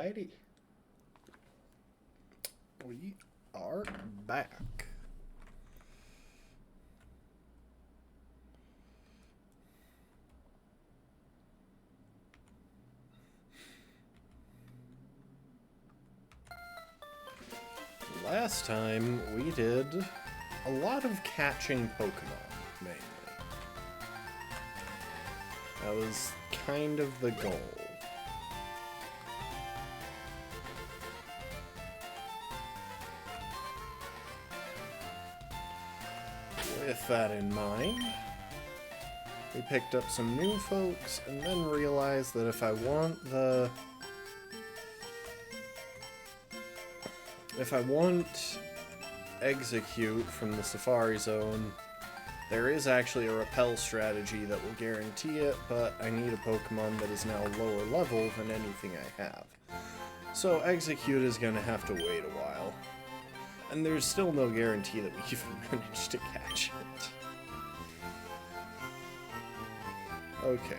Alrighty. We are back. Last time we did a lot of catching Pokemon, mainly. That was kind of the goal. With that in mind, we picked up some new folks and then realized that if I want Execute from the Safari Zone, there is actually a repel strategy that will guarantee it, but I need a Pokemon that is now lower level than anything I have. So Execute is going to have to wait a while. And there's still no guarantee that we even managed to catch it. Okay.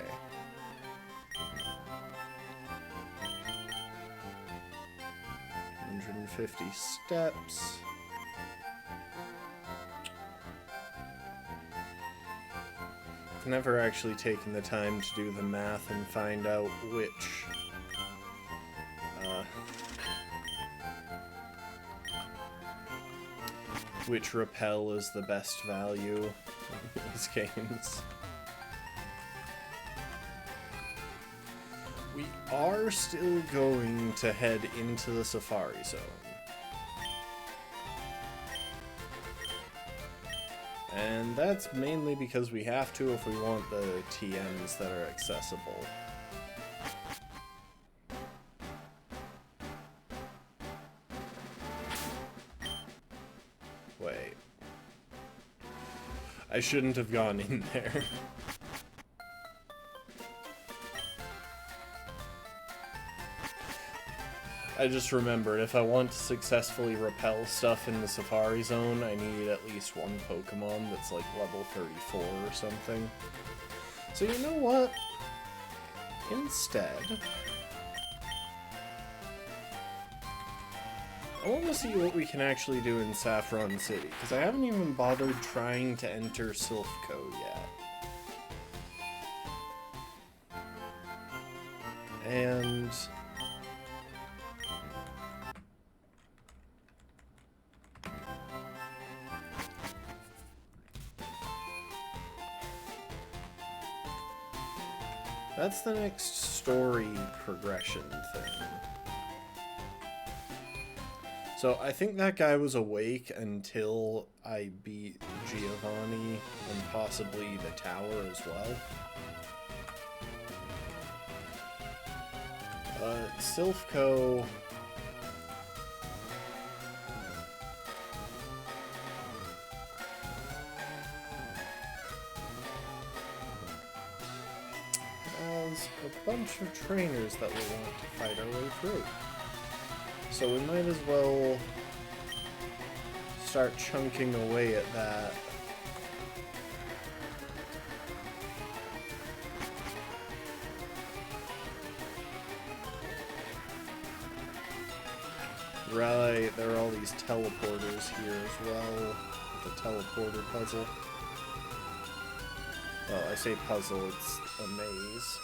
$150 steps. I've never actually taken the time to do the math and find out which repel is the best value in these games. We are still going to head into the Safari Zone. And that's mainly because we have to if we want the TMs that are accessible. Wait. I shouldn't have gone in there. I just remembered, if I want to successfully repel stuff in the Safari Zone, I need at least one Pokemon that's like level 34 or something. So you know what? Instead, I want to see what we can actually do in Saffron City, because I haven't even bothered trying to enter Silphco yet. And that's the next story progression thing. So I think that guy was awake until I beat Giovanni and possibly the tower as well. Silphco has a bunch of trainers that we want to fight our way through. So we might as well start chunking away at that. Right, there are all these teleporters here as well. The teleporter puzzle. Well, I say puzzle, it's a maze.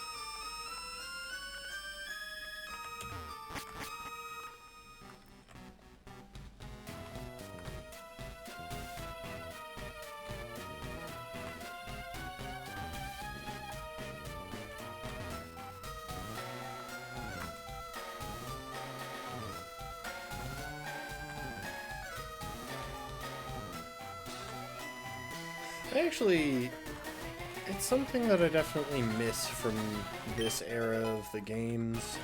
Actually, it's something that I definitely miss from this era of the games.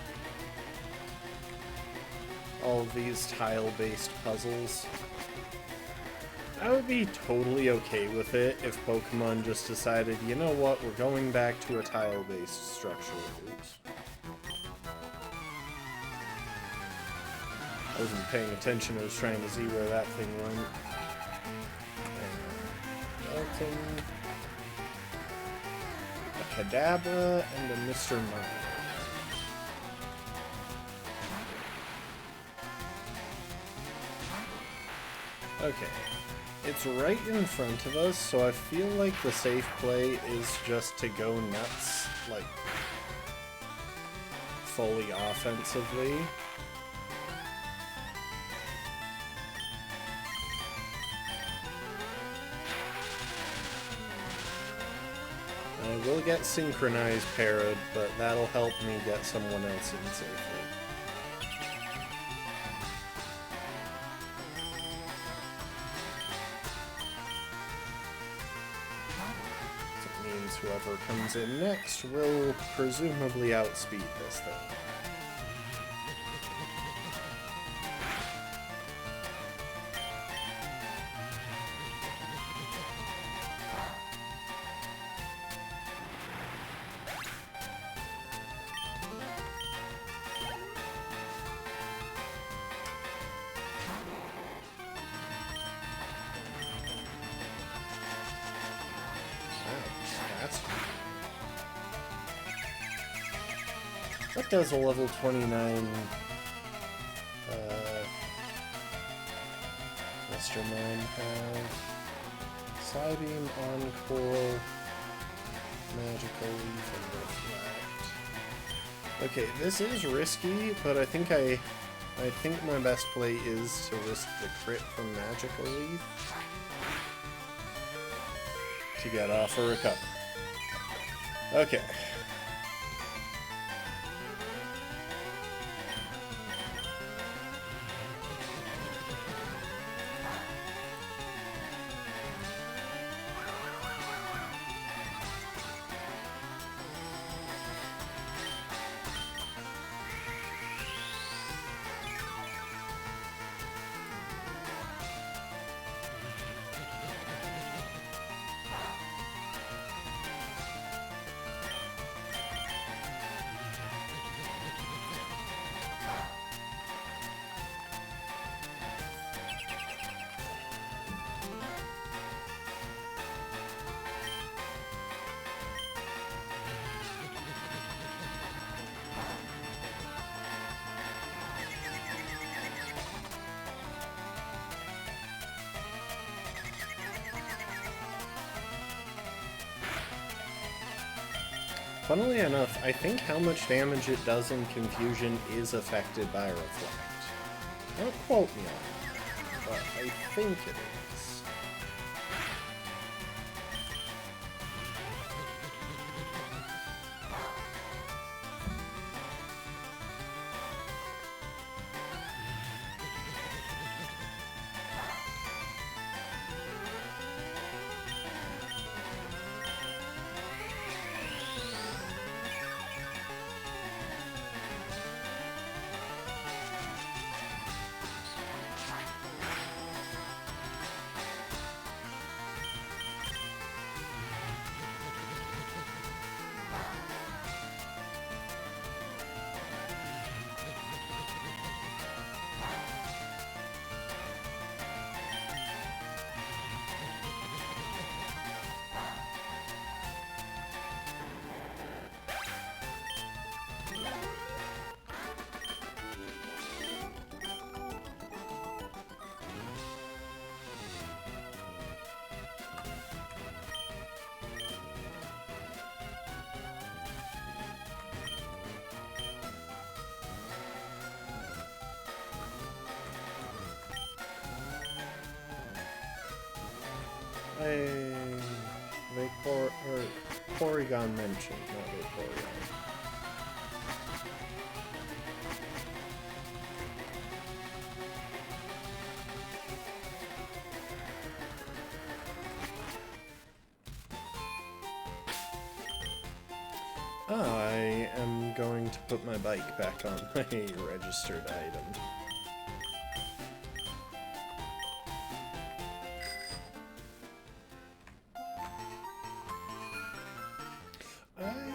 All of these tile-based puzzles. I would be totally okay with it if Pokemon just decided, you know what, we're going back to a tile-based structure. Oops. I wasn't paying attention, I was trying to see where that thing went. A Kadabra and a Mr. Mime. Okay. It's right in front of us, so I feel like the safe play is just to go nuts, like, fully offensively. I will get synchronized parried, but that'll help me get someone else in safely. Whoever comes in next will presumably outspeed this thing. What does a level 29 Mr. Mime have? Psybeam, Encore, Magical Leaf, and Reflect. Okay, this is risky, but I think my best play is to risk the crit from Magical Leaf to get off a recover. Okay. Funnily enough, I think how much damage it does in Confusion is affected by Reflect. Don't quote me on that, but I think it is. Porygon mentioned, not Vaporeon. I am going to put my bike back on my registered item.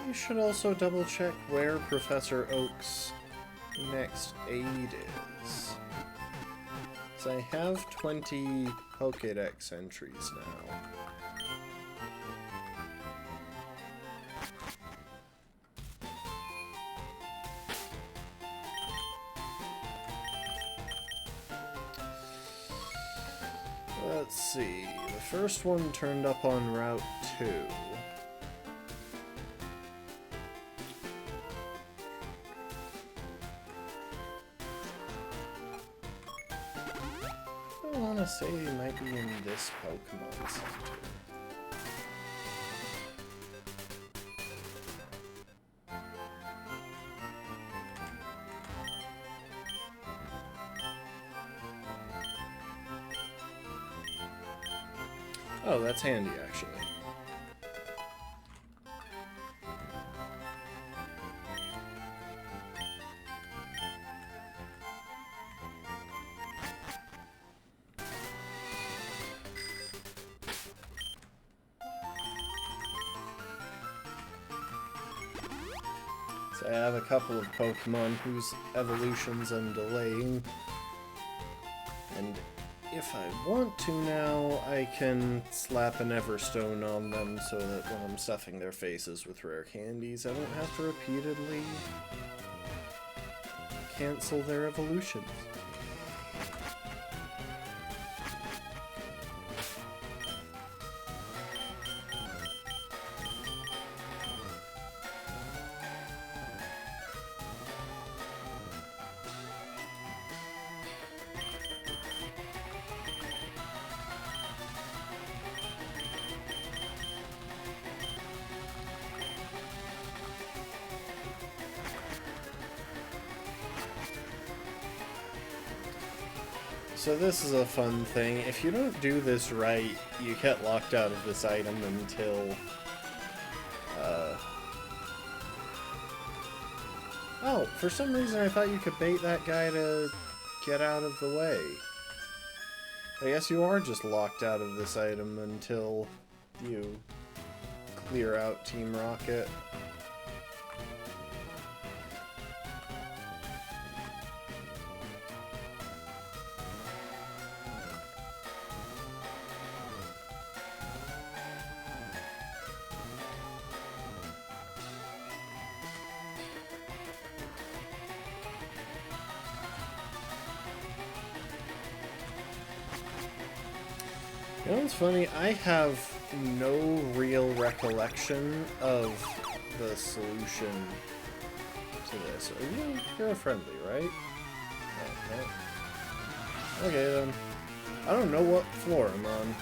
I should also double check where Professor Oak's next aid is. So I have 20 Pokédex entries now. Let's see. The first one turned up on Route 2. I want to say it might be in this Pokemon Center. Oh, that's handy, actually. So I have a couple of Pokemon whose evolutions I'm delaying. And if I want to now, I can slap an Everstone on them so that when I'm stuffing their faces with rare candies, I don't have to repeatedly cancel their evolutions. So this is a fun thing. If you don't do this right, you get locked out of this item until... Oh, for some reason I thought you could bait that guy to get out of the way. I guess you are just locked out of this item until you clear out Team Rocket. You know what's funny? I have no real recollection of the solution to this. You're friendly, right? Oh, no. Okay then. I don't know what floor I'm on.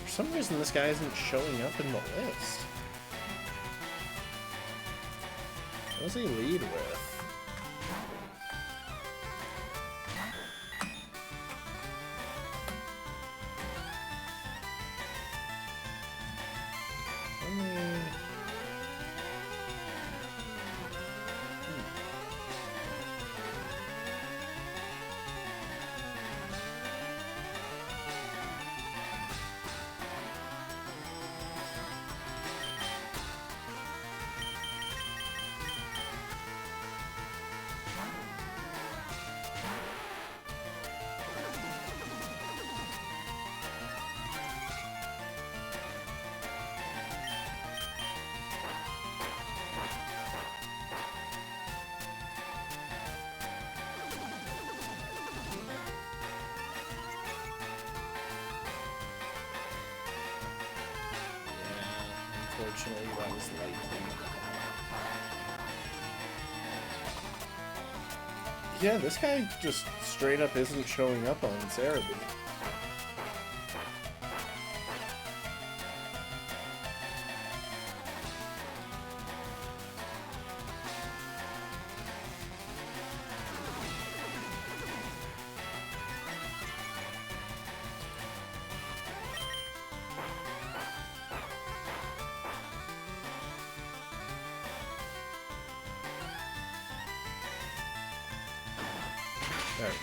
For some reason this guy isn't showing up in the list. What does he lead with? Unfortunately, that was likely. Yeah, this guy just straight up isn't showing up on Cerebi. There we go.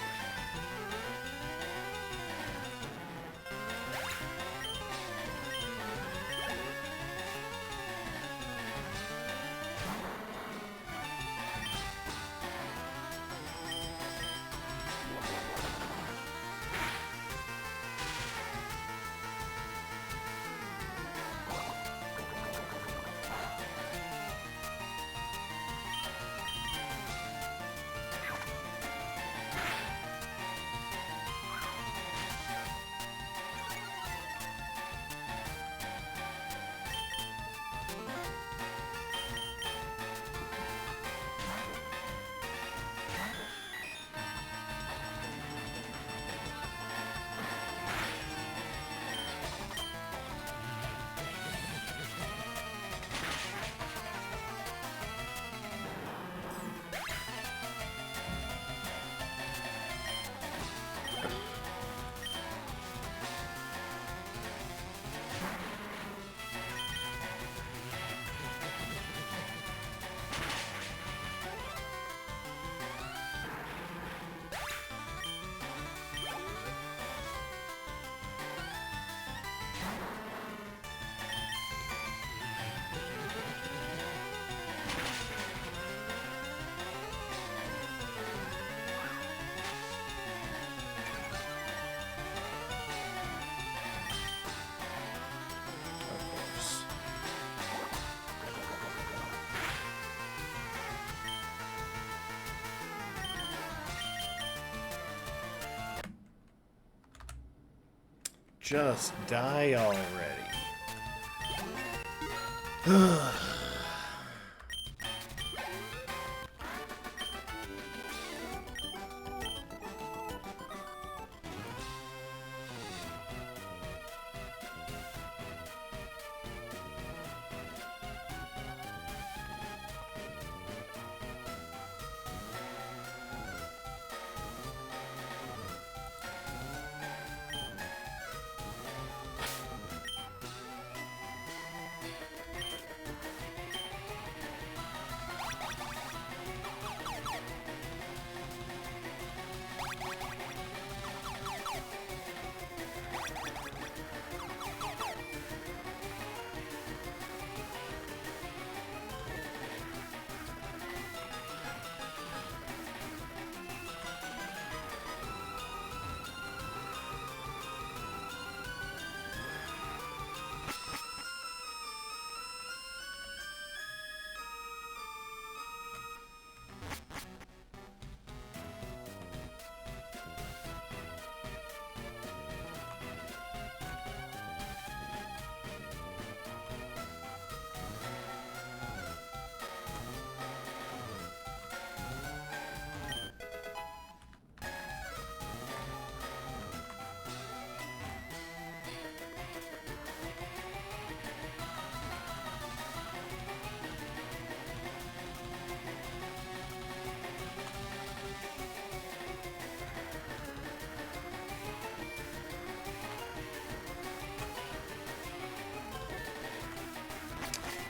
just die already.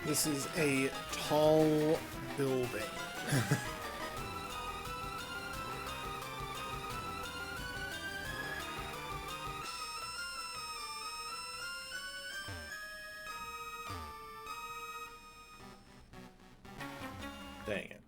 This is a tall building. Dang it.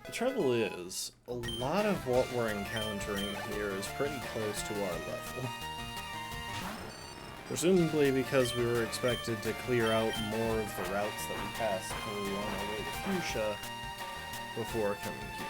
The trouble is, a lot of what we're encountering here is pretty close to our level. Presumably because we were expected to clear out more of the routes that we passed through on our way to Fuchsia before coming here.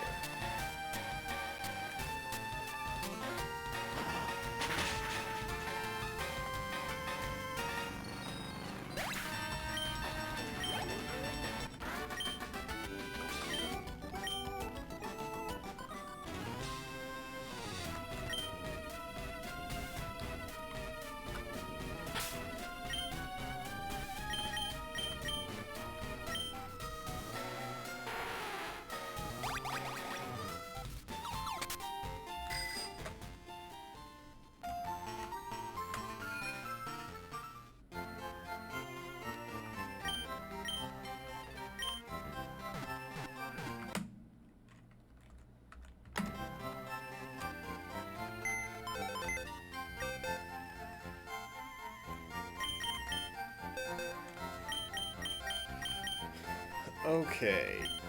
Okay,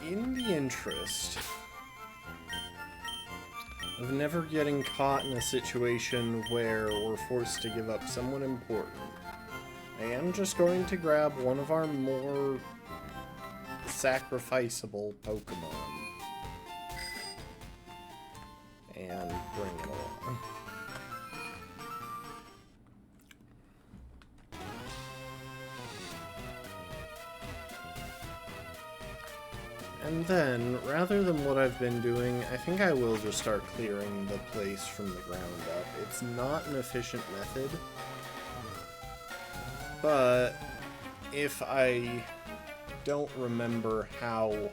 in the interest of never getting caught in a situation where we're forced to give up someone important, I am just going to grab one of our more sacrificable Pokemon and bring it along. And then, rather than what I've been doing, I think I will just start clearing the place from the ground up. It's not an efficient method, but if I don't remember how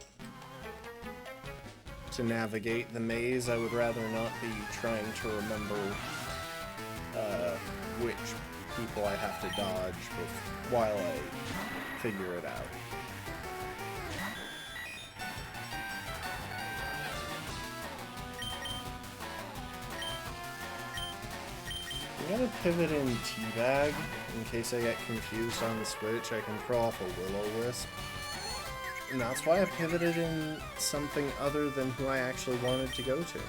to navigate the maze, I would rather not be trying to remember which people I have to dodge while I figure it out. I'm gonna pivot in Teabag, in case I get confused on the switch. I can throw off a Will-O-Wisp. And that's why I pivoted in something other than who I actually wanted to go to.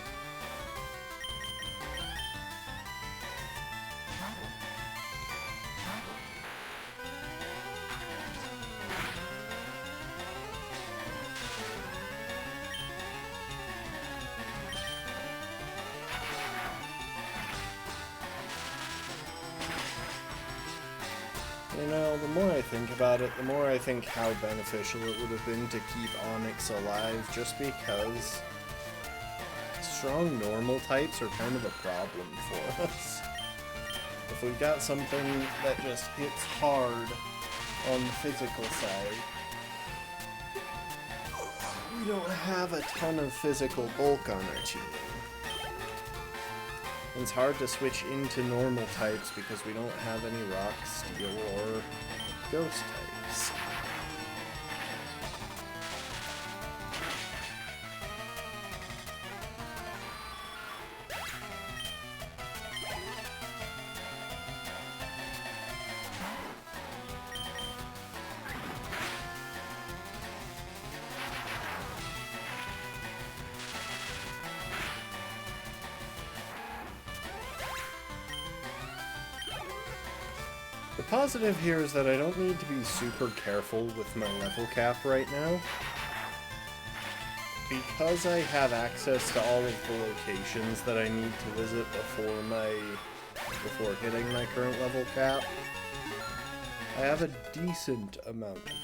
You know, the more I think about it, the more I think how beneficial it would have been to keep Onix alive, just because strong normal types are kind of a problem for us. If we've got something that just hits hard on the physical side, we don't have a ton of physical bulk on our team. It's hard to switch into normal types because we don't have any rock, steel, or ghost types. The positive here is that I don't need to be super careful with my level cap right now. Because I have access to all of the locations that I need to visit before hitting my current level cap, I have a decent amount of control.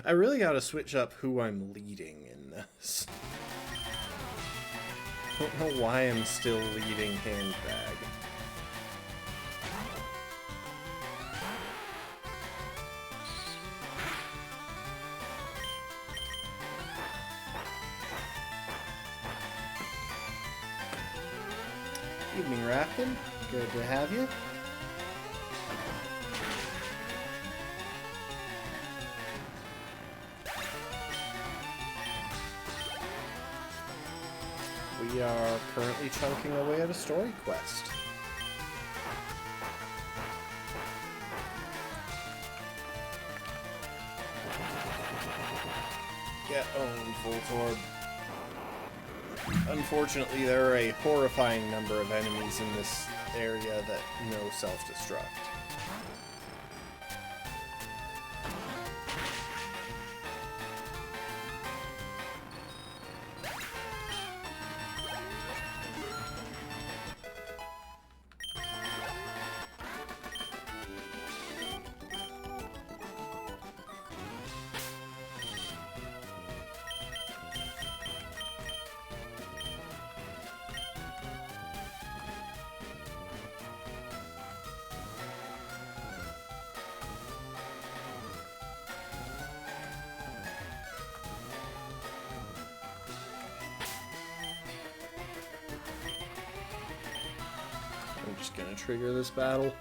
I really gotta switch up who I'm leading in this. I don't know why I'm still leading Handbag. Evening, Rafton. Good to have you. We are currently chunking away at a story quest. Get owned, Voltorb. Unfortunately, there are a horrifying number of enemies in this area that know self-destruct. just gonna trigger this battle.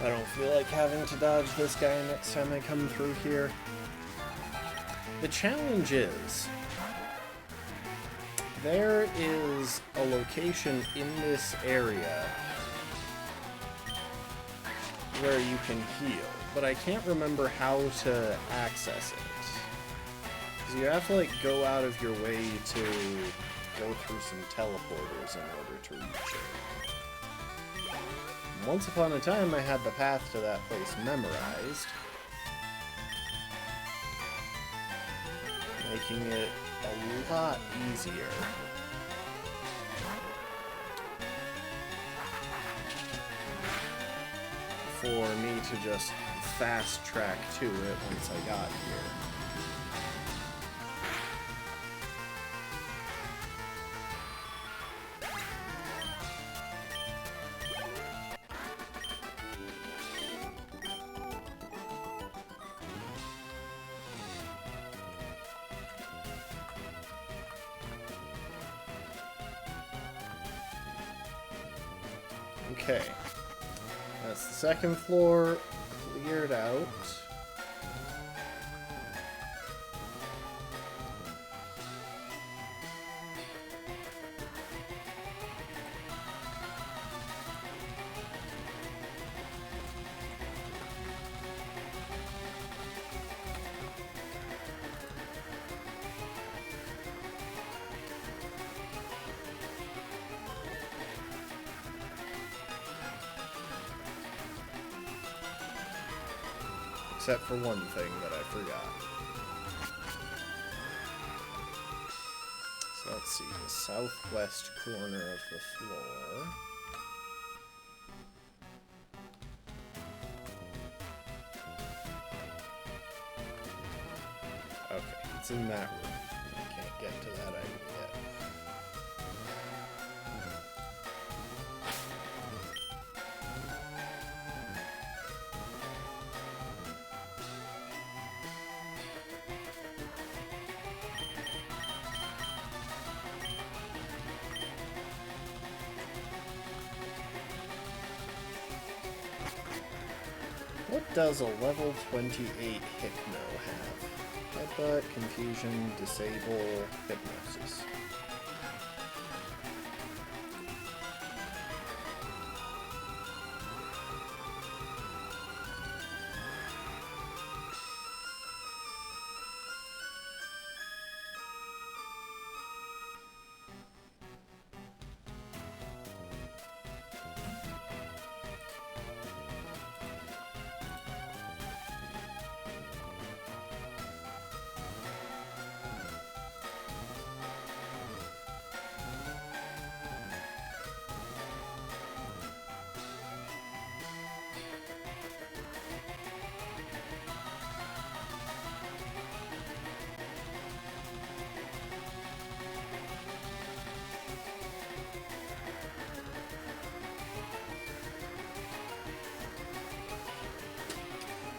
I don't feel like having to dodge this guy next time I come through here. The challenge is, there is a location in this area where you can heal, but I can't remember how to access it. Because you have to, like, go out of your way to go through some teleporters in order to reach it. Once upon a time, I had the path to that place memorized, making it a lot easier. For me to just fast track to it once I got here. Okay, that's the second floor cleared out. Except for one thing that I forgot. So let's see, the southwest corner of the floor. Okay, it's in that room. I can't get to that item yet. What does a level 28 Hypno have? Headbutt, Confusion, Disable, Hypnosis.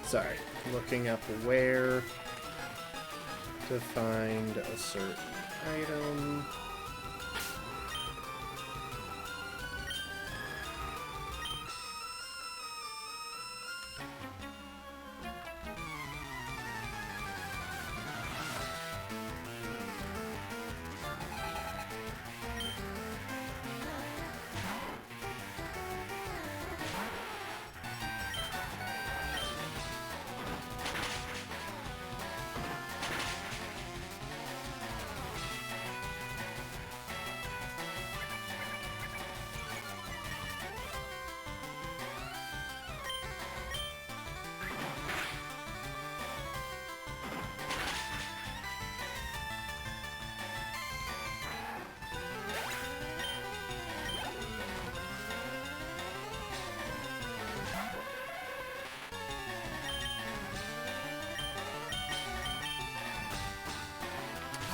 Sorry, looking up where to find a certain item.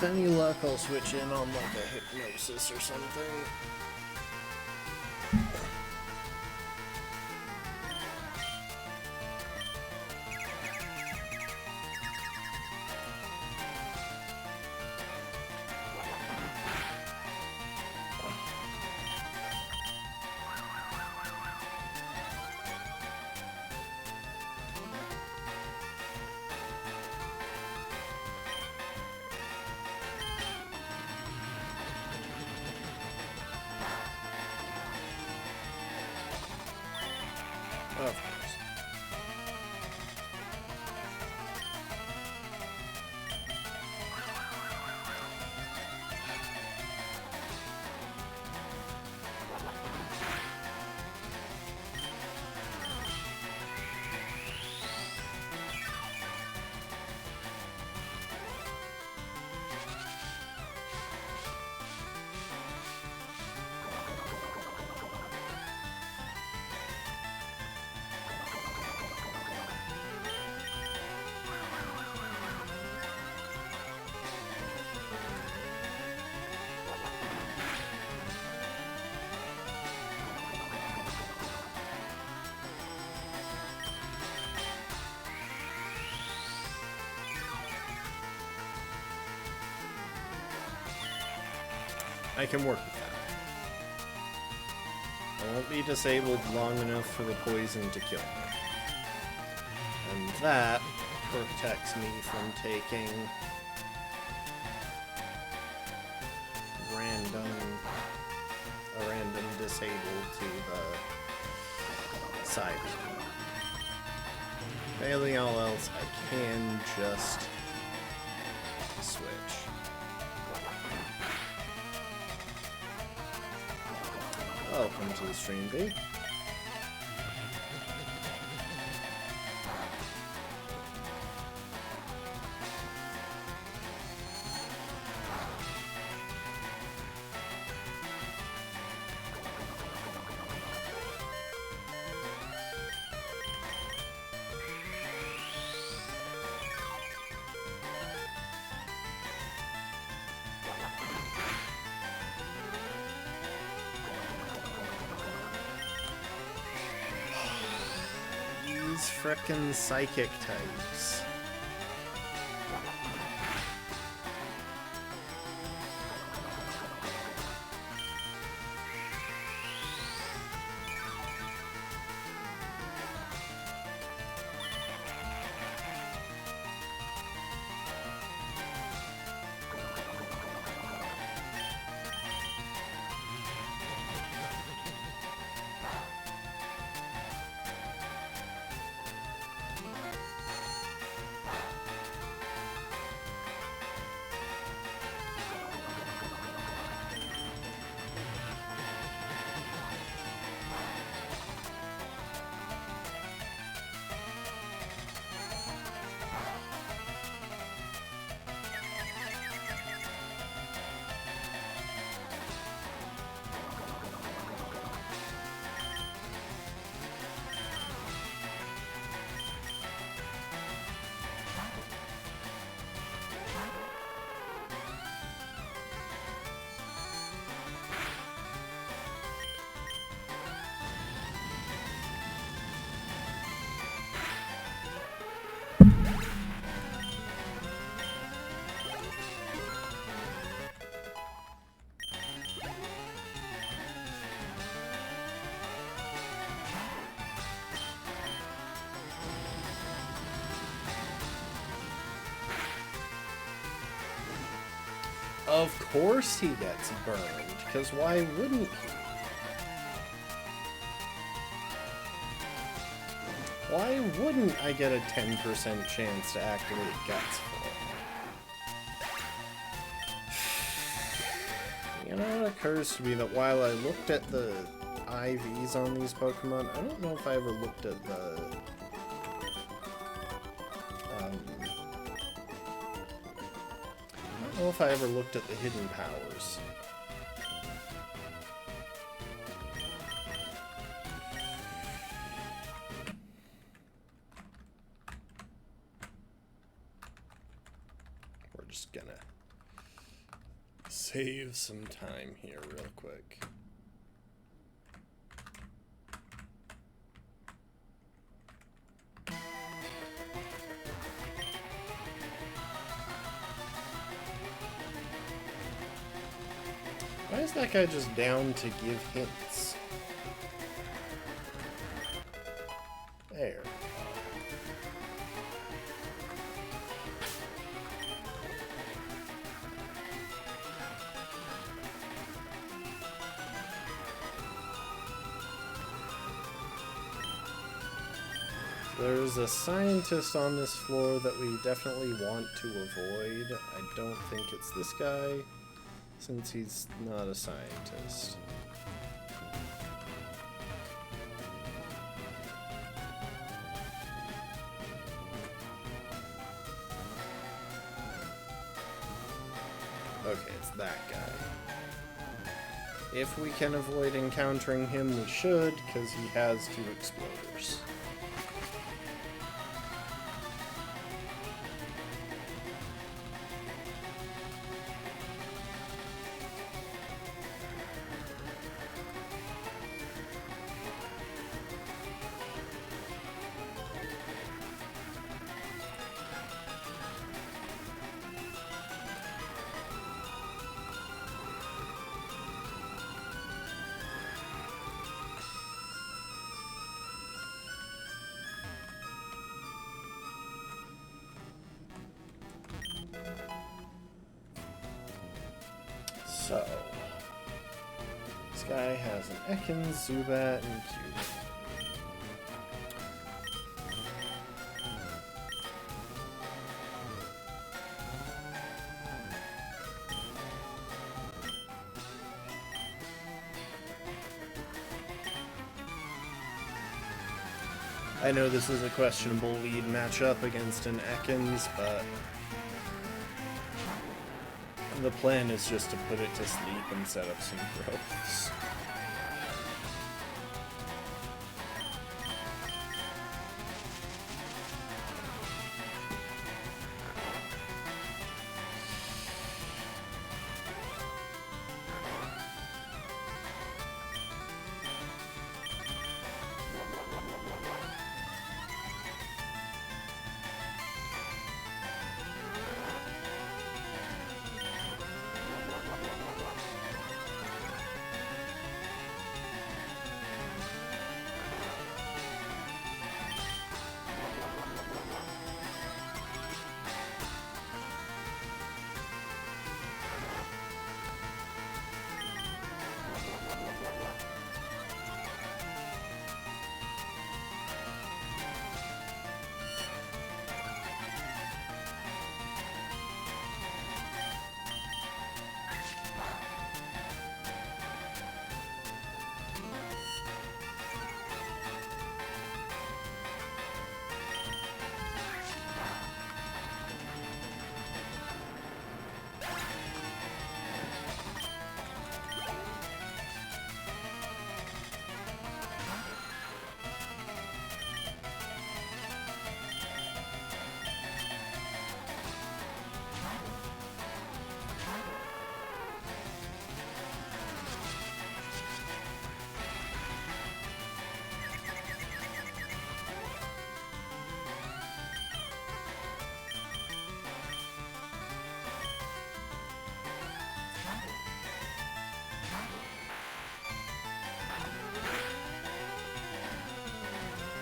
With any luck, I'll switch in on like a hypnosis or something. Of course. I can work with that. I won't be disabled long enough for the poison to kill me. And that protects me from taking a random disable to the side. Failing all else, I can just switch. Welcome to the stream, B. Frickin' psychic types. Of course he gets burned, because why wouldn't he? Why wouldn't I get a 10% chance to activate Guts for it? You know, it occurs to me that while I looked at the IVs on these Pokemon, I don't know if I ever looked at the... I don't know if I ever looked at the hidden powers. We're just gonna save some time here real quick. Why is that guy just down to give hints? There. There's a scientist on this floor that we definitely want to avoid. I don't think it's this guy, since he's not a scientist. Okay, it's that guy. If we can avoid encountering him, we should, because he has 2 exploders. So, this guy has an Ekans, Zubat, and Cube. I know this is a questionable lead matchup against an Ekans, but the plan is just to put it to sleep and set up some growths.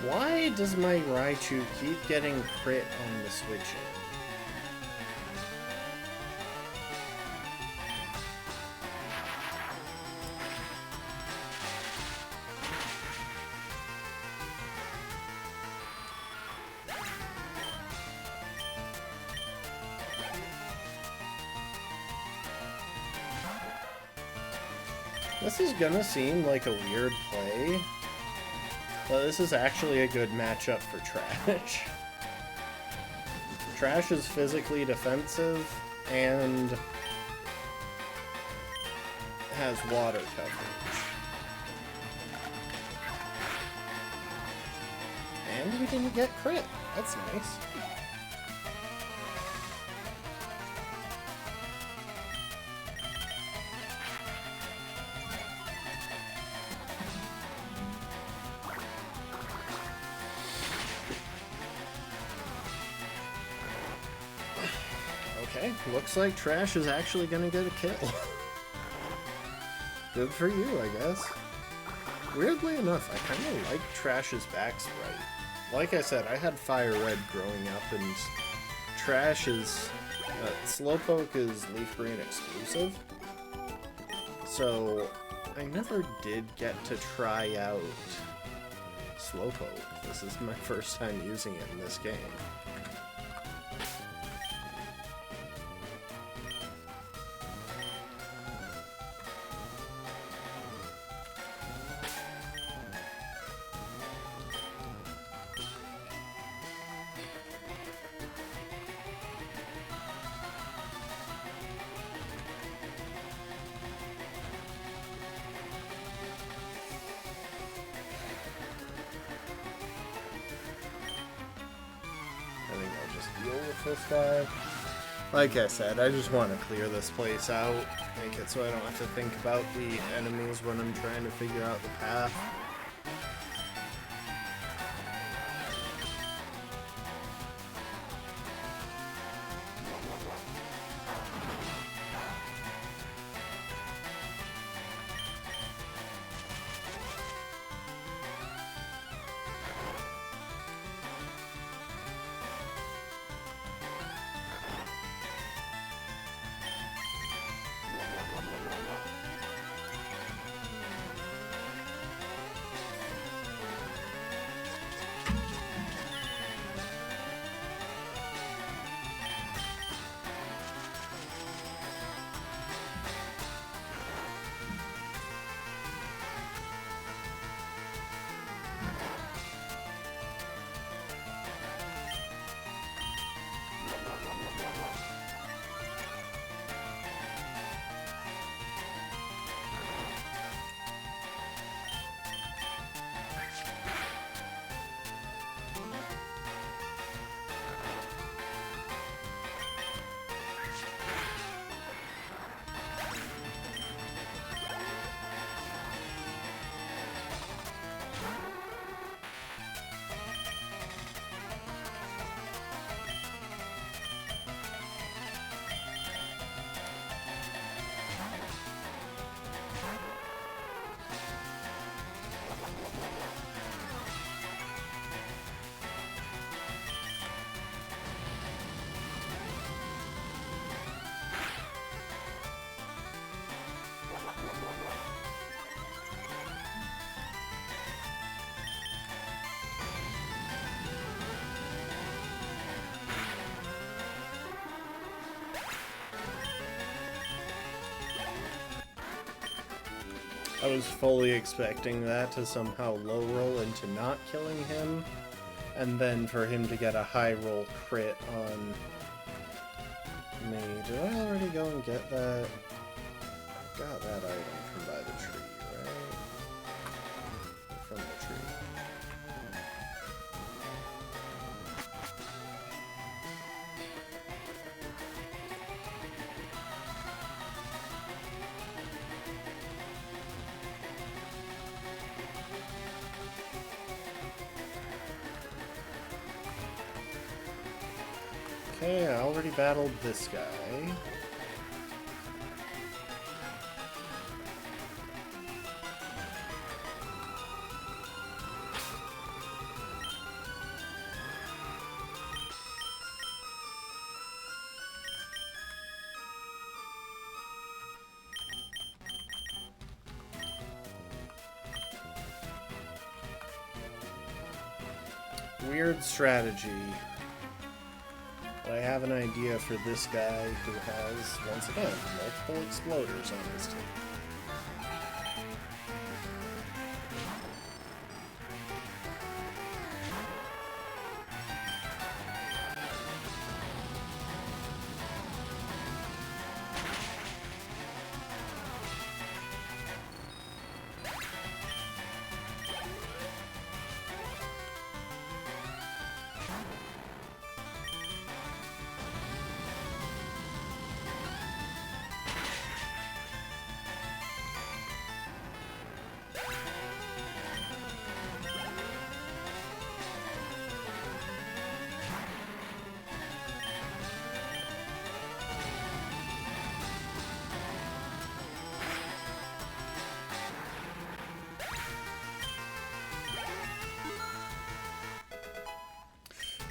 Why does my Raichu keep getting crit on the switch in? This is gonna seem like a weird play, but this is actually a good matchup for Trash. Trash is physically defensive and has water coverage. And we didn't get crit. That's nice. Okay, looks like Trash is actually gonna get a kill. Good for you, I guess. Weirdly enough, I kind of like Trash's back sprite. Like I said, I had Fire Red growing up, and Trash is... Slowpoke is LeafGreen exclusive. So, I never did get to try out Slowpoke. This is my first time using it in this game. This guy. Like I said, I just want to clear this place out, make it so I don't have to think about the enemies when I'm trying to figure out the path. I was fully expecting that to somehow low roll into not killing him, and then for him to get a high roll crit on me. Did I already go and get that? I got that item from by the tree, right? From the tree. Okay, I already battled this guy. Weird strategy. But I have an idea for this guy who has, once again, multiple exploders on his team.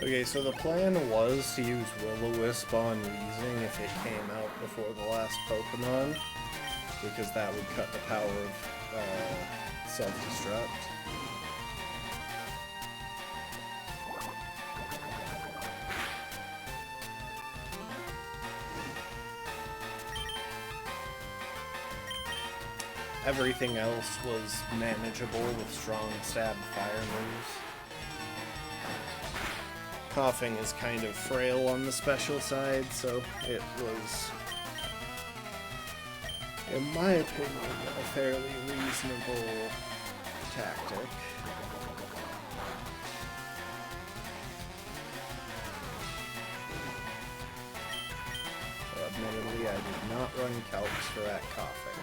Okay, so the plan was to use Will-O-Wisp on Weezing if it came out before the last Pokemon, because that would cut the power of self-destruct. Everything else was manageable with strong stab fire moves. Coughing is kind of frail on the special side, so it was, in my opinion, a fairly reasonable tactic. Admittedly, I did not run calcs for that coughing.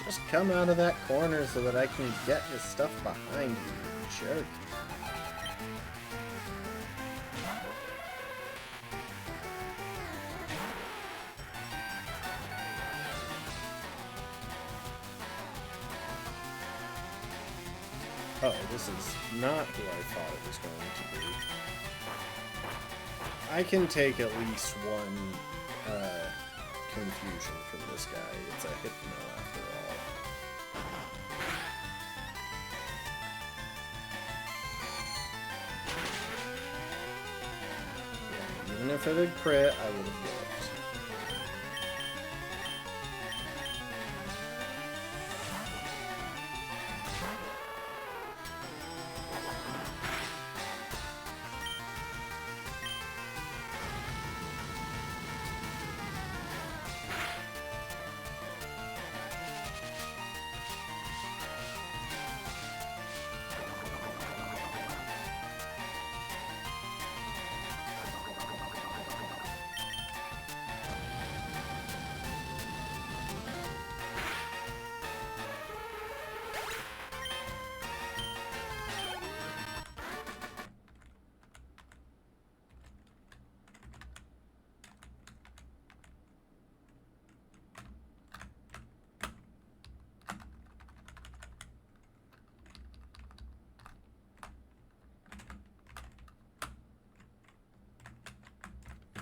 Just come out of that corner so that I can get his stuff behind you, you jerk. Oh, this is not who I thought it was going to be. I can take at least one confusion from this guy. It's a hypno after all. Yeah, even if it had crit, I would have lived.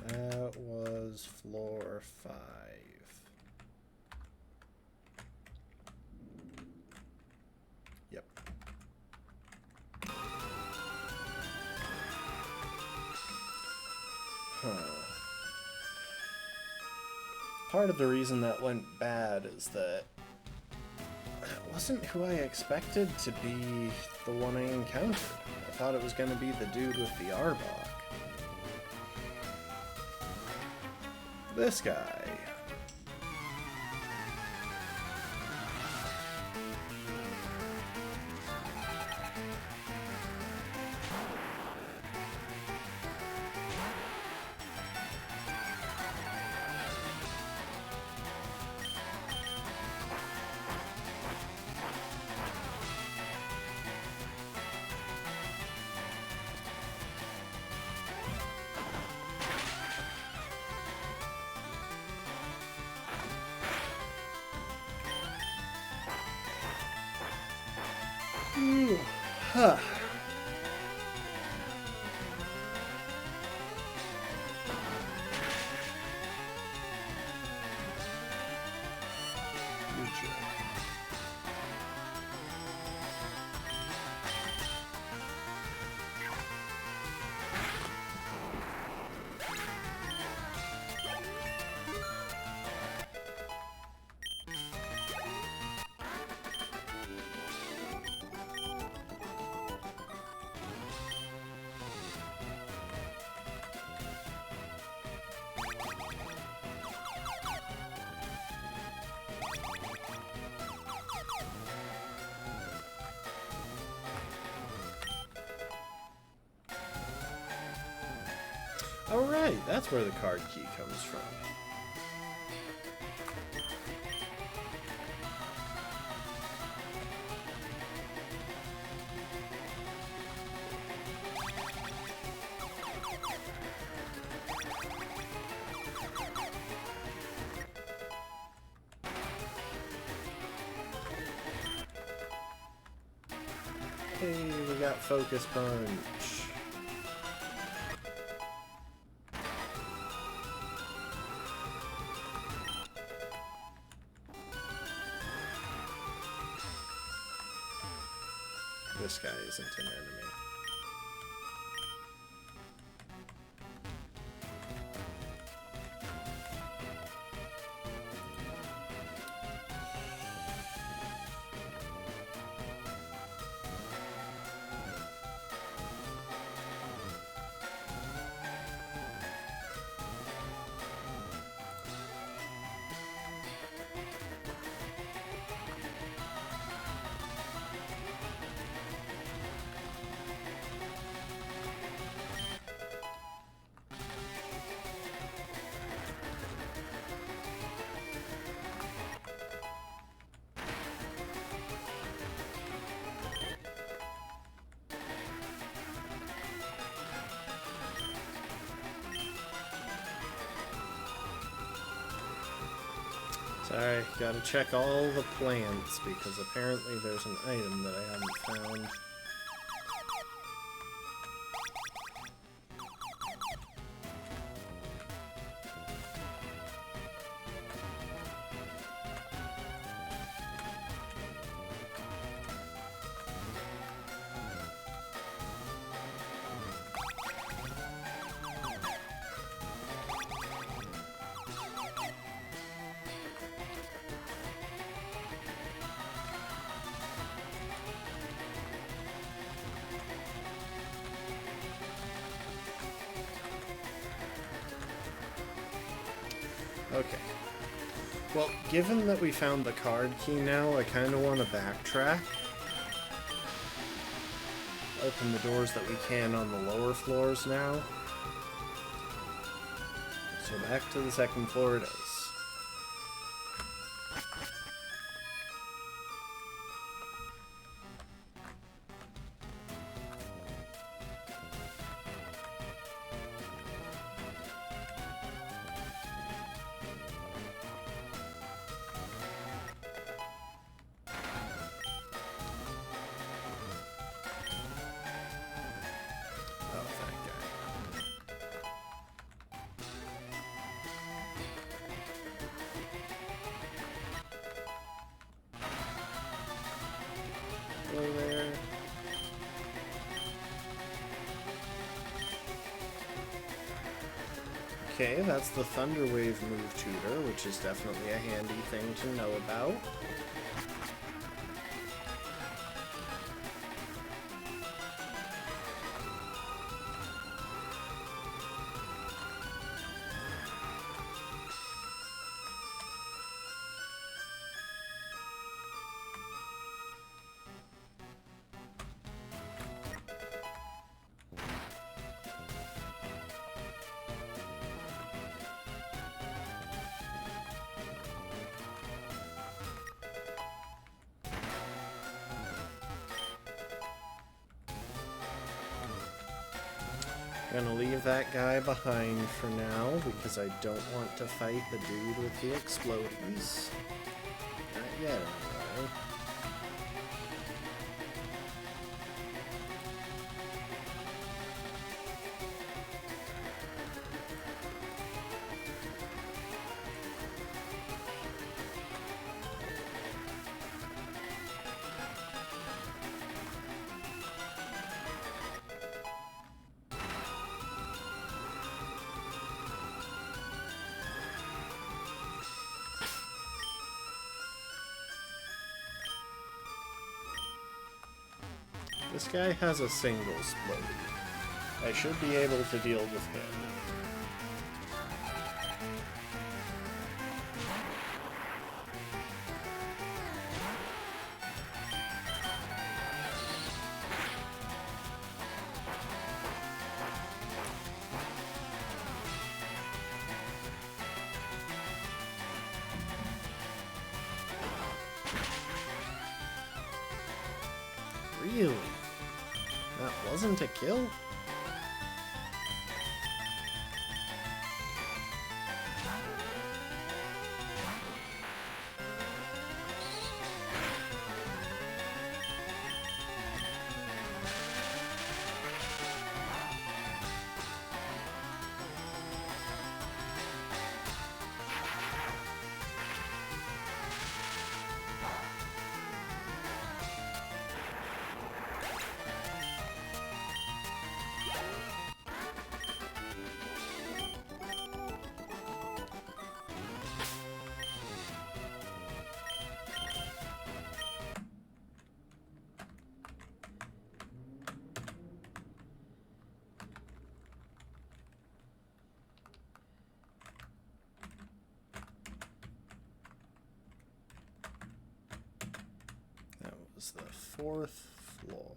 That was floor 5. Yep. Part of the reason that went bad is that it wasn't who I expected to be the one I encountered. I thought it was going to be the dude with the Arbok. This guy. Huh. Alright, that's where the card key comes from. Hey, we got Focus Punch. This guy isn't an enemy. Sorry, gotta check all the plants because apparently there's an item that I haven't found. Okay. Well, given that we found the card key now, I kind of want to backtrack. Open the doors that we can on the lower floors now. So back to the second floor it is. There. Okay, that's the Thunder Wave move tutor, which is definitely a handy thing to know about. I'm gonna leave that guy behind for now because I don't want to fight the dude with the explodies. Not yet, anyway. This guy has a single Splody. I should be able to deal with him. Really? That wasn't a kill? is the 4th floor.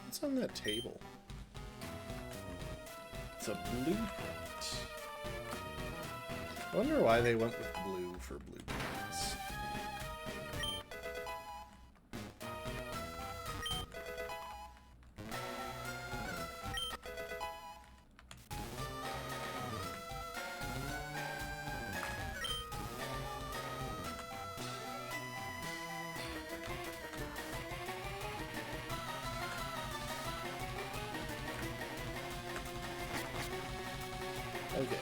What's on that table? It's a blueprint. I wonder why they went with blue for blueprints. Okay,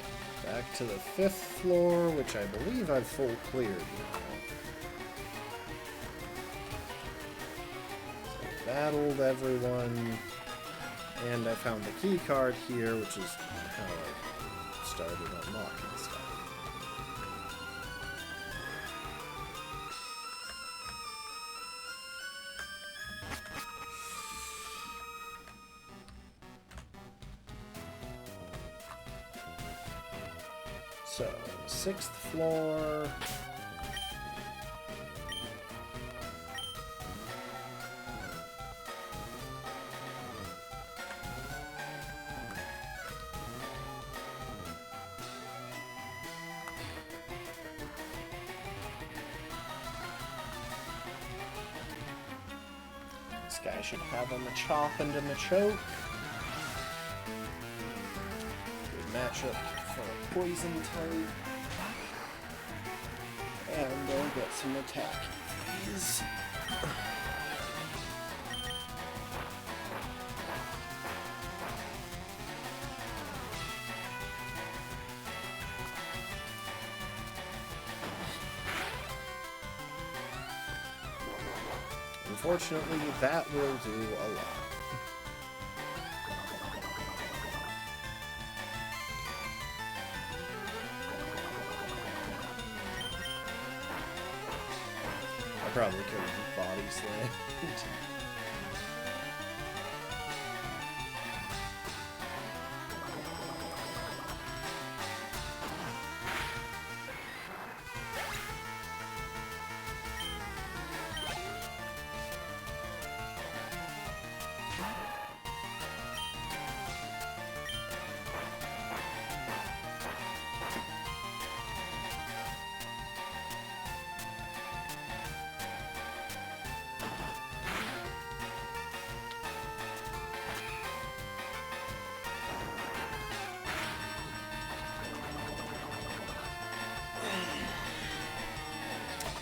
back to the 5th floor, which I believe I've full cleared now. So battled everyone, and I found the key card here, which is how I started unlocking stuff. So, 6th floor. This guy should have a Machop and a Machoke. Good matchup for a poison type. And they'll get some attack ease. Unfortunately, that will do a lot. I probably could have body slammed.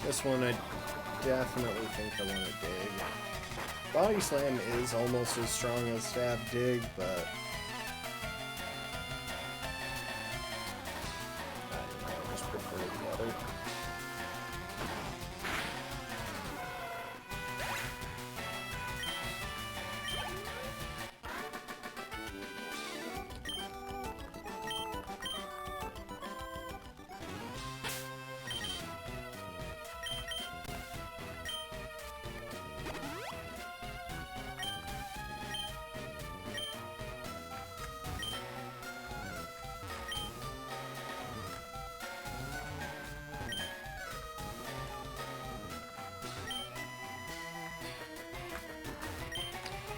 This one I definitely think I want to dig. Body Slam is almost as strong as Stab Dig, but I don't know, I just prefer the other.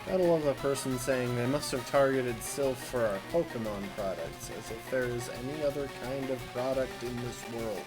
Gotta love a person saying they must have targeted Sylph for our Pokemon products, as if there is any other kind of product in this world.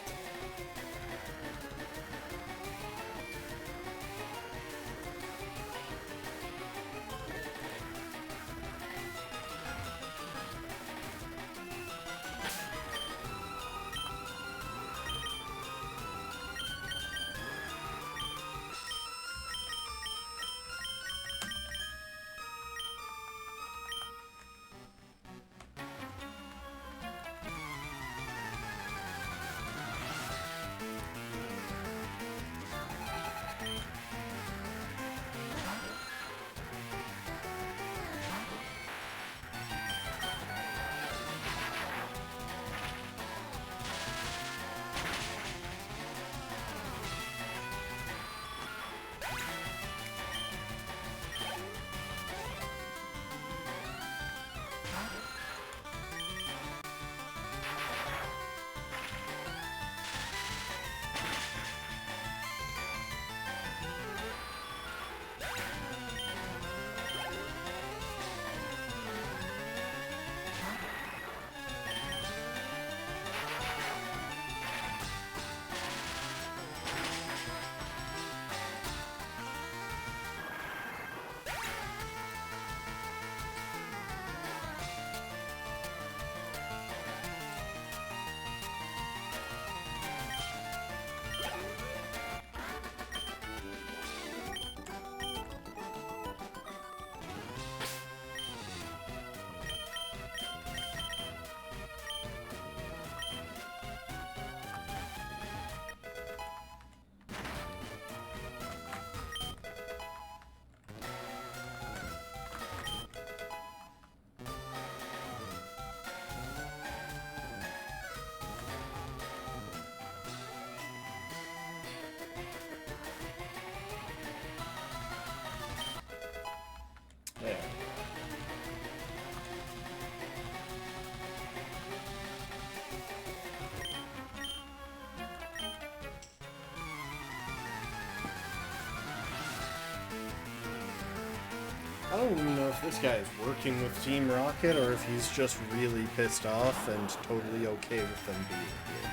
don't even know if this guy is working with Team Rocket or if he's just really pissed off and totally okay with them being here.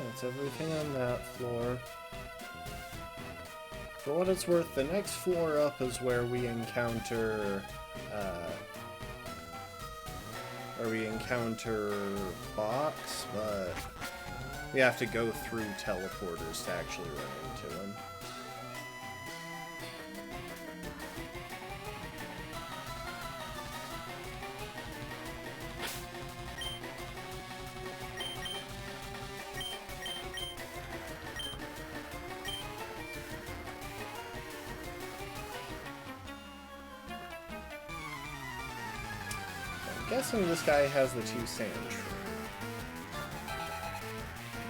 That's everything on that floor. For what it's worth, the next floor up is where we encounter Box, but we have to go through teleporters to actually run into him. I'm guessing this guy has the 2 sand tree.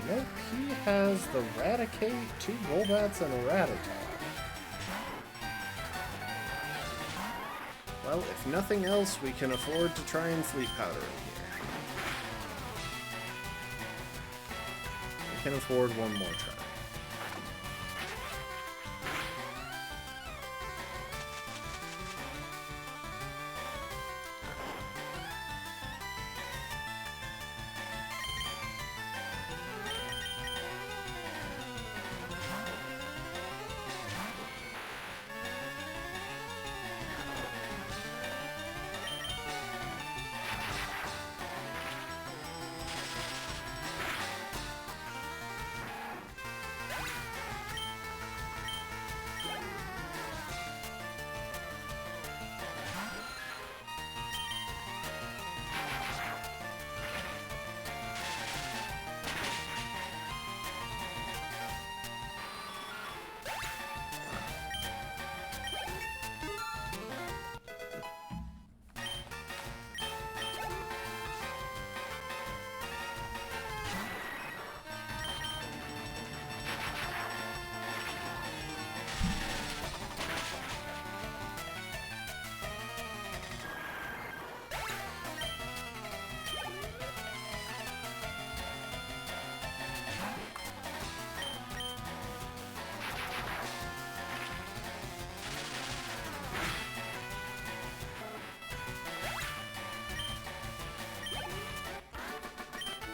Nope, he has the Raticate, 2 Golbats, and a Rattata. Well, if nothing else, we can afford to try and Sleep Powder in here. We can afford one more try.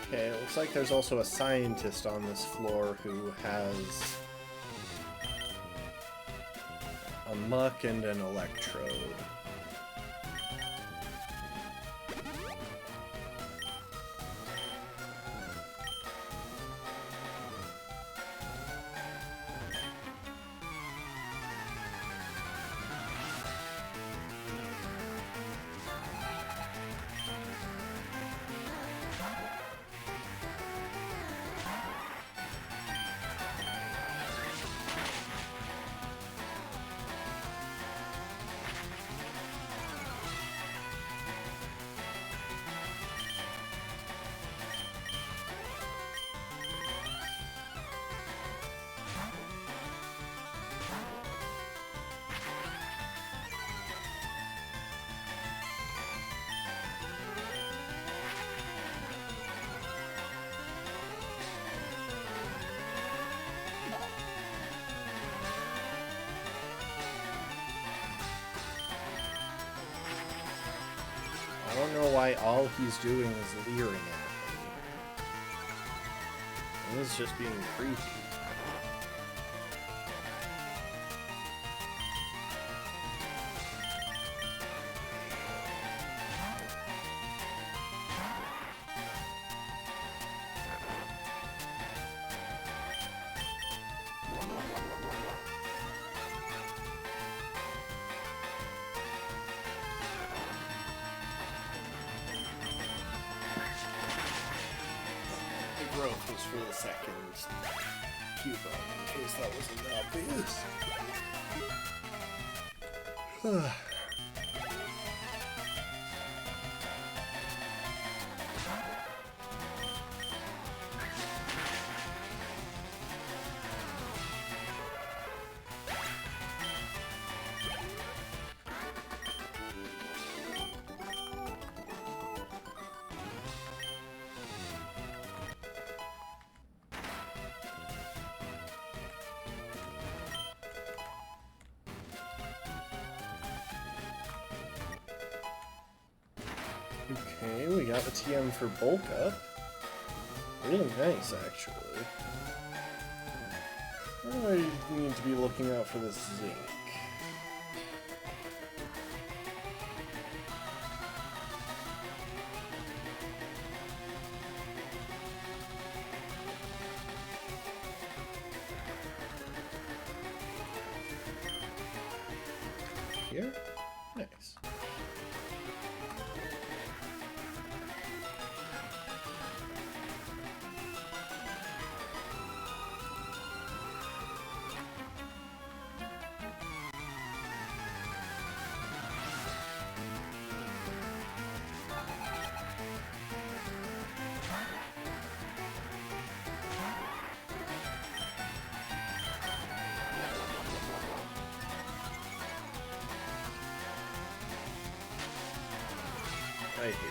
Okay, it looks like there's also a scientist on this floor who has a muck and an electrode. why all he's doing is leering at me. This is just being creepy. Growth was for the second cube in case that wasn't obvious. Okay, we got the TM for bulk up. Really nice, actually. Where do I need to be looking out for this zinc? Here? Nice. I hate you.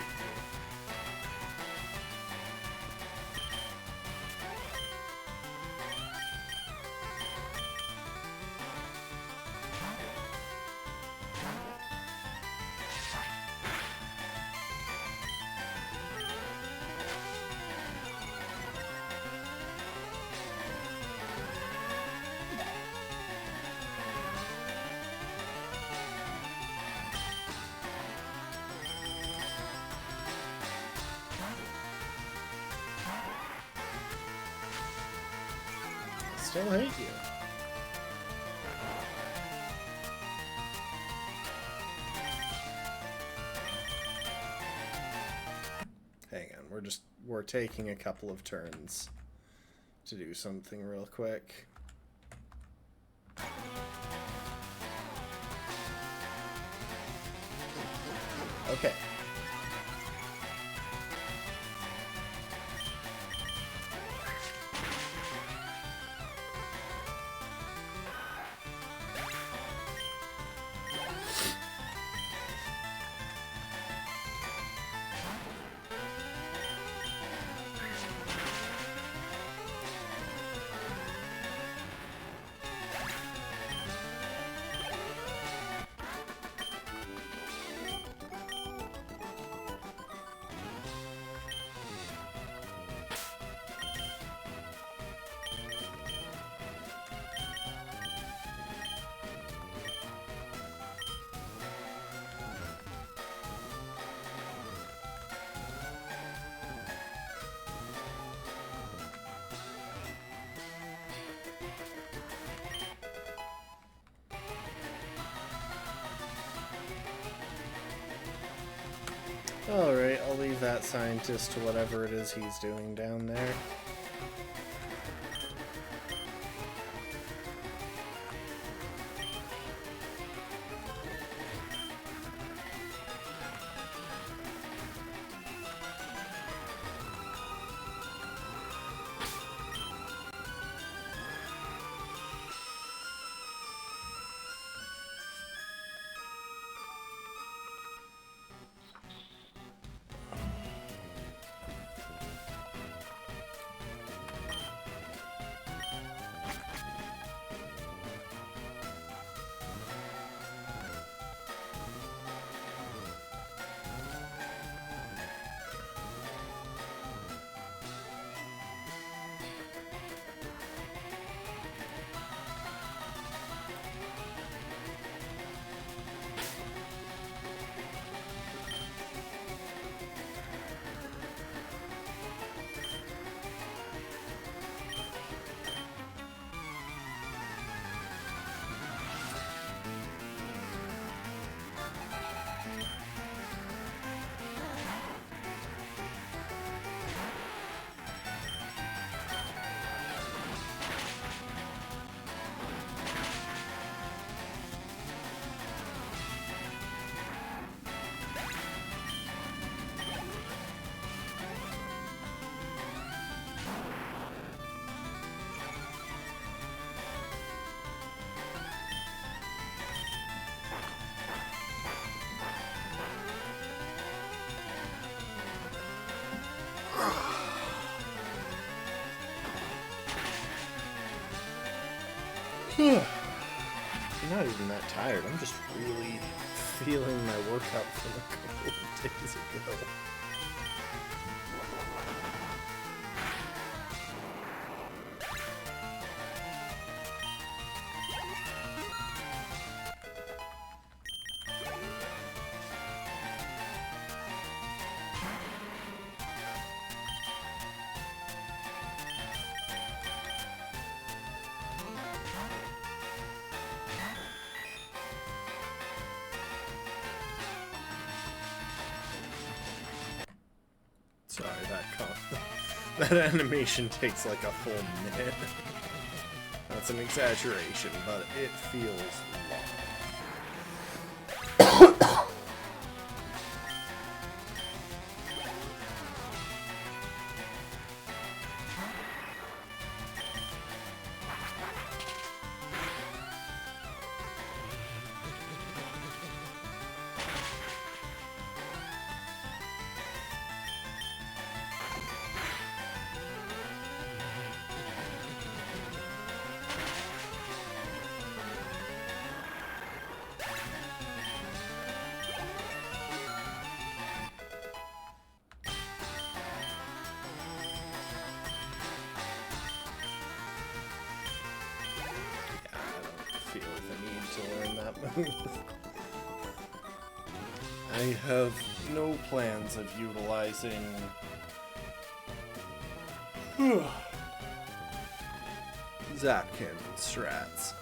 Still hate you. Hang on, we're taking a couple of turns to do something real quick. Okay. Alright, I'll leave that scientist to whatever it is he's doing down there. I'm not even that tired. I'm just really feeling my workout from a couple of days ago. Sorry, that animation takes like a full minute. That's an exaggeration, but it feels long. I have no plans of utilizing Zapkin strats.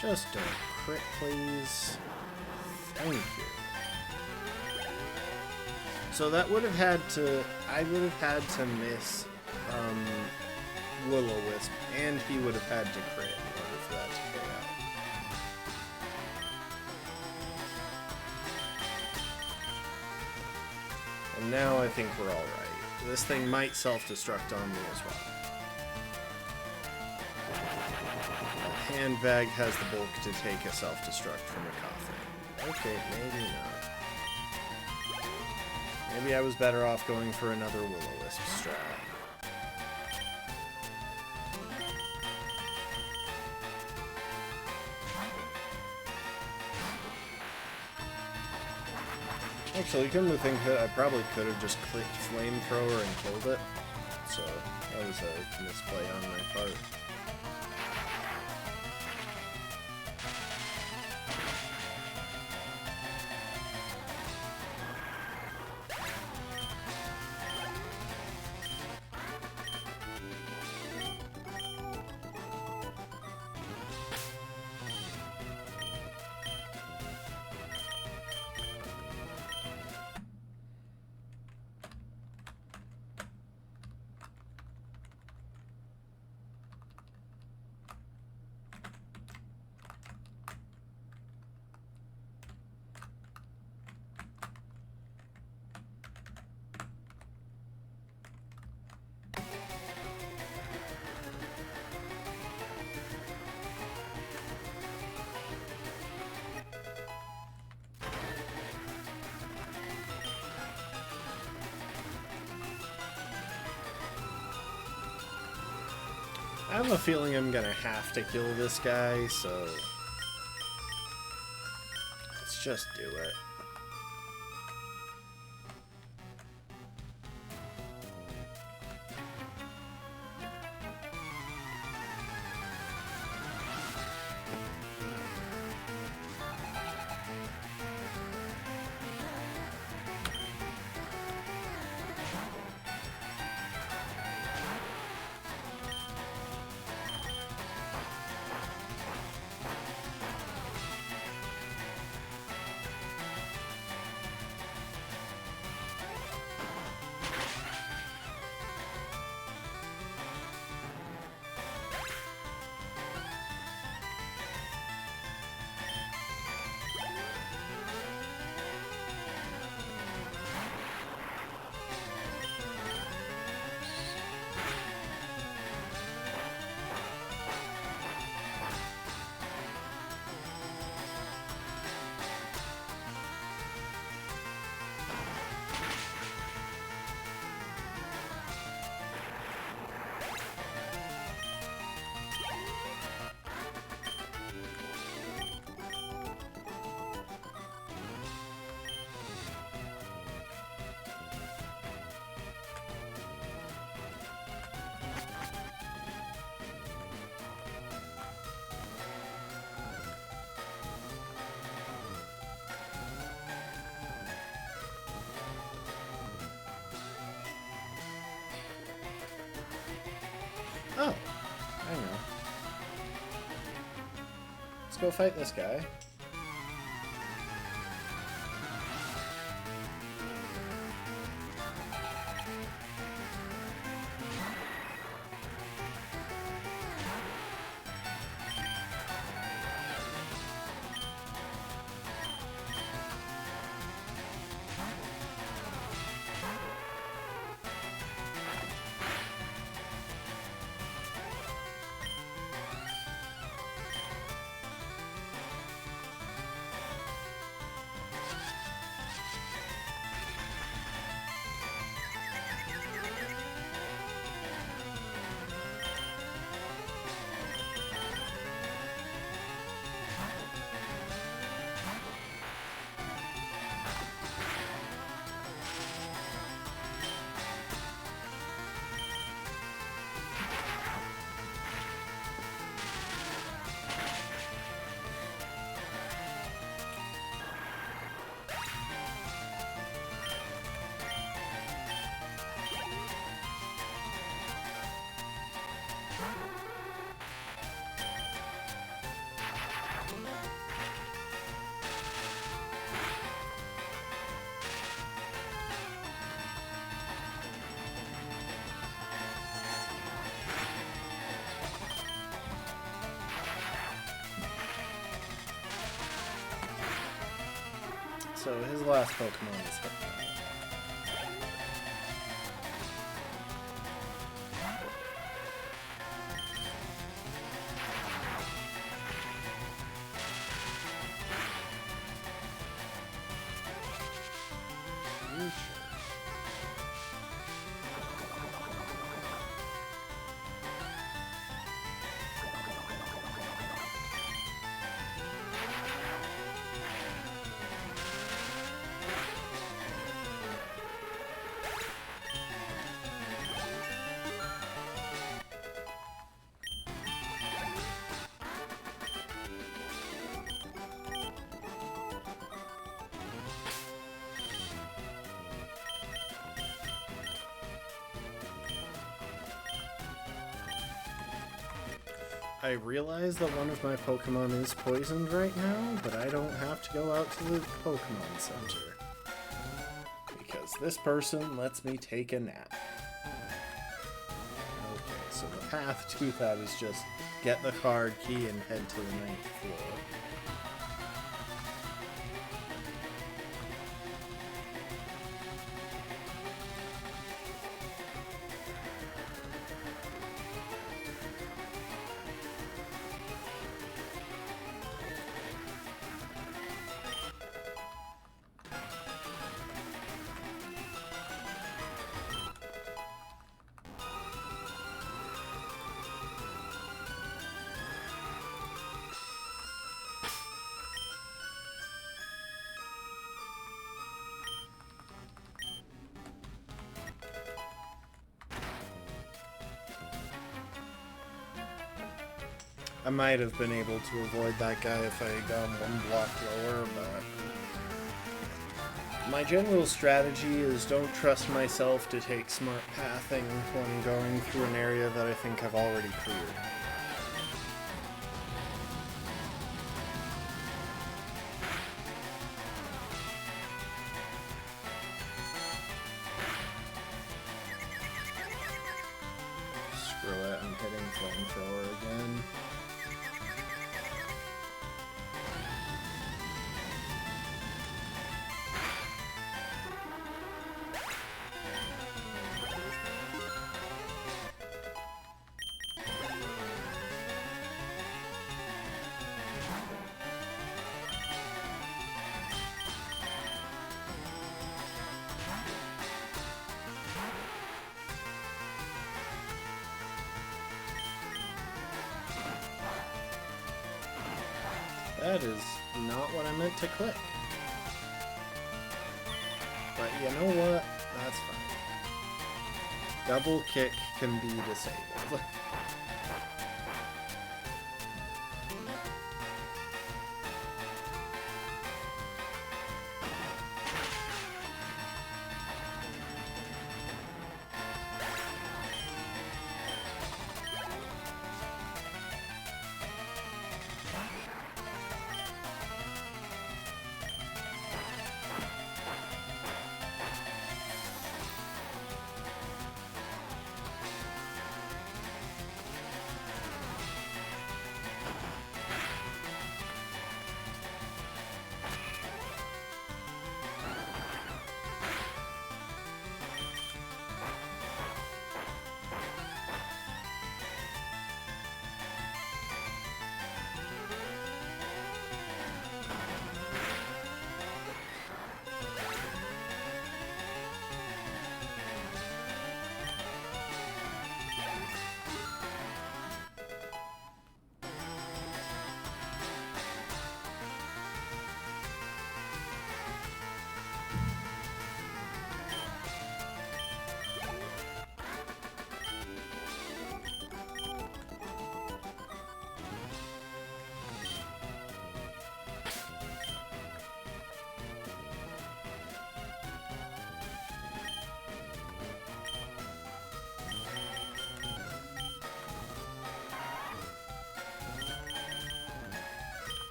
Just don't crit, please. Thank you. So that would have had to... I would have had to miss Will-O-Wisp, and he would have had to crit in order for that to play out. And now I think we're alright. This thing might self-destruct on me as well. Handbag has the bulk to take a self-destruct from a coffin. Okay, maybe not. Maybe I was better off going for another Will-O-Wisp strat. Actually, come to think of it, I probably could have just clicked Flamethrower and killed it. So, that was a misplay on my part. have a feeling I'm gonna have to kill this guy, so let's just do it. Oh, I know. Let's go fight this guy. So his last Pokemon is Hitmonlee. I realize that one of my Pokemon is poisoned right now, but I don't have to go out to the Pokemon Center. Because this person lets me take a nap. Okay, so the path to that is just get the card key and head to the 9th floor. I might have been able to avoid that guy if I had gone one block lower, but... My general strategy is don't trust myself to take smart pathing when going through an area that I think I've already cleared. Screw it, I'm hitting flamethrower again. That is not what I meant to click. But you know what? That's fine. Double kick can be disabled.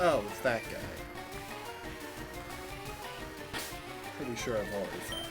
Oh, it's that guy. Pretty sure I've already fought him.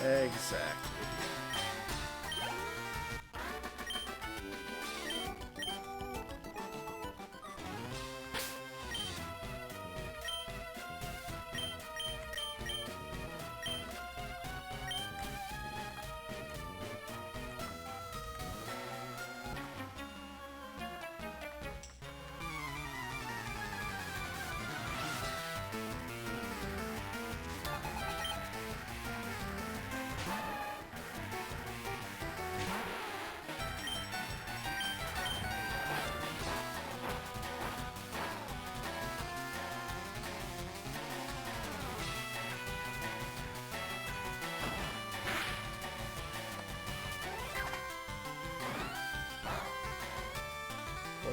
Exactly.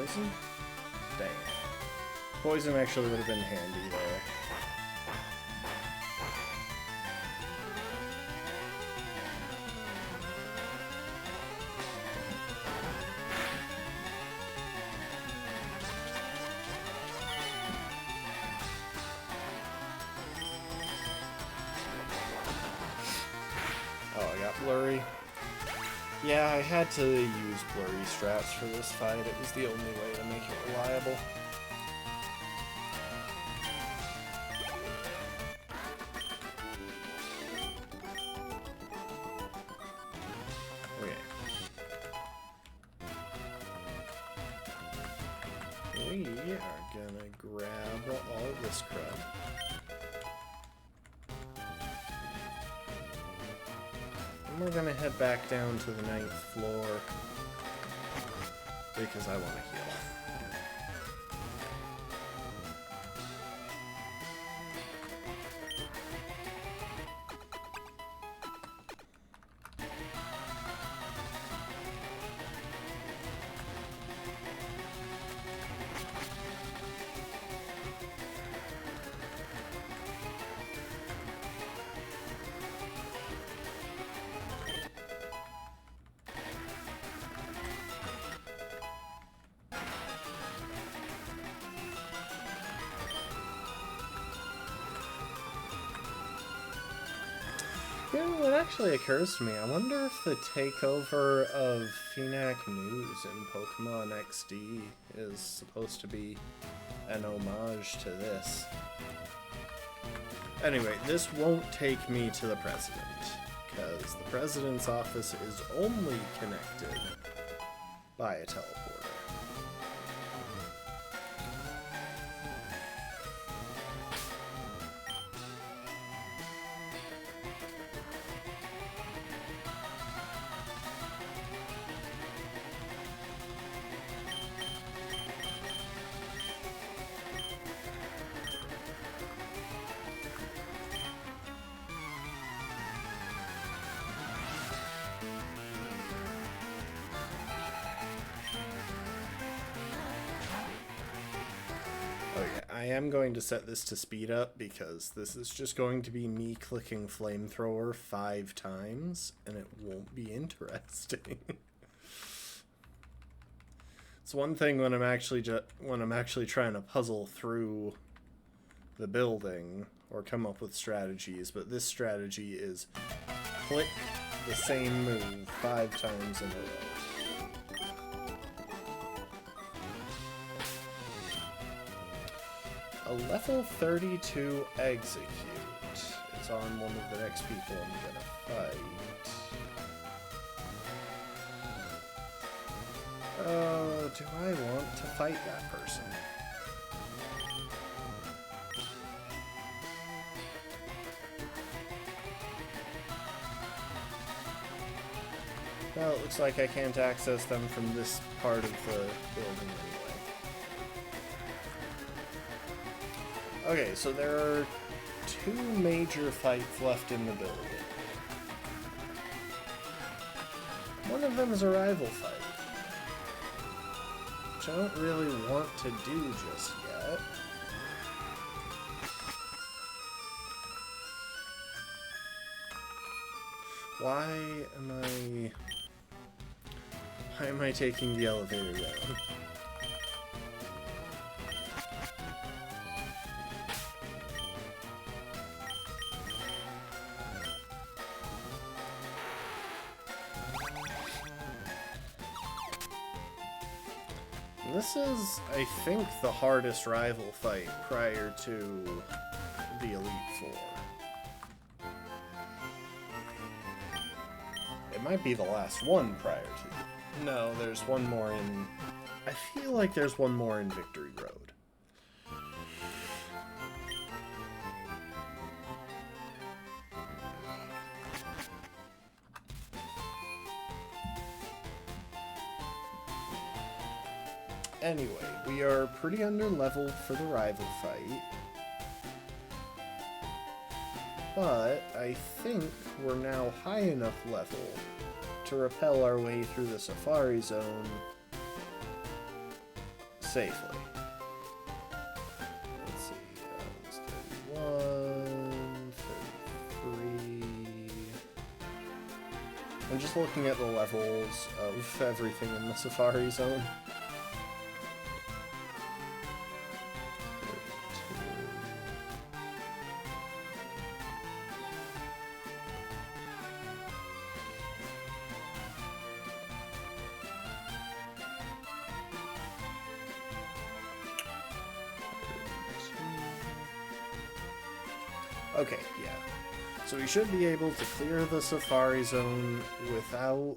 poison? Dang. Poison actually would have been handy there. Oh, I got blurry. Yeah, I had to use blurry strats for this fight. It was the only way to make it reliable. Okay. We are gonna grab all this crap. And we're gonna head back down to the 9th floor because I want to heal. You know, it actually occurs to me, I wonder if the takeover of Phonak News in Pokemon XD is supposed to be an homage to this. Anyway, this won't take me to the President, because the President's office is only connected by a teleporter. I am going to set this to speed up because this is just going to be me clicking flamethrower 5 times and it won't be interesting. It's one thing when I'm actually trying to puzzle through the building or come up with strategies, but this strategy is click the same move 5 times in a row. A level 32 execute is on one of the next people I'm gonna fight. Oh, do I want to fight that person? Well, it looks like I can't access them from this part of the building anyway. Okay, so there are 2 major fights left in the building. One of them is a rival fight, which I don't really want to do just yet. Why am I taking the elevator down? This is, I think, the hardest rival fight prior to the Elite Four. It might be the last one prior to... No, there's one more in... I feel like there's one more in Victory Road. Anyway, we are pretty under level for the rival fight. But I think we're now high enough level to rappel our way through the Safari Zone safely. Let's see, that was 31, 33. I'm just looking at the levels of everything in the Safari Zone. Okay, yeah. So we should be able to clear the Safari Zone without,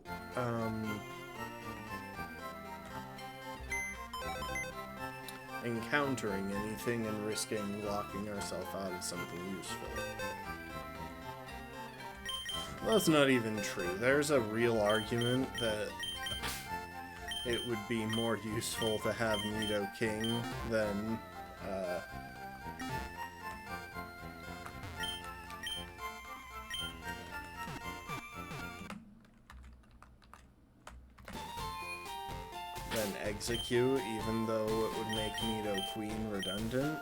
encountering anything and risking locking ourselves out of something useful. Well, that's not even true. There's a real argument that it would be more useful to have Nidoking than, execute, even though it would make Nidoqueen redundant.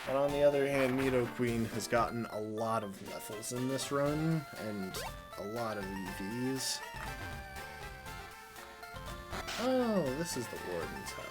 But on the other hand, Nidoqueen has gotten a lot of levels in this run, and a lot of EVs. Oh, this is the Warden's house.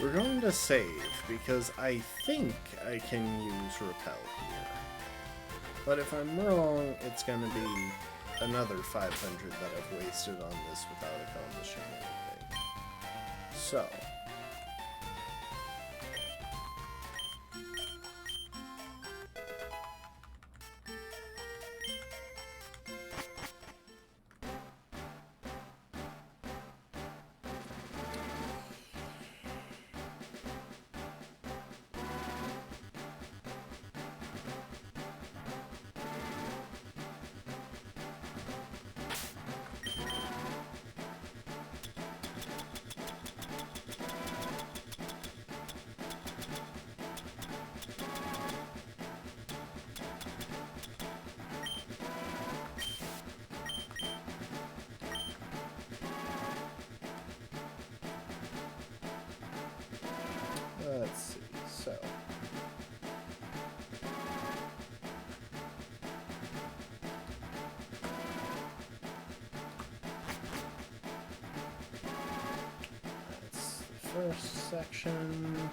We're going to save, because I think I can use Repel here. But if I'm wrong, it's going to be another 500 that I've wasted on this without accomplishing anything. So... let's see, so... that's the first section.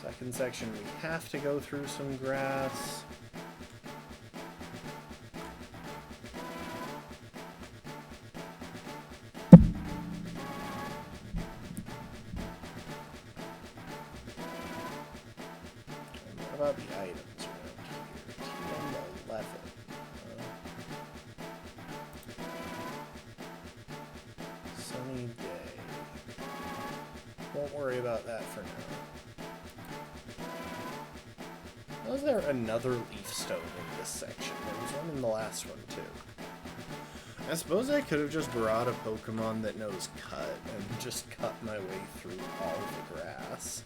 Second section, we have to go through some grass. About the items around here. TM 11. Sunny day. Won't worry about that for now. Was there another leaf stone in this section? There was one in the last one too. I suppose I could have just brought a Pokemon that knows cut and just cut my way through all the grass.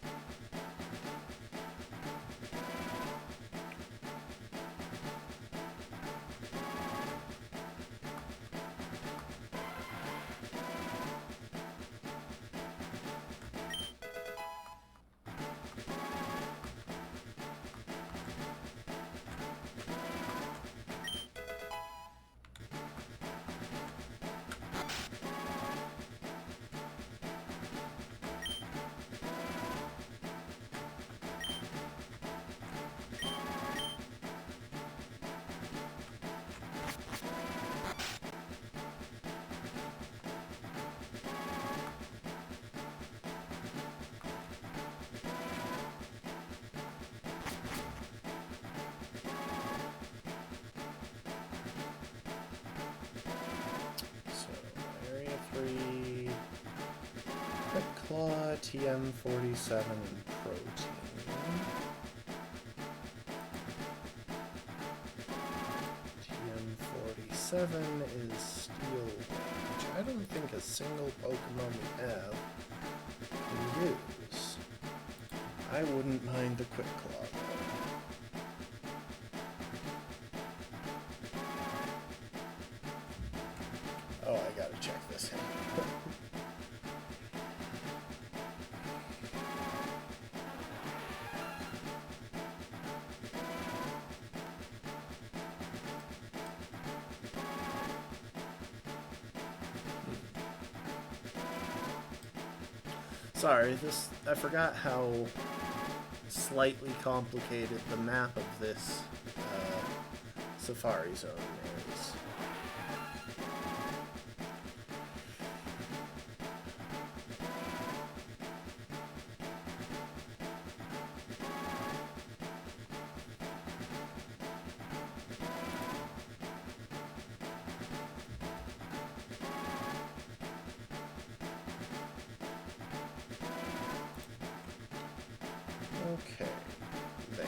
TM47 and protein. TM47 is steel, which I don't think a single Pokemon we have can use. I wouldn't mind the Quick Claw, though. Oh, I gotta check this out. Sorry, I forgot how slightly complicated the map of this Safari Zone is. Okay, there.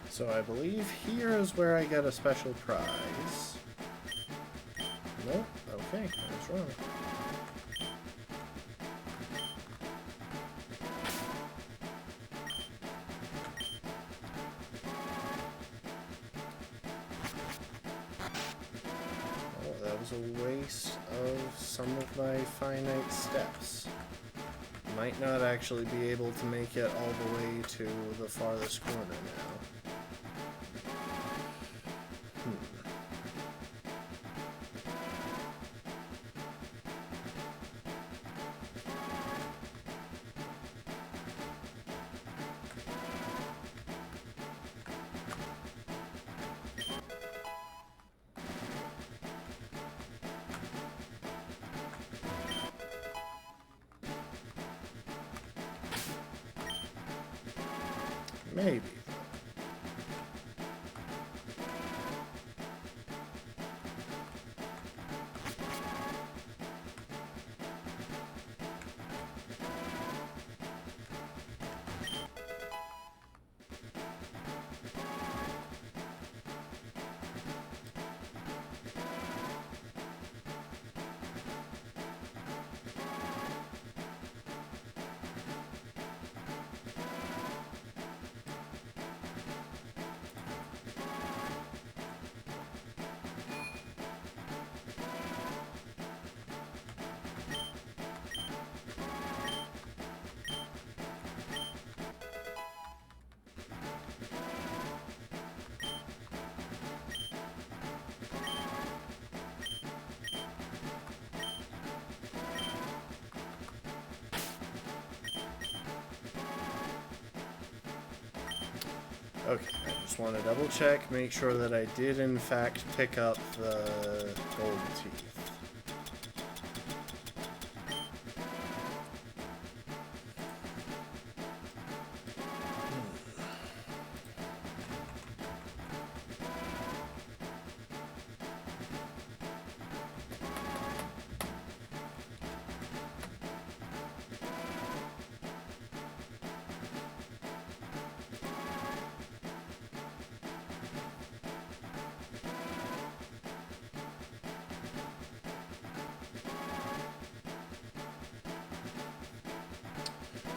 So I believe here is where I get a special prize. Nope, okay, I was wrong. Oh, that was a waste of some of my finite steps. Might not actually be able to make it all the way to the farthest corner now. Maybe. Okay, I just want to double check, make sure that I did in fact pick up the gold teeth.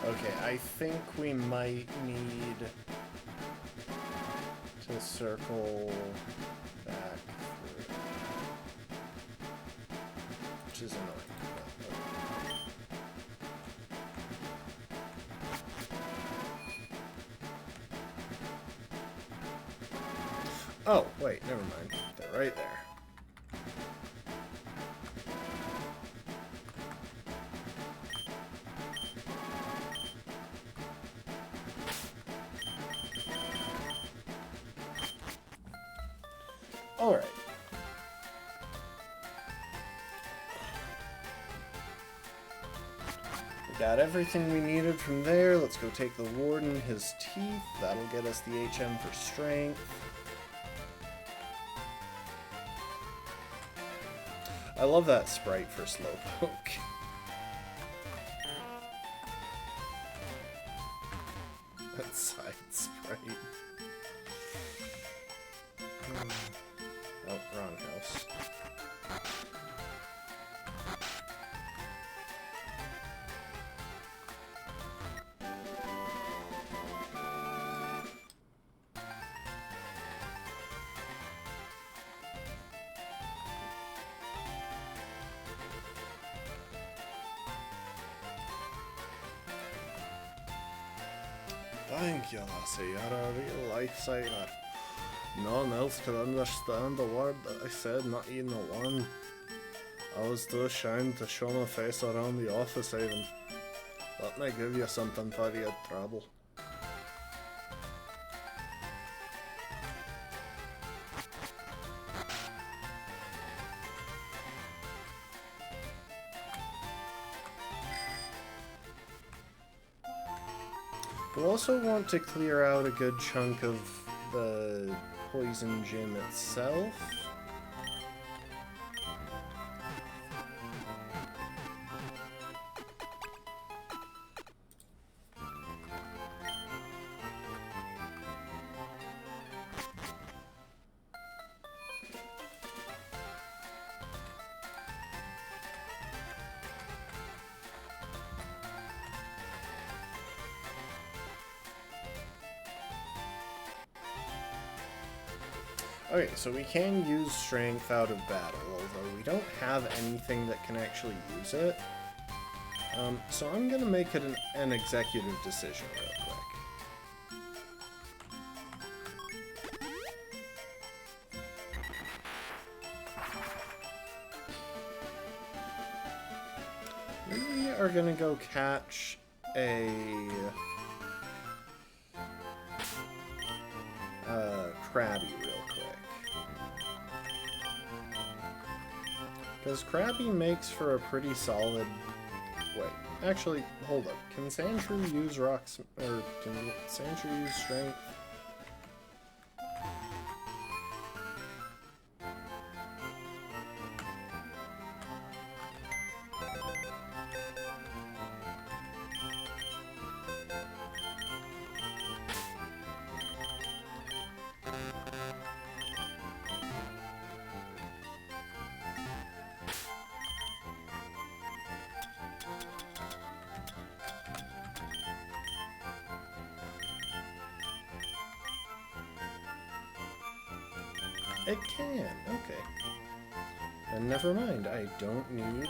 Okay, I think we might need to circle back through, which is annoying. But okay. Oh, wait, never mind. They're right there. Alright. We got everything we needed from there. Let's go take the Warden his teeth. That'll get us the HM for strength. I love that sprite for Slowpoke. That side sprite. Oh, wrong house. Thank you, lassie. You're a real lifesaver. No one else could understand the word that I said, not even the one. I was too ashamed to show my face around the office even. Let me give you something for your trouble. We also want to clear out a good chunk of the poison gym itself. Okay, so we can use strength out of battle, although we don't have anything that can actually use it. So I'm gonna make it an executive decision real quick. We are gonna go catch a Krabby real quick. Because Krabby makes for a pretty solid... Wait, actually, hold up. Can Sandshrew use rocks... or can Sandshrew use strength? It can, okay. And never mind, I don't need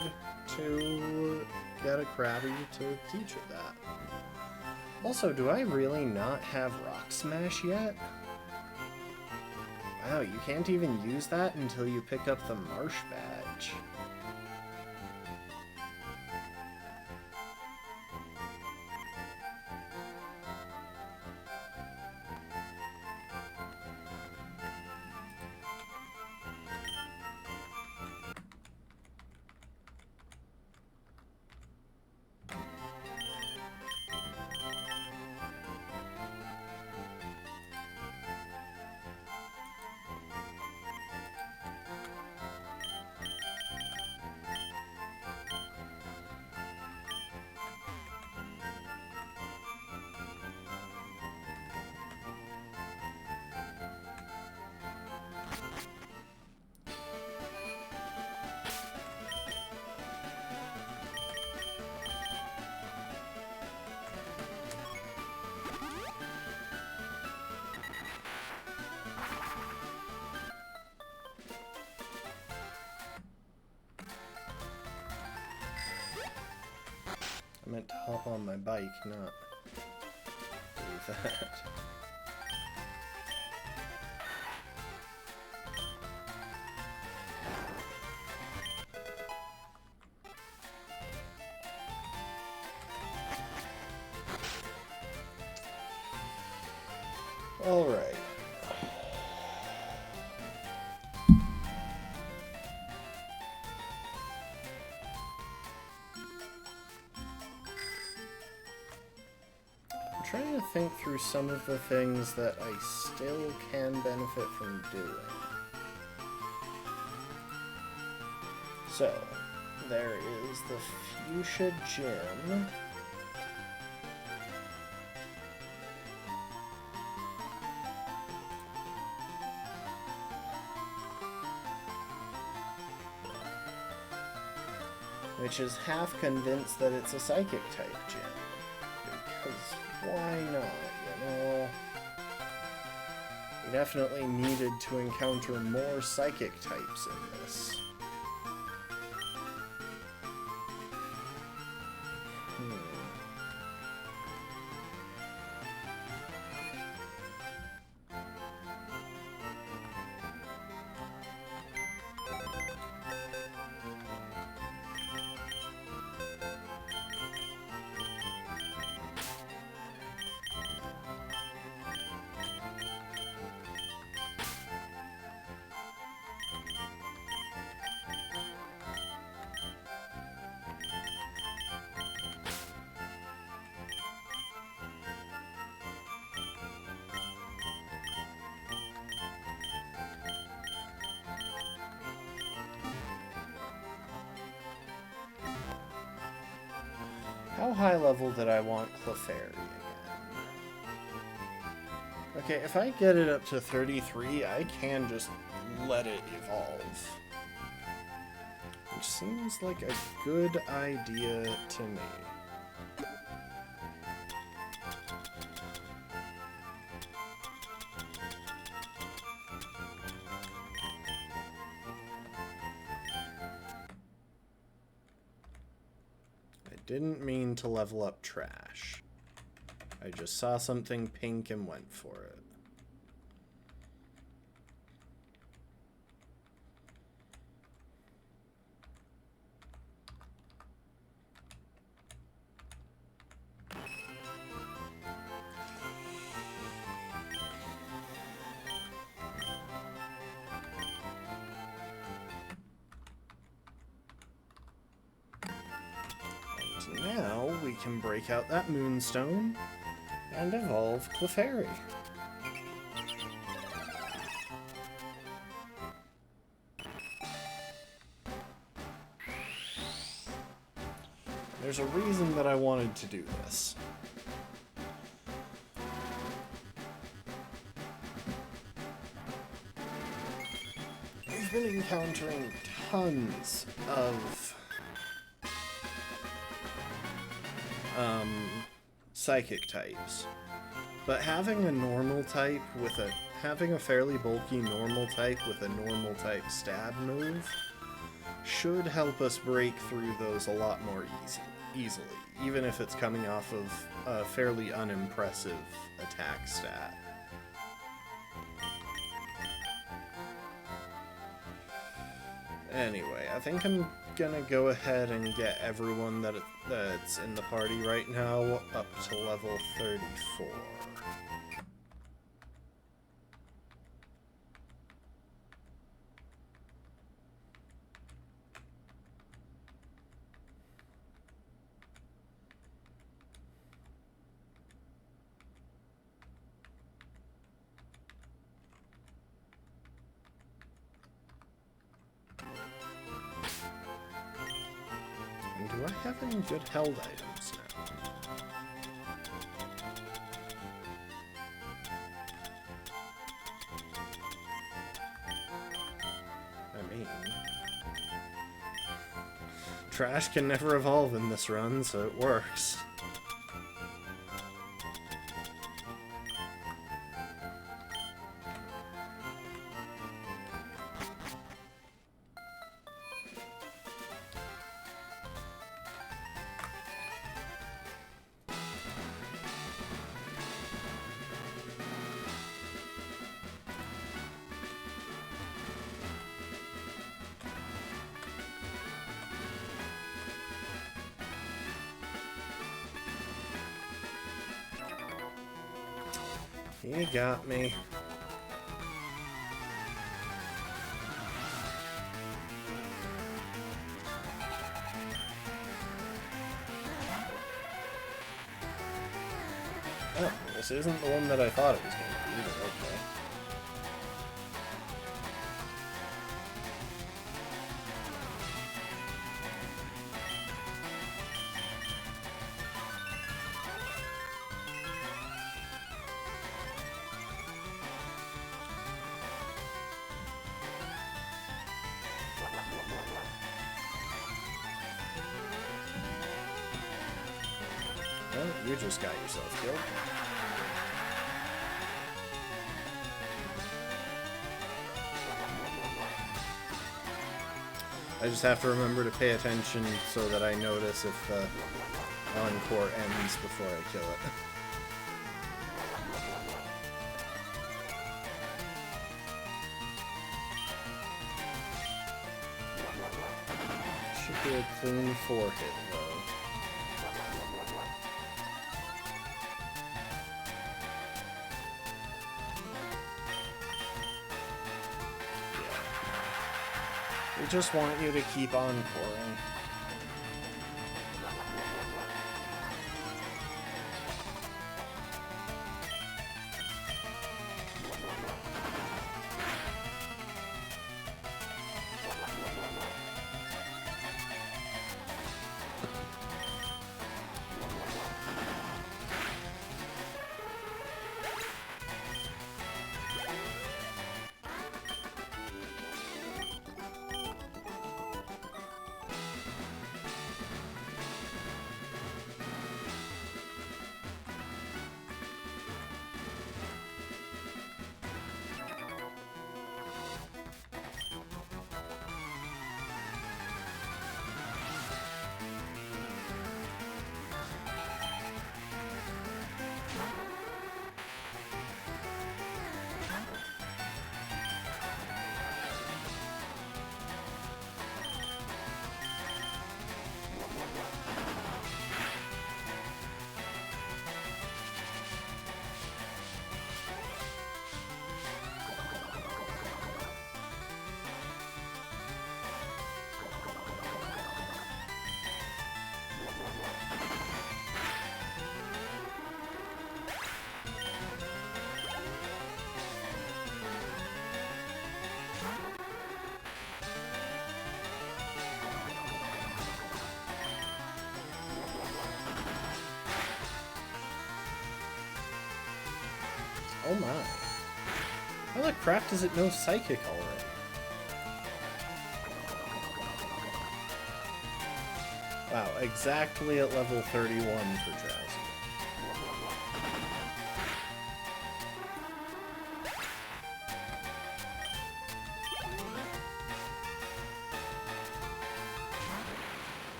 to get a Krabby to teach it that. Also, do I really not have Rock Smash yet? Wow, you can't even use that until you pick up the Marsh badge. I meant to hop on my bike, not do that. Alright. I'm trying to think through some of the things that I still can benefit from doing. So, there is the Fuchsia Gym. Which is half convinced that it's a psychic type gym. Because why not, you know? We definitely needed to encounter more psychic types in this. How high level did I want Clefairy again? Okay, if I get it up to 33, I can just let it evolve. Which seems like a good idea to me. Didn't mean to level up Trash. I just saw something pink and went for it. Now we can break out that Moonstone and evolve Clefairy. There's a reason that I wanted to do this. We've been encountering tons of psychic types, but having a normal type with having a fairly bulky normal type with a normal type stab move should help us break through those a lot more easily, even if it's coming off of a fairly unimpressive attack stat. Anyway, I think I'm gonna go ahead and get everyone that's in the party right now up to level 34. Do I have any good held items now? I mean, Trash can never evolve in this run, so it works. You got me. Oh, this isn't the one that I thought it was going to be, but okay. Well, you just got yourself killed. I just have to remember to pay attention so that I notice if the encore ends before I kill it. Should be a clean 4-hit though. We just want you to keep encoring. Oh my. How the crap does it know Psychic already? Wow, exactly at level 31 for Drowsy.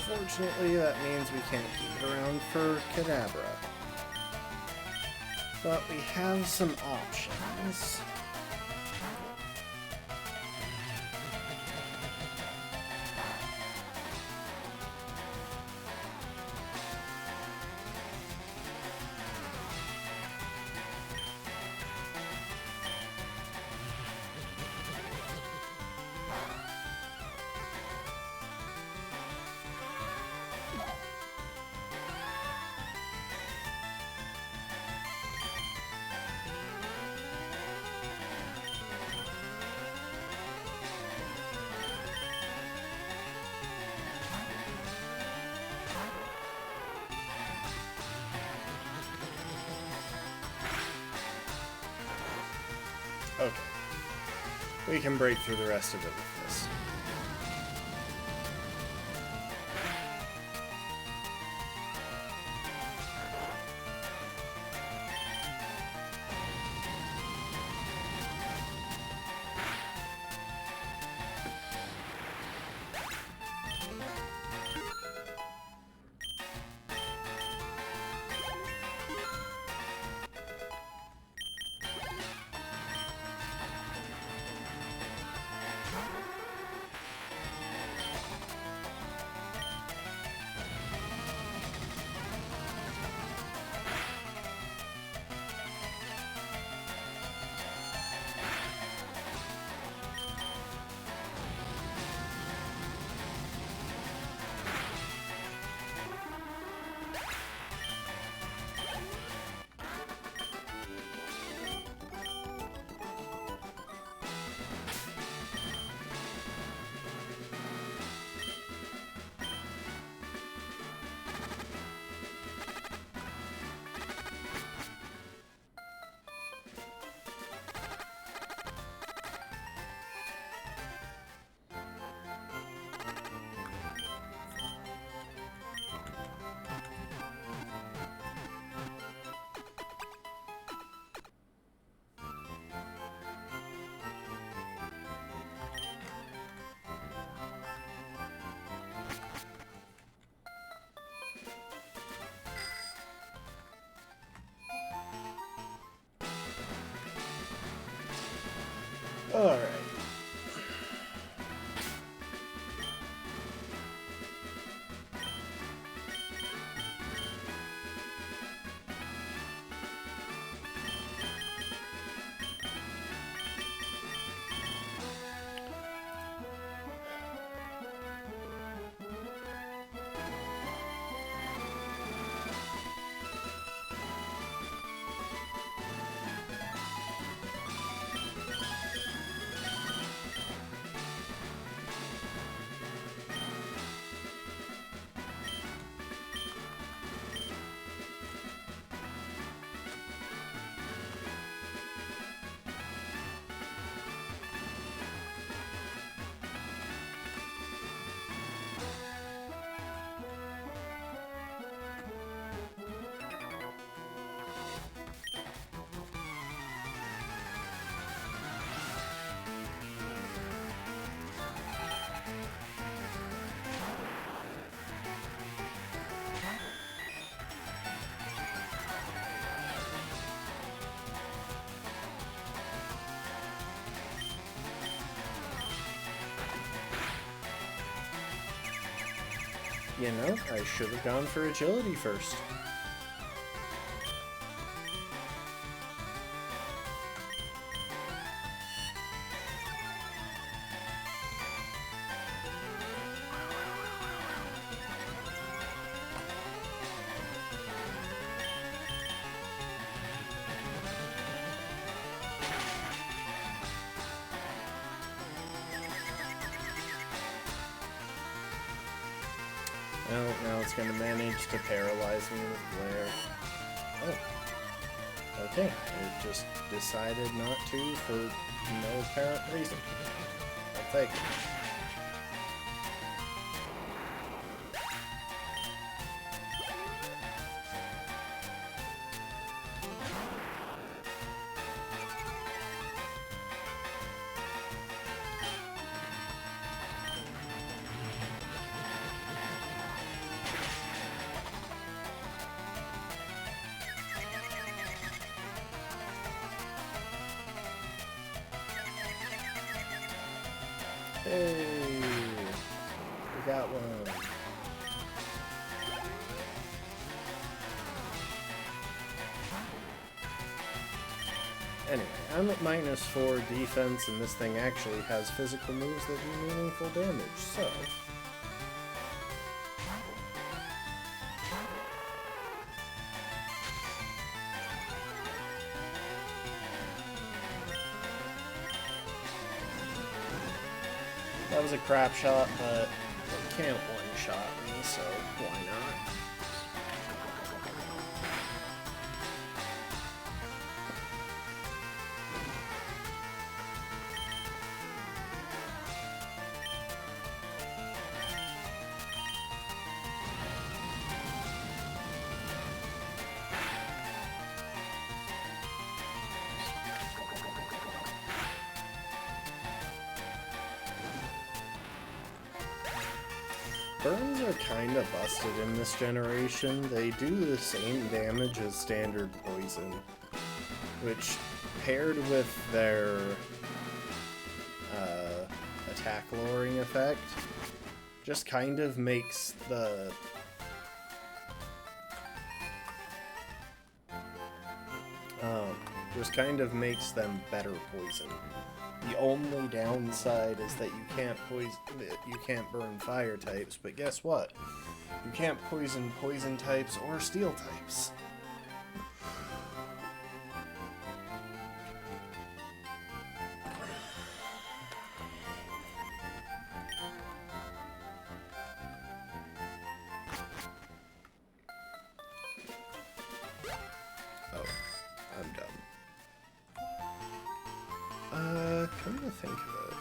Unfortunately, that means we can't keep it around for Kadabra. But we have some options. Okay. We can break through the rest of it with this. Alright. You know, I should have gone for agility first. Well, now it's going to manage to paralyze me with Glare. Oh. Okay, it just decided not to for no apparent reason. I'll take it. Hey, we got one. Anyway, I'm at -4 defense, and this thing actually has physical moves that do meaningful damage, so... That was a crap shot, but it can't one-shot me, so why not? Burns are kinda busted in this generation. They do the same damage as standard poison, which, paired with their attack lowering effect, just kind of makes the them better poison. The only downside is that you can't burn fire types, but guess what? You can't poison types or steel types. Oh, I'm done. Come to think of it.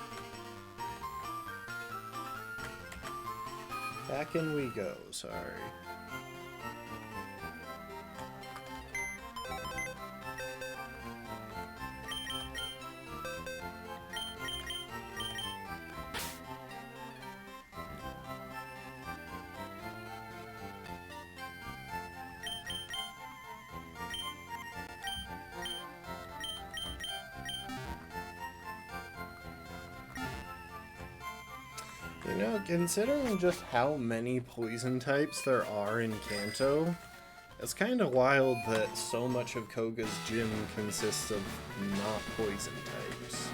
Back in we go, sorry. You know, considering just how many poison types there are in Kanto, it's kind of wild that so much of Koga's gym consists of not poison types.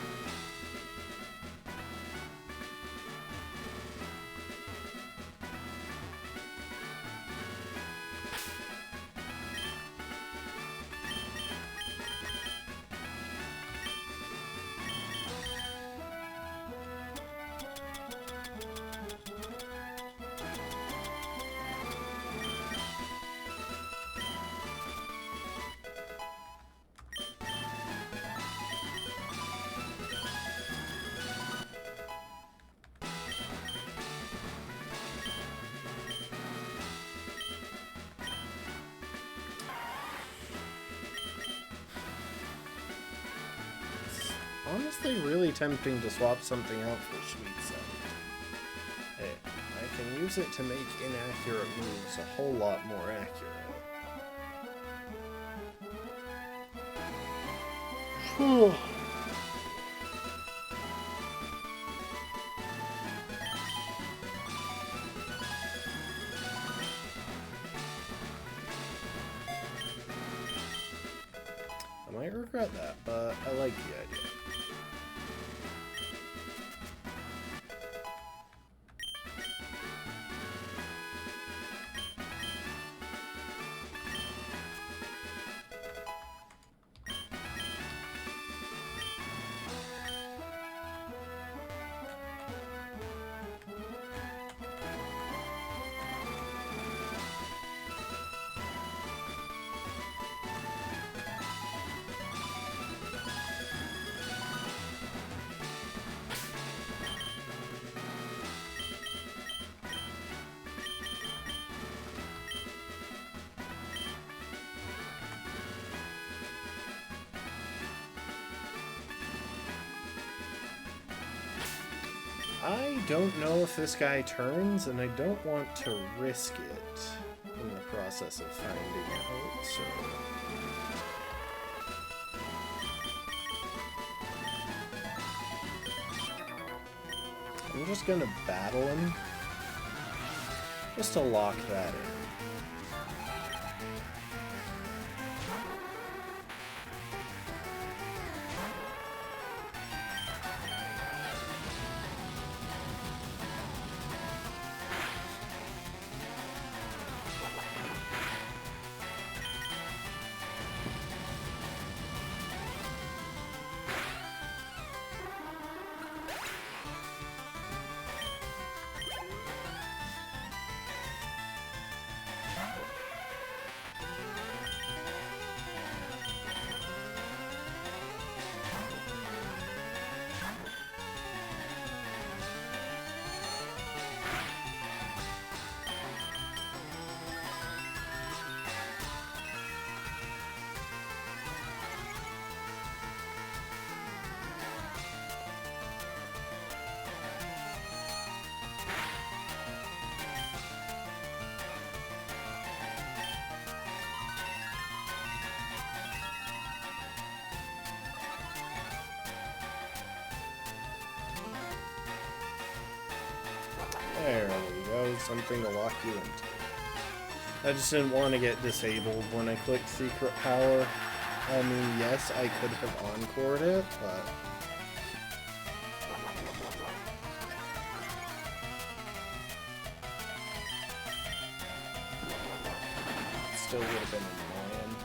Honestly, really tempting to swap something out for Sweet Scent. Hey, I can use it to make inaccurate moves a whole lot more accurate. Whew. I might regret that, but I like the idea. I don't know if this guy turns, and I don't want to risk it in the process of finding out, so... I'm just gonna battle him, just to lock that in. There we go, something to lock you into. I just didn't want to get disabled when I clicked Secret Power. I mean, yes, I could have encored it, but... it still would have been annoying.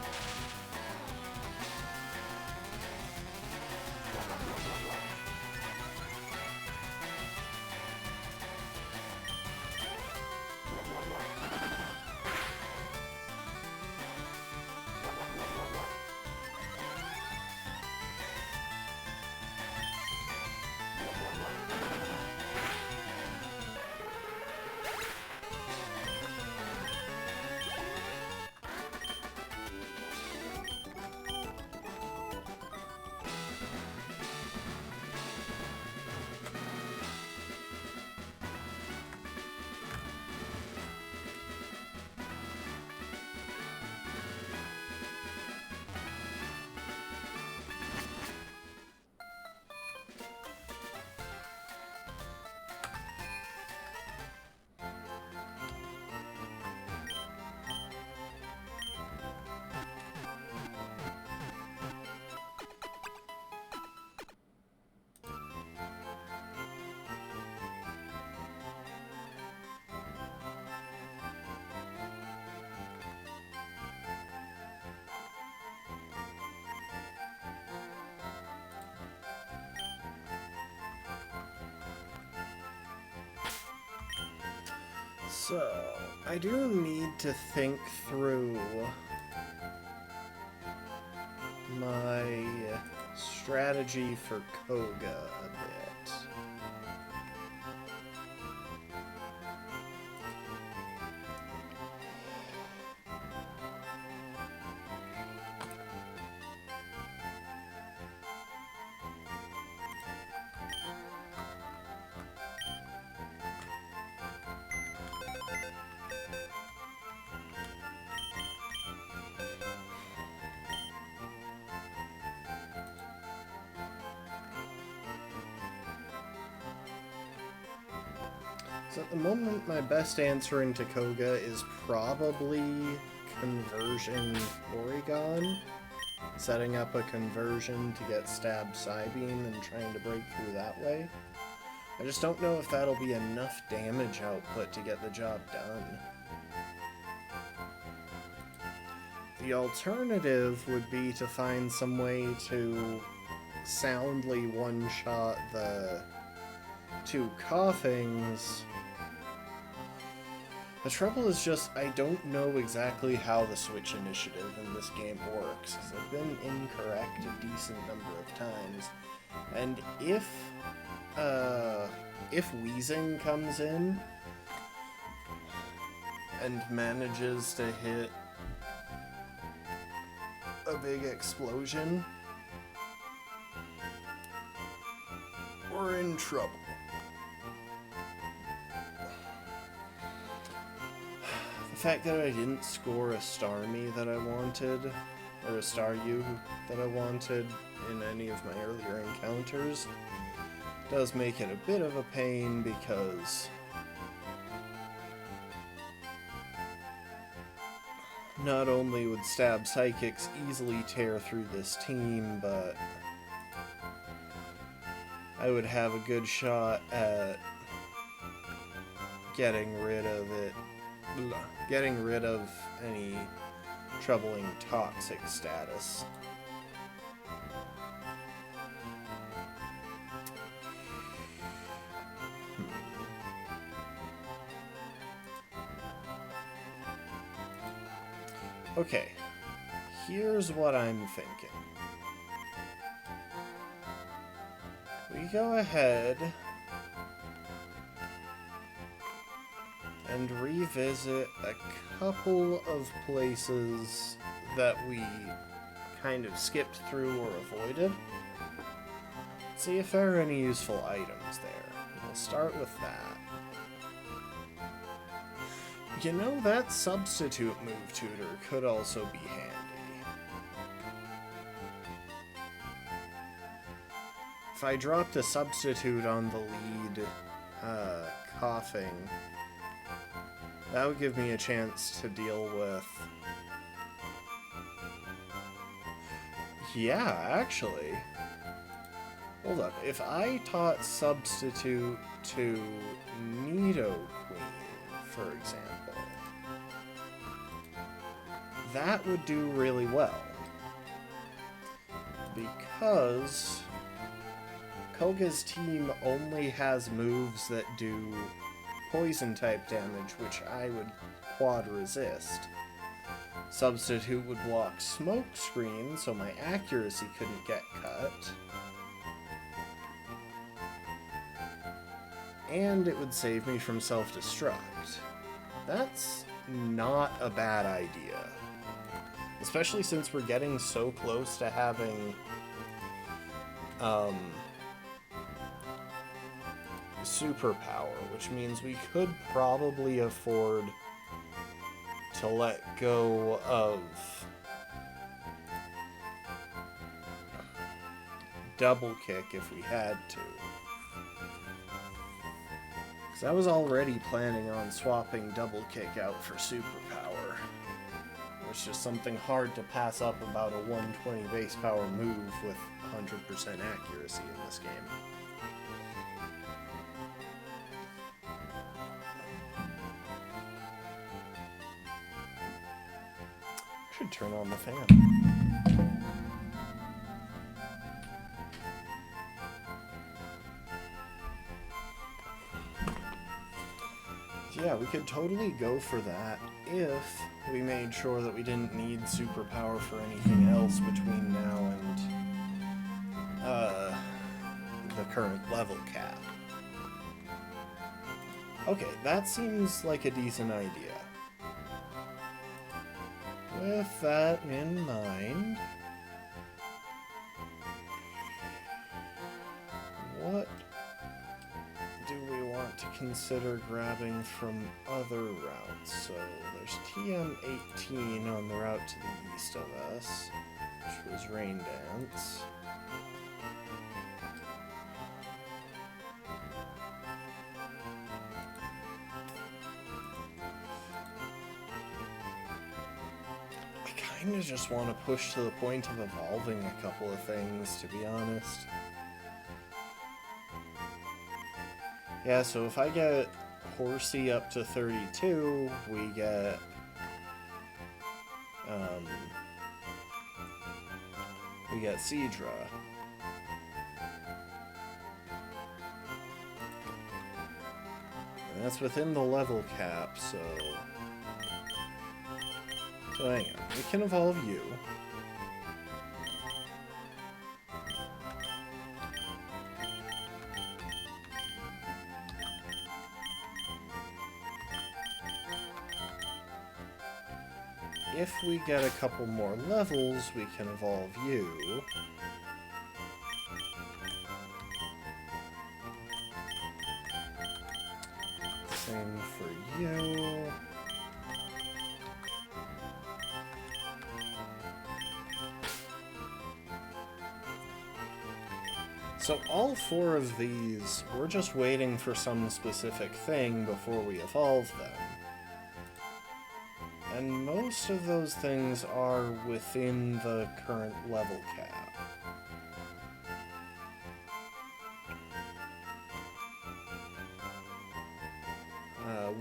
So, I do need to think through my strategy for Koga a bit. So at the moment, my best answer into Koga is probably Conversion Porygon. Setting up a conversion to get Stab Psybeam and trying to break through that way. I just don't know if that'll be enough damage output to get the job done. The alternative would be to find some way to soundly one-shot the two Coughings. The trouble is just, I don't know exactly how the Switch initiative in this game works, because I've been incorrect a decent number of times. And if Weezing comes in and manages to hit a big explosion, we're in trouble. The fact that I didn't score a Starmie that I wanted, or a Staryu that I wanted in any of my earlier encounters, does make it a bit of a pain because not only would Stab Psychics easily tear through this team, but I would have a good shot at getting rid of any troubling toxic status. Okay, here's what I'm thinking. We go ahead and revisit a couple of places that we kind of skipped through or avoided. See if there are any useful items there. We'll start with that. You know, that substitute move tutor could also be handy. If I dropped a substitute on the lead Coughing, that would give me a chance to deal with... Yeah, actually. Hold up. If I taught substitute to Nidoqueen, for example, that would do really well. Because Koga's team only has moves that do poison-type damage, which I would quad resist. Substitute would block Smoke Screen, so my accuracy couldn't get cut. And it would save me from self-destruct. That's not a bad idea. Especially since we're getting so close to having superpower, which means we could probably afford to let go of double kick if we had to. Because I was already planning on swapping double kick out for superpower. It's just something hard to pass up about a 120 base power move with 100% accuracy in this game. I should turn on the fan. yeah, we could totally go for that if we made sure that we didn't need superpower for anything else between now and the current level cap. Okay, that seems like a decent idea. With that in mind, what do we want to consider grabbing from other routes? So there's TM18 on the route to the east of us, which was Rain Dance. I kind of just want to push to the point of evolving a couple of things, to be honest. Yeah, so if I get Horsey up to 32, we get Seadra. And that's within the level cap, so hang on, we can evolve you. If we get a couple more levels, we can evolve you. Same for you. So all four of these, we're just waiting for some specific thing before we evolve them. And most of those things are within the current level cap.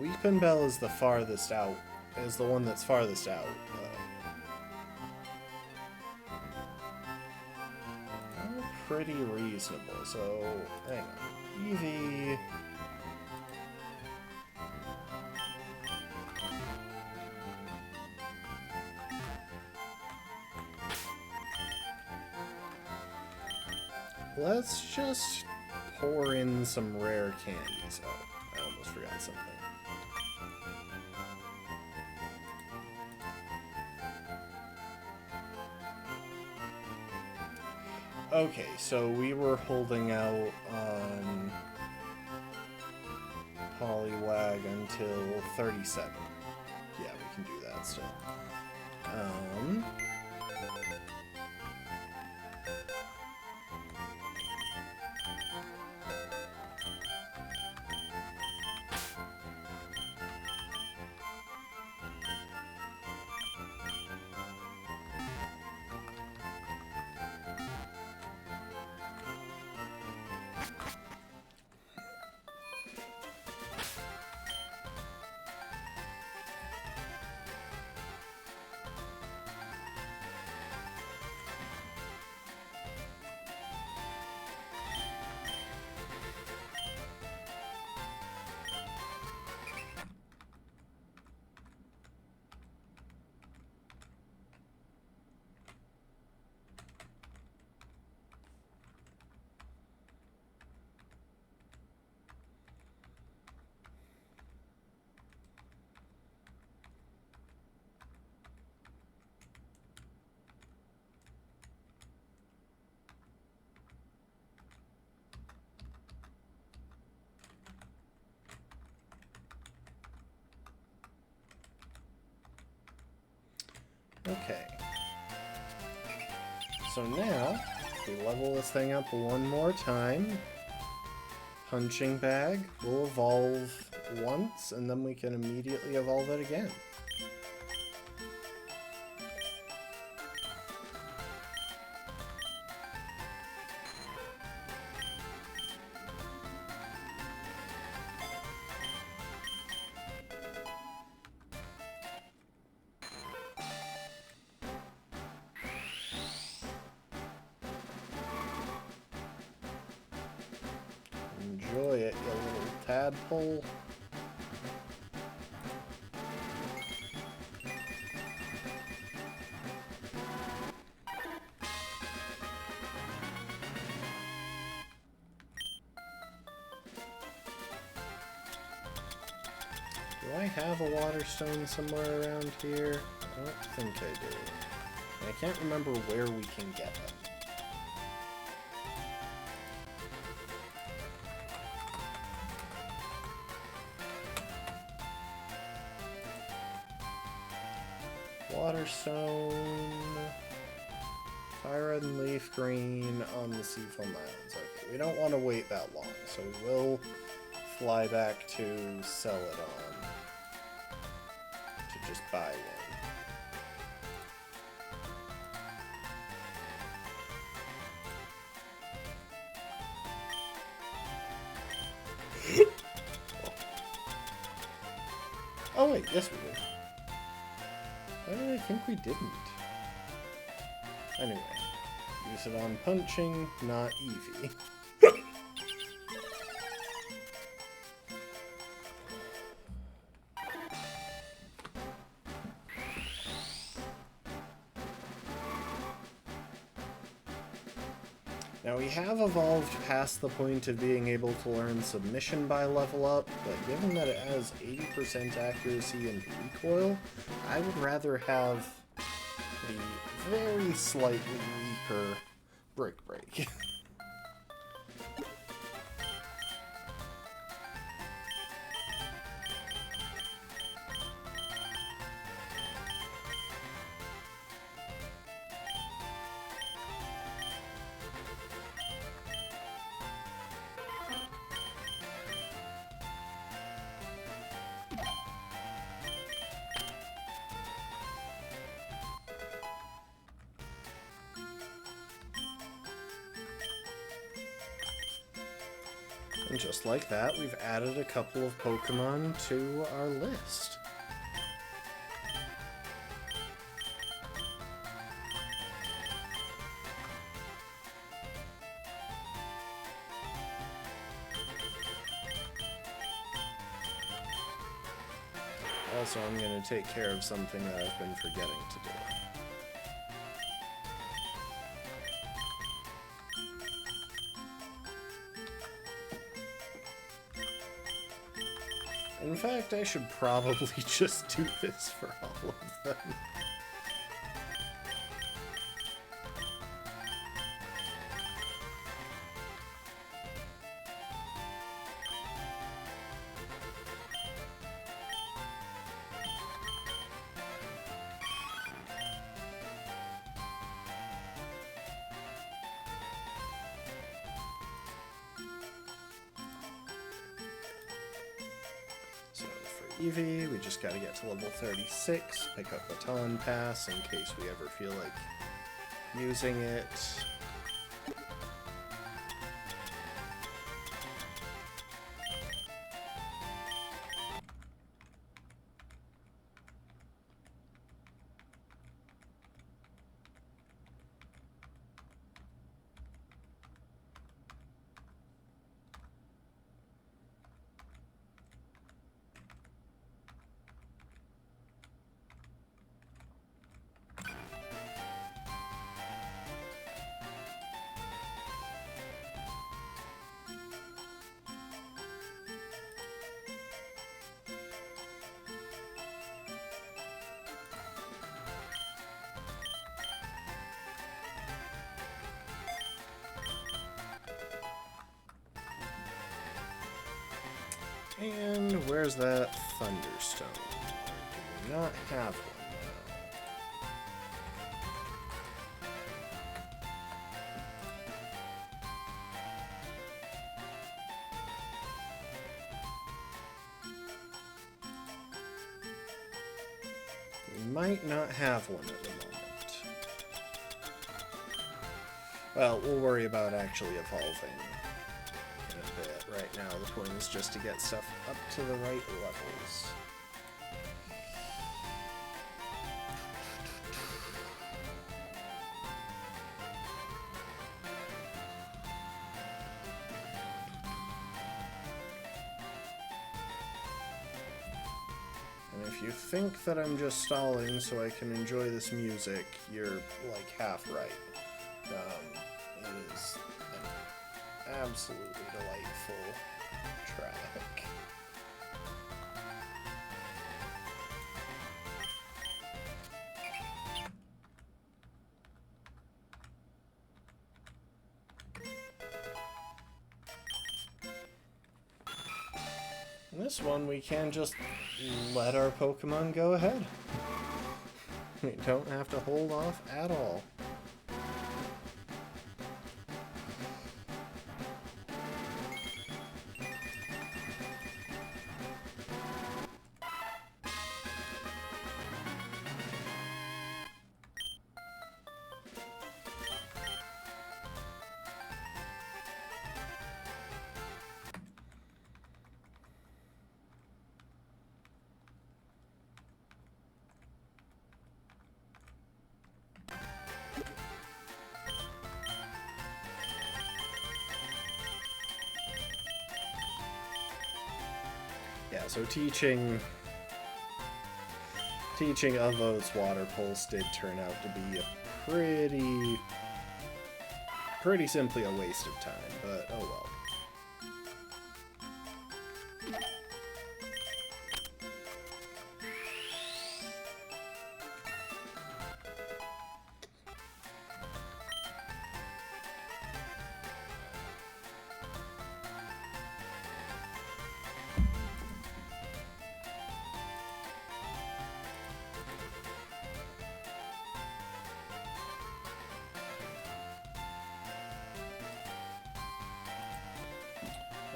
Weepin' Bell is the farthest out, is the one that's farthest out. Pretty reasonable, so hang on. Eevee. Let's just pour in some rare candies. Oh, I almost forgot something. Okay, so we were holding out on Poliwag until 37. Yeah, we can do that still. Okay. So now, if we level this thing up one more time, Punching Bag will evolve once, and then we can immediately evolve it again. Enjoy it, you little tadpole. Do I have a water stone somewhere around here? I don't think I do. And I can't remember where we can get them. Water stone, fire red and leaf green on the Seafoam Islands. Okay, we don't want to wait that long, so we will fly back to sell it on, to just buy one. Oh wait, yes we did. Why did I think we didn't? Anyway, use it on punching, not Eevee. Now we have evolved past the point of being able to learn Submission by level up, but given that it has 80% accuracy and recoil, I would rather have the very slightly weaker Brick Break. And just like that, we've added a couple of Pokemon to our list. Also, I'm going to take care of something that I've been forgetting to do. In fact, I should probably just do this for all of them. Eevee, we just gotta get to level 36, pick up Baton Pass in case we ever feel like using it. And where's that Thunderstone? I do not have one now. We might not have one at the moment. Well, we'll worry about actually evolving. Right now, the point is just to get stuff up to the right levels. And if you think that I'm just stalling so I can enjoy this music, you're like half right. It is an absolutely delightful track. This one we can just let our Pokemon go ahead. We don't have to hold off at all. Yeah, so teaching Avo's Water Pulse did turn out to be a pretty simply a waste of time, but oh well.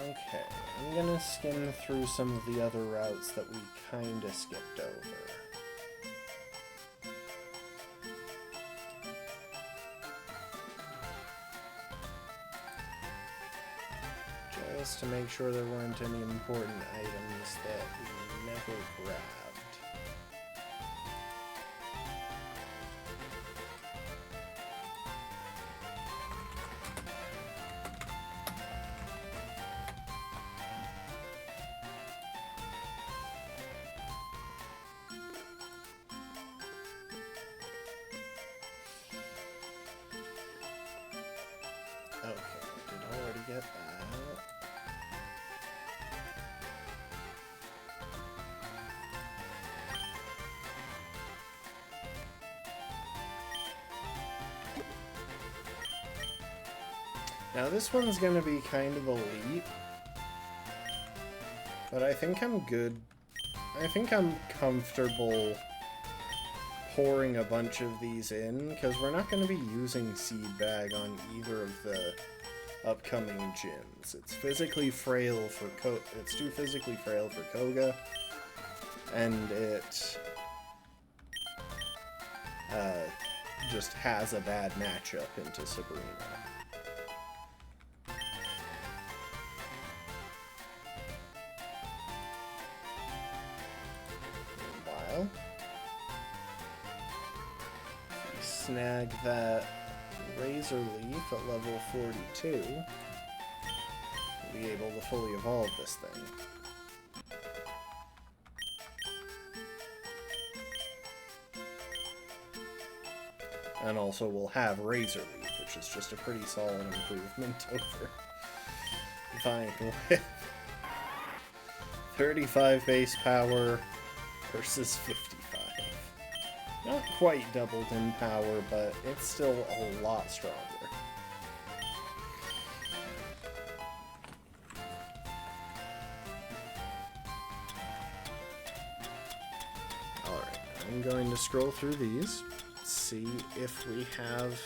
Okay, I'm gonna skim through some of the other routes that we kinda skipped over. Just to make sure there weren't any important items that we never grabbed. Okay, did already get that. Now this one's gonna be kind of a leap, but I think I'm good. I think I'm comfortable pouring a bunch of these in, because we're not going to be using Seed Bag on either of the upcoming gyms. It's physically frail for it's too physically frail for Koga, and it just has a bad matchup into Sabrina. Meanwhile, snag that Razor Leaf at level 42, we'll be able to fully evolve this thing. And also we'll have Razor Leaf, which is just a pretty solid improvement over Vine with 35 base power versus 55. Not quite doubled in power, but it's still a lot stronger. Alright, I'm going to scroll through these, see if we have...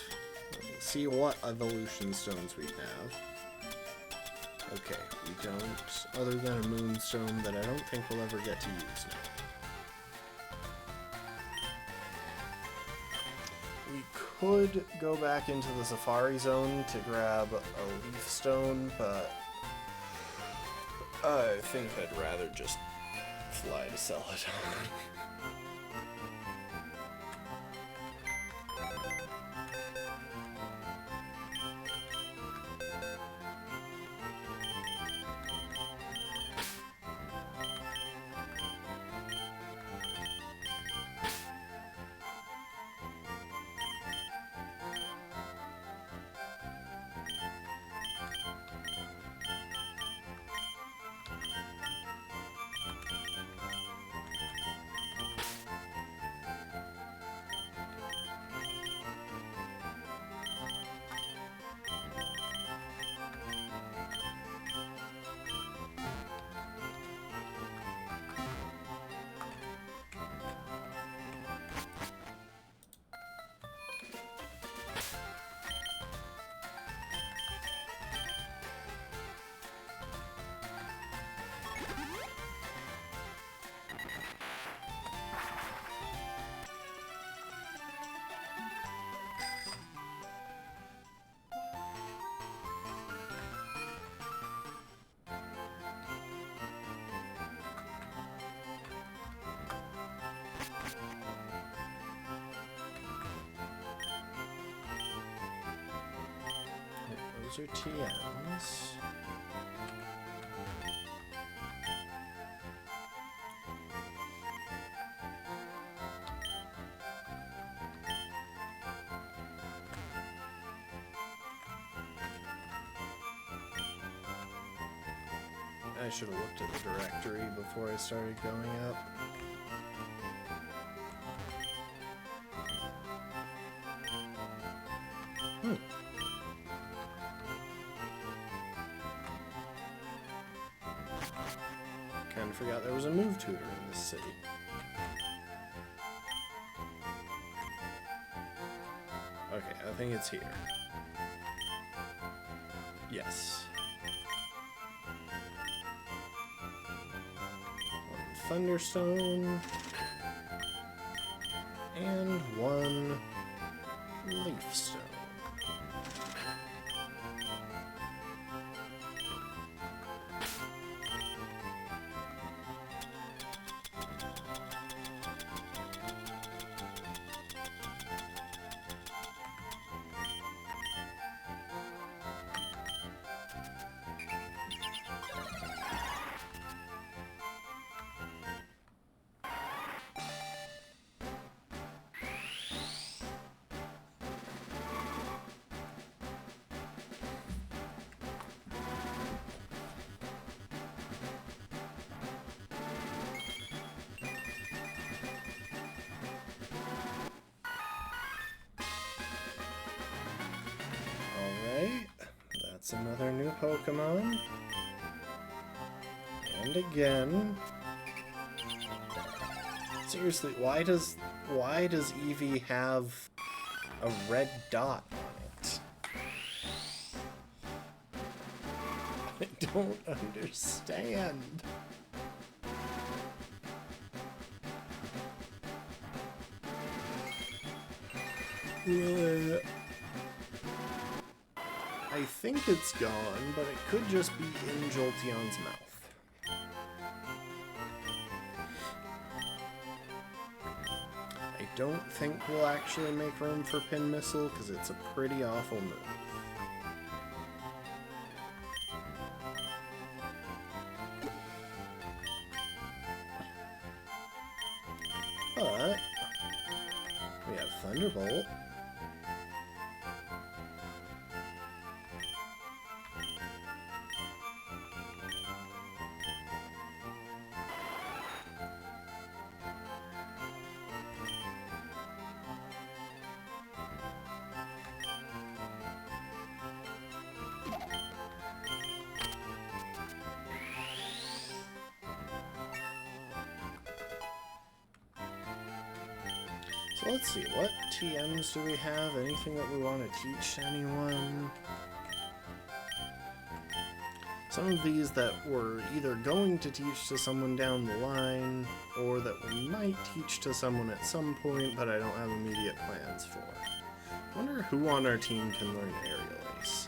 see what evolution stones we have. Okay, we don't, other than a moonstone that I don't think we'll ever get to use now. We could go back into the Safari Zone to grab a Leaf Stone, but I think I'd rather just fly to Celadon. Those are TMs. I should have looked at the directory before I started going up. Kind of forgot there was a move tutor in this city. Okay, I think it's here. Yes. One Thunderstone. And one Leafstone. That's another new Pokemon. And again. Seriously, why does Eevee have a red dot on it? I don't understand. I think it's gone, but it could just be in Jolteon's mouth. I don't think we'll actually make room for Pin Missile, because it's a pretty awful move. But we have Thunderbolt. So let's see, what TMs do we have? Anything that we want to teach anyone? Some of these that we're either going to teach to someone down the line, or that we might teach to someone at some point, but I don't have immediate plans for. I wonder who on our team can learn Aerial Ace.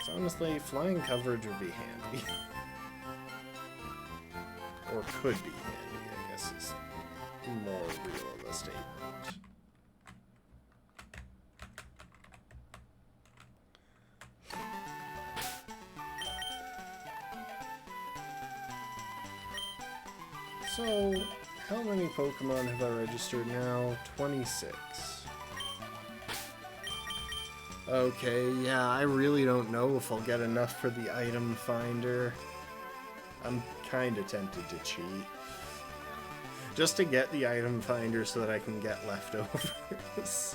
So honestly, flying coverage would be handy. Or could be handy, I guess is more real of a statement. So, how many Pokemon have I registered now? 26. Okay, yeah, I really don't know if I'll get enough for the item finder. I'm kinda tempted to cheat. Just to get the item finder so that I can get leftovers.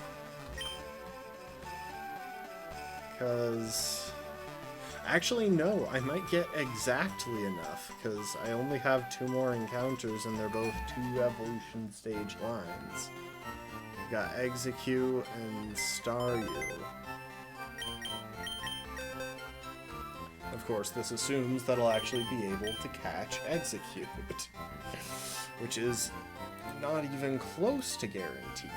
Because... Actually, no, I might get exactly enough, because I only have 2 more encounters and they're both 2 evolution stage lines. Got Execute and Staryu. Of course, this assumes that I'll actually be able to catch Execute, which is not even close to guaranteed.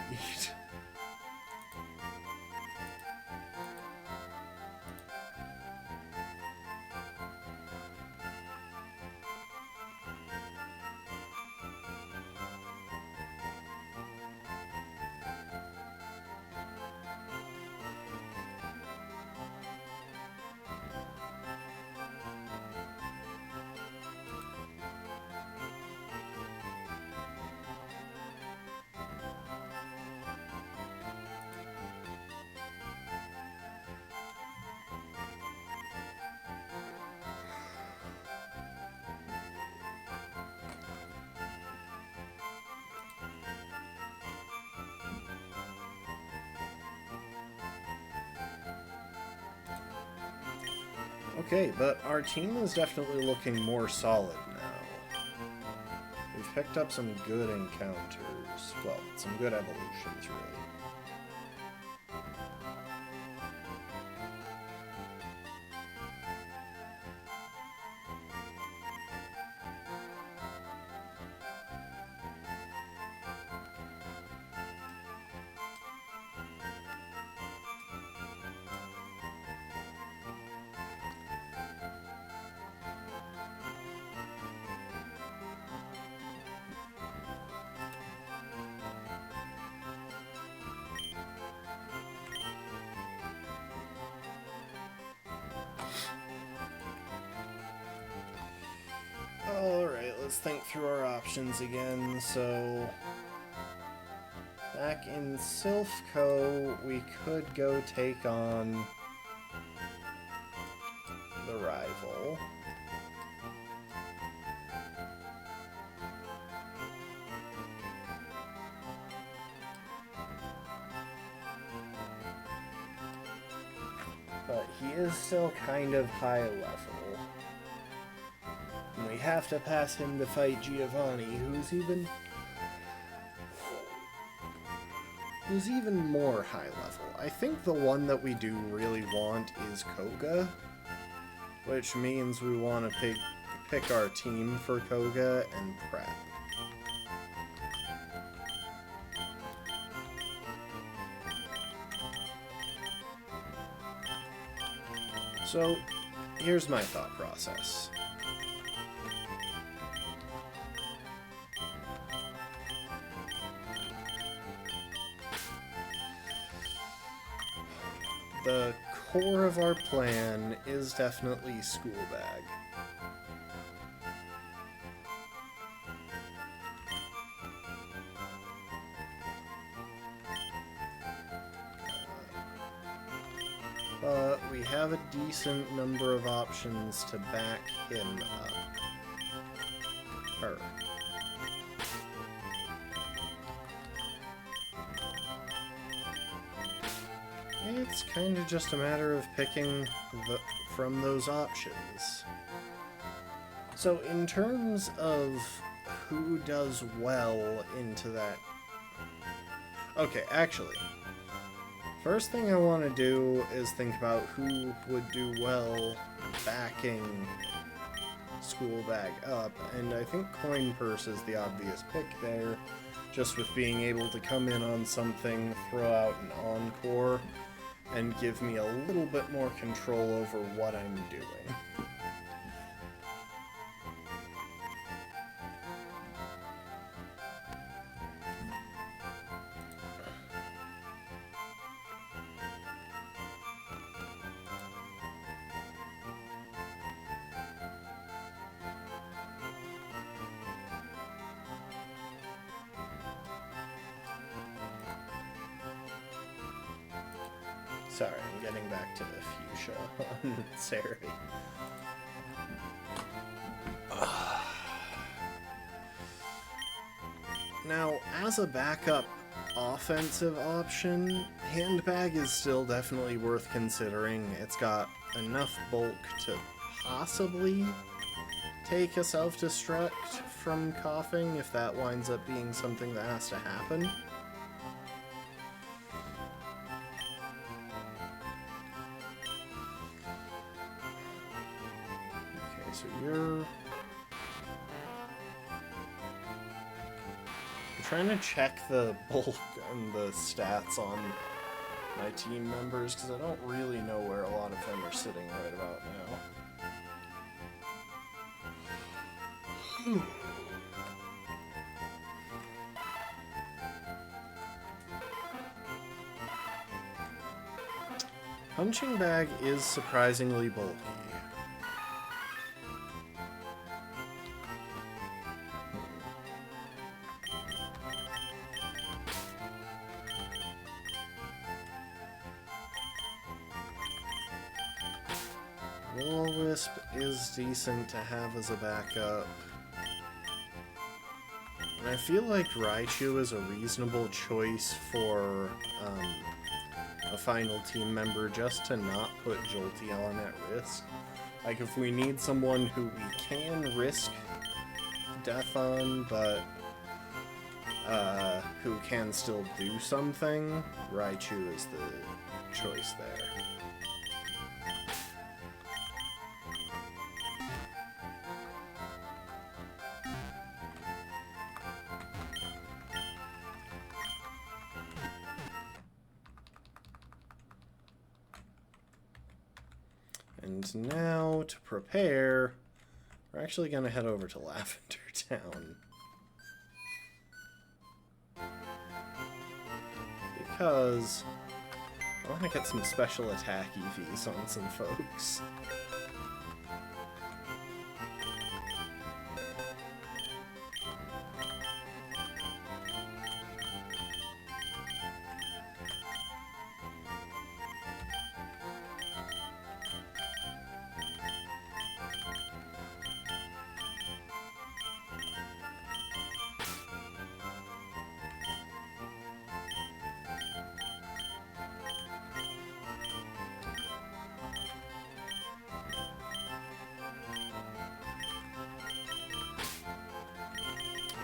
Okay, but our team is definitely looking more solid now. We've picked up some good encounters. Well, some good evolutions, really. Alright, let's think through our options again. So, back in Silphco, we could go take on the rival. But he is still kind of high level. And we have to pass him to fight Giovanni, who's even more high level. I think the one that we do really want is Koga, which means we want to pick our team for Koga and prep. So, here's my thought process. The core of our plan is definitely School Bag. But we have a decent number of options to back him up. Her. It's kind of just a matter of picking from those options. So in terms of who does well into that... Okay, actually, first thing I want to do is think about who would do well backing School Bag up, and I think Coin Purse is the obvious pick there, just with being able to come in on something, throw out an encore, and give me a little bit more control over what I'm doing. Sorry, I'm getting back to the fuchsia on Cerebi. Now, as a backup offensive option, Handbag is still definitely worth considering. It's got enough bulk to possibly take a self-destruct from coughing if that winds up being something that has to happen. So you're... I'm trying to check the bulk and the stats on my team members, because I don't really know where a lot of them are sitting right about now. Punching Bag is surprisingly bulky. Will-O-Wisp is decent to have as a backup. And I feel like Raichu is a reasonable choice for a final team member just to not put Jolteon at risk. Like, if we need someone who we can risk death on, but who can still do something, Raichu is the choice there. And now, to prepare, we're actually going to head over to Lavender Town. Because I want to get some special attack EVs on some folks.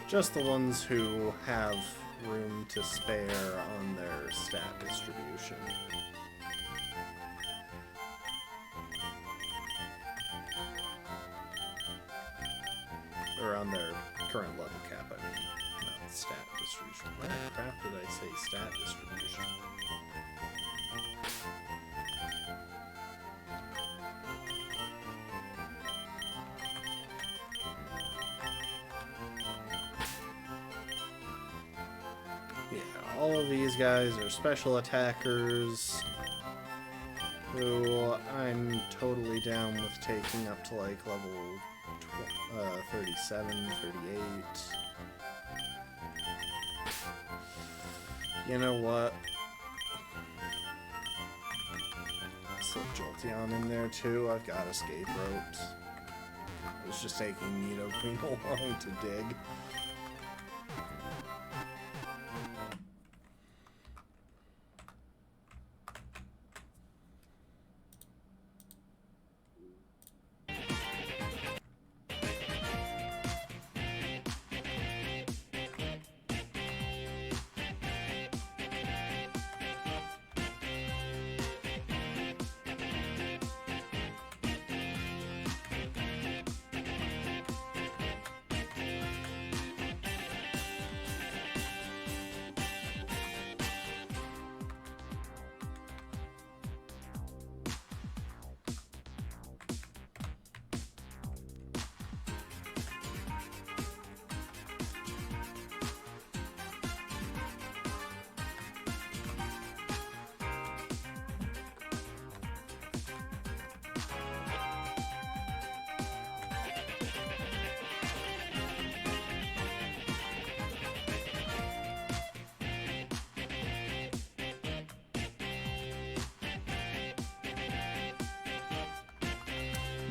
Just the ones who have room to spare on their stat distribution. Or on their current level cap, I mean. Not stat distribution. Why the crap did I say stat distribution? All of these guys are special attackers who I'm totally down with taking up to like level 37, 38. You know what? Slip Jolteon in there too. I've got escape ropes. It was just taking Nidoqueen along to dig.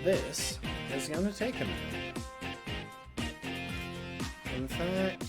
This is going to take a minute. In fact,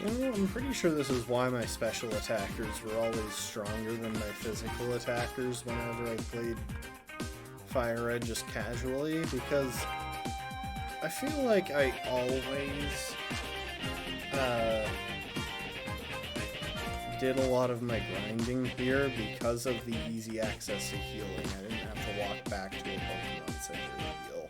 You know, I'm pretty sure this is why my special attackers were always stronger than my physical attackers whenever I played Fire Red just casually, because I feel like I always did a lot of my grinding here because of the easy access to healing. I didn't have to walk back to a Pokemon Center to heal.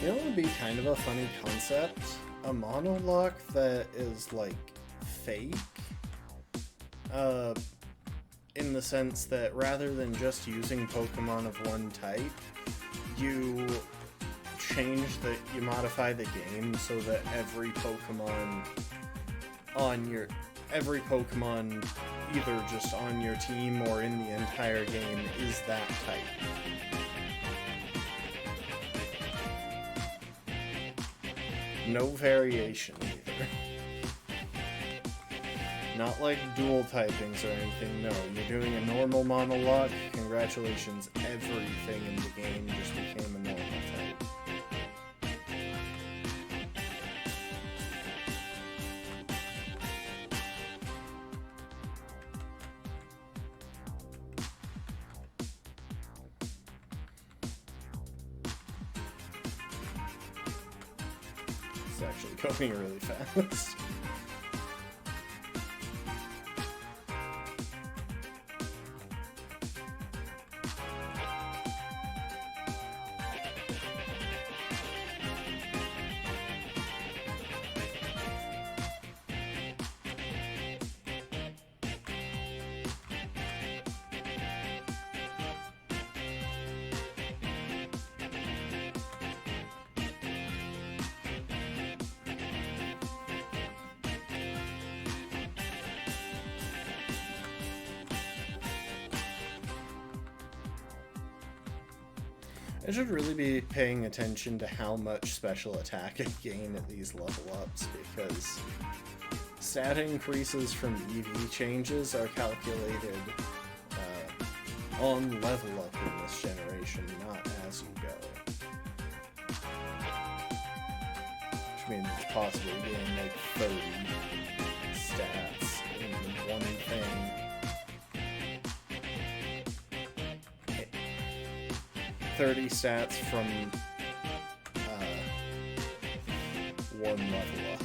You know what would be kind of a funny concept? A monologue that is, like, fake? In the sense that rather than just using Pokemon of one type, you modify the game so that every Pokemon either just on your team or in the entire game is that type. No variation either. Not like dual typings or anything, no. You're doing a normal monologue, congratulations, everything in the game just became a normal type. It's actually going really fast. I should really be paying attention to how much special attack I gain at these level ups, because stat increases from EV changes are calculated on level up in this generation, not as you go. Which means it's possible to gain like 30 stats in one thing. 30 stats from one level up.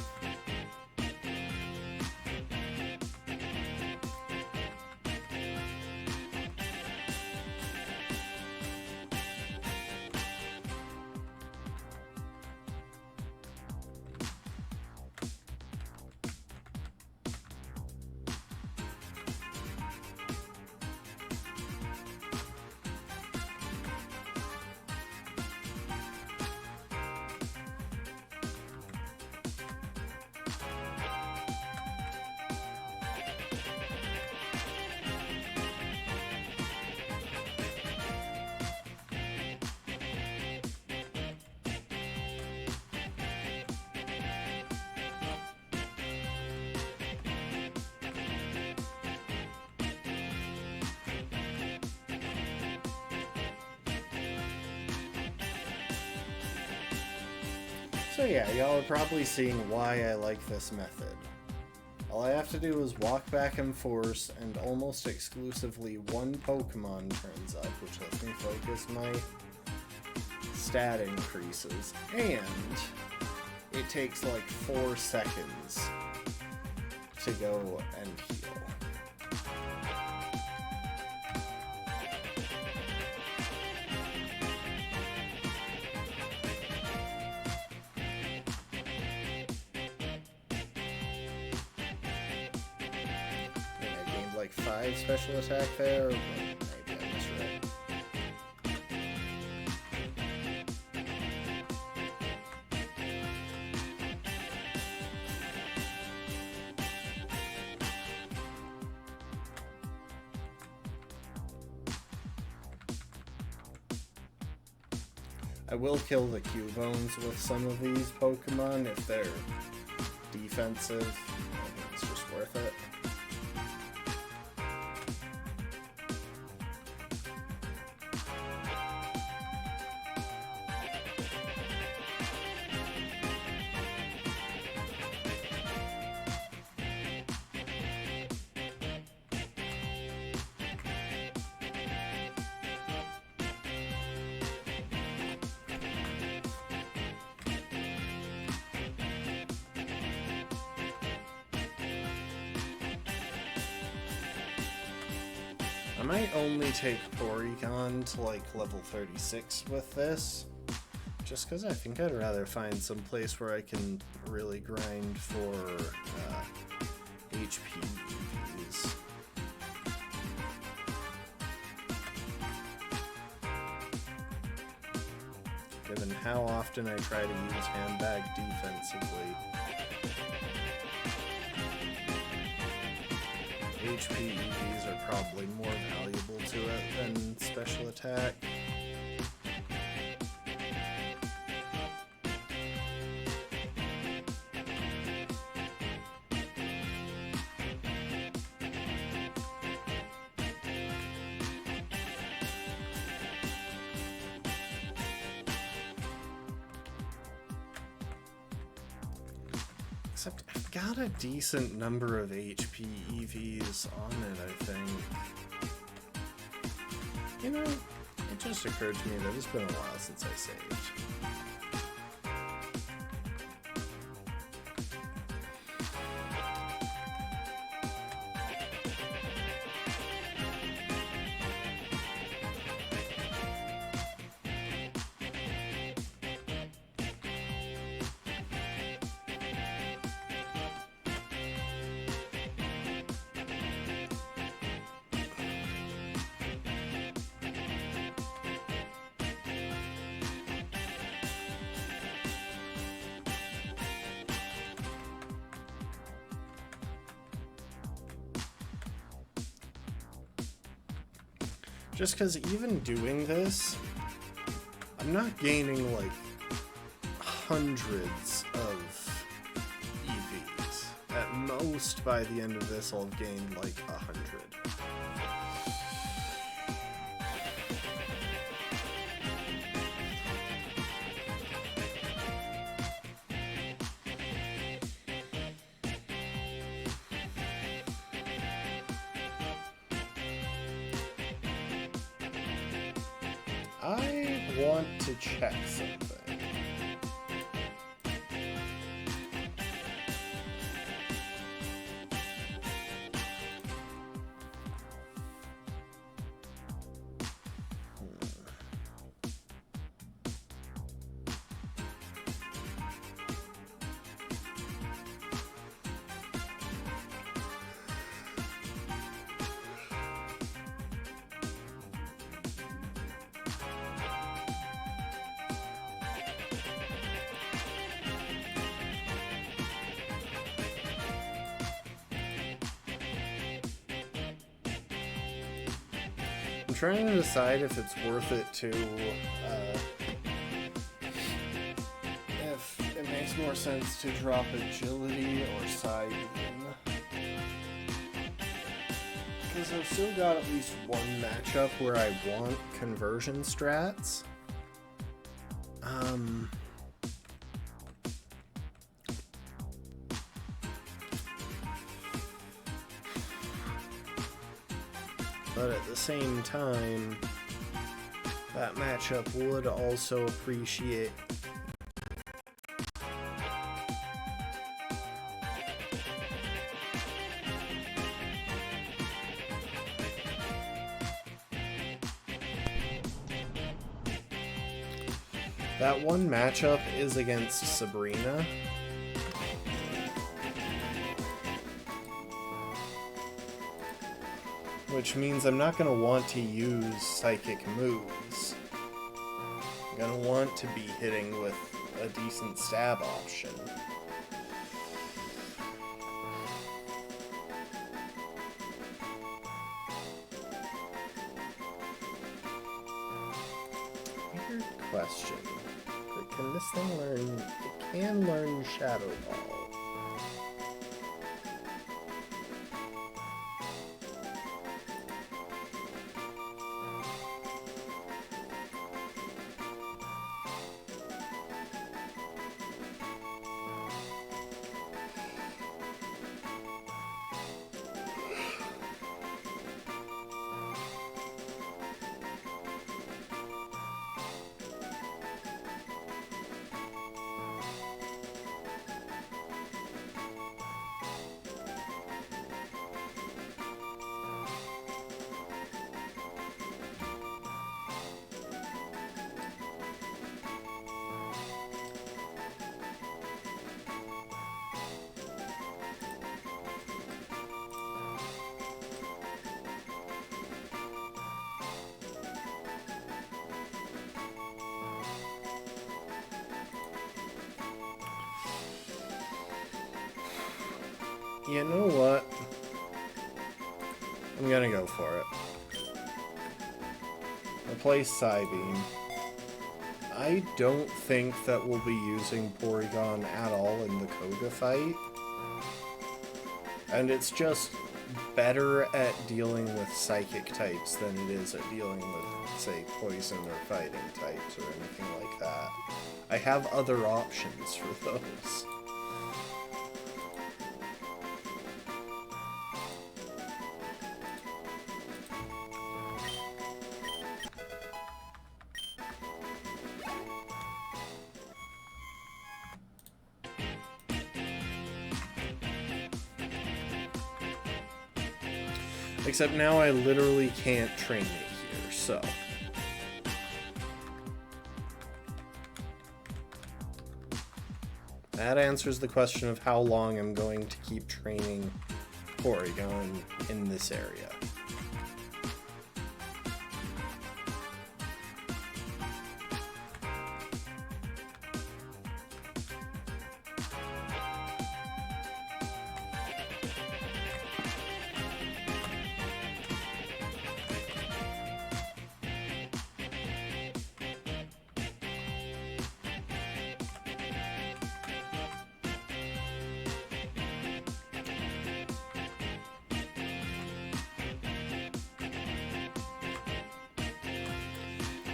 So yeah, y'all are probably seeing why I like this method. All I have to do is walk back and forth, and almost exclusively one Pokemon turns up, which lets me focus my stat increases, and it takes like 4 seconds to go and heal. Like 5 special attack there, but maybe I misread. I will kill the Cubones with some of these Pokemon if they're defensive. I think it's just worth it. I might only take Porygon to like level 36 with this, just because I think I'd rather find some place where I can really grind for HP EVs. Given how often I try to use handbag defensively, HP EVs are probably more valuable to it than special attack. Except I've got a decent number of HP EVs on it, I think. You know, it just occurred to me that it's been a while since I saved. Just because even doing this, I'm not gaining like hundreds of EVs. At most, by the end of this, I'll have gained like 100. I want to check something. I'm trying to decide if it's worth it to, if it makes more sense to drop agility or side win. Because I've still got at least one matchup where I want conversion strats. But at the same time, that matchup would also appreciate that one matchup is against Sabrina. Which means I'm not going to want to use psychic moves. I'm going to want to be hitting with a decent stab option. Weird question. Can this thing learn... It can learn Shadow Ball. You know what? I'm gonna go for it. Replace Psybeam. I don't think that we'll be using Porygon at all in the Koga fight. And it's just better at dealing with psychic types than it is at dealing with, say, poison or fighting types or anything like that. I have other options for those. Except now I literally can't train it here, so... That answers the question of how long I'm going to keep training Porygon in this area.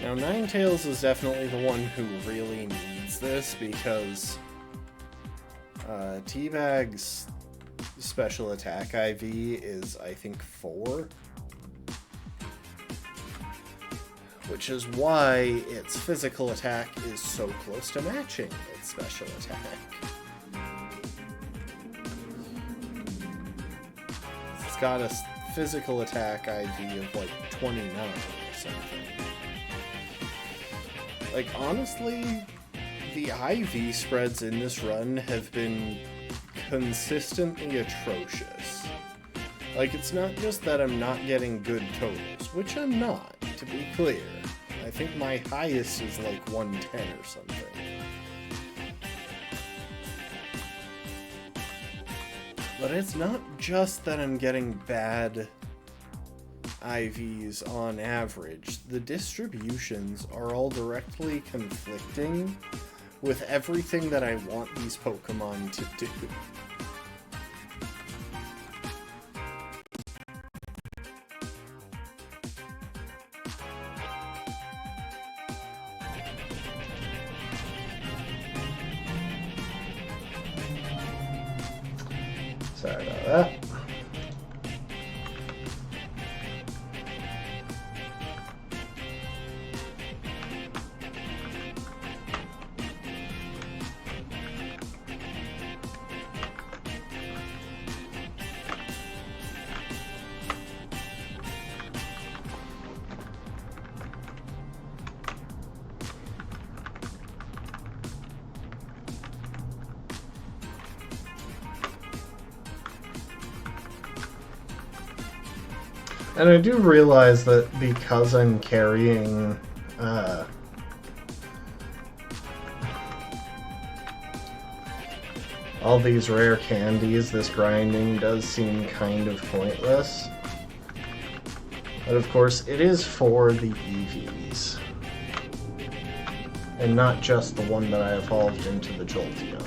Now, Ninetales is definitely the one who really needs this, because Teabag's special attack IV is, I think, 4. Which is why its physical attack is so close to matching its special attack. It's got a physical attack IV of like 29 or something. Like, honestly, the IV spreads in this run have been consistently atrocious. Like, it's not just that I'm not getting good totals, which I'm not, to be clear. I think my highest is like 110 or something. But it's not just that I'm getting bad IVs on average. The distributions are all directly conflicting with everything that I want these Pokemon to do. Sorry about that. And I do realize that because I'm carrying all these rare candies, this grinding does seem kind of pointless. But of course, it is for the EVs. And not just the one that I evolved into the Jolteon.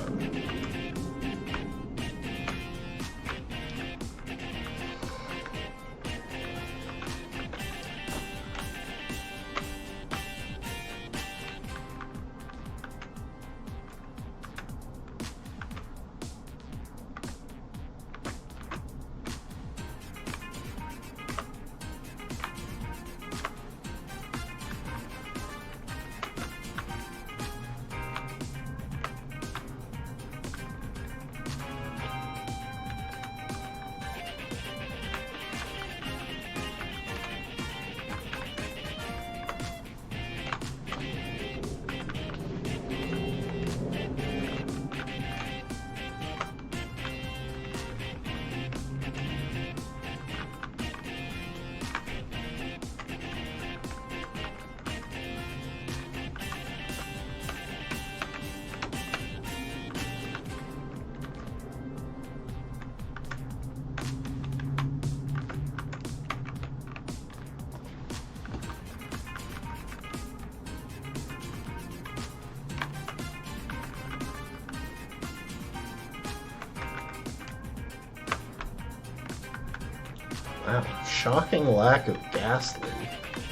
Wow, shocking lack of Ghastly,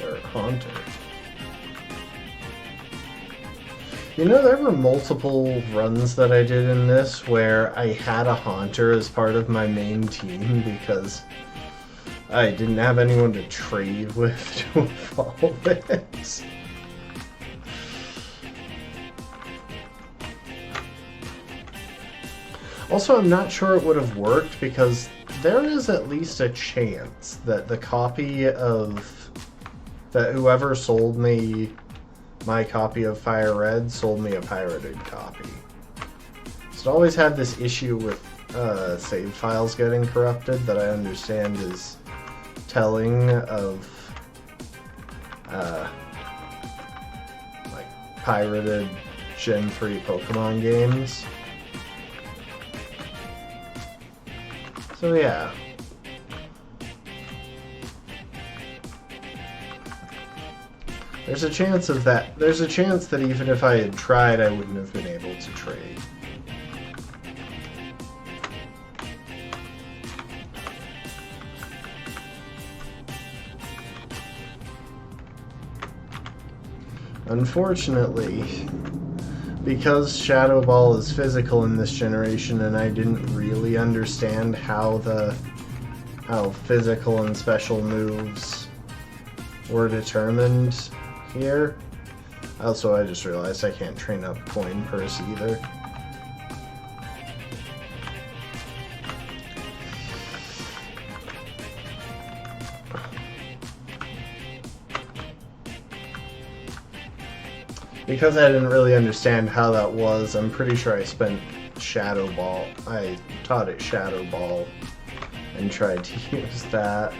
or Haunter. You know, there were multiple runs that I did in this where I had a Haunter as part of my main team because I didn't have anyone to trade with to evolve it. Also, I'm not sure it would have worked because there is at least a chance that the copy of... that whoever sold me my copy of Fire Red sold me a pirated copy. So it always had this issue with save files getting corrupted that I understand is telling of like pirated Gen 3 Pokemon games. So yeah. There's a chance of that. There's a chance that even if I had tried, I wouldn't have been able to trade. Unfortunately, because Shadow Ball is physical in this generation and I didn't really understand how physical and special moves were determined here. Also, I just realized I can't train up Coin Purse either. Because I didn't really understand how that was, I'm pretty sure I spent Shadow Ball. I taught it Shadow Ball and tried to use that.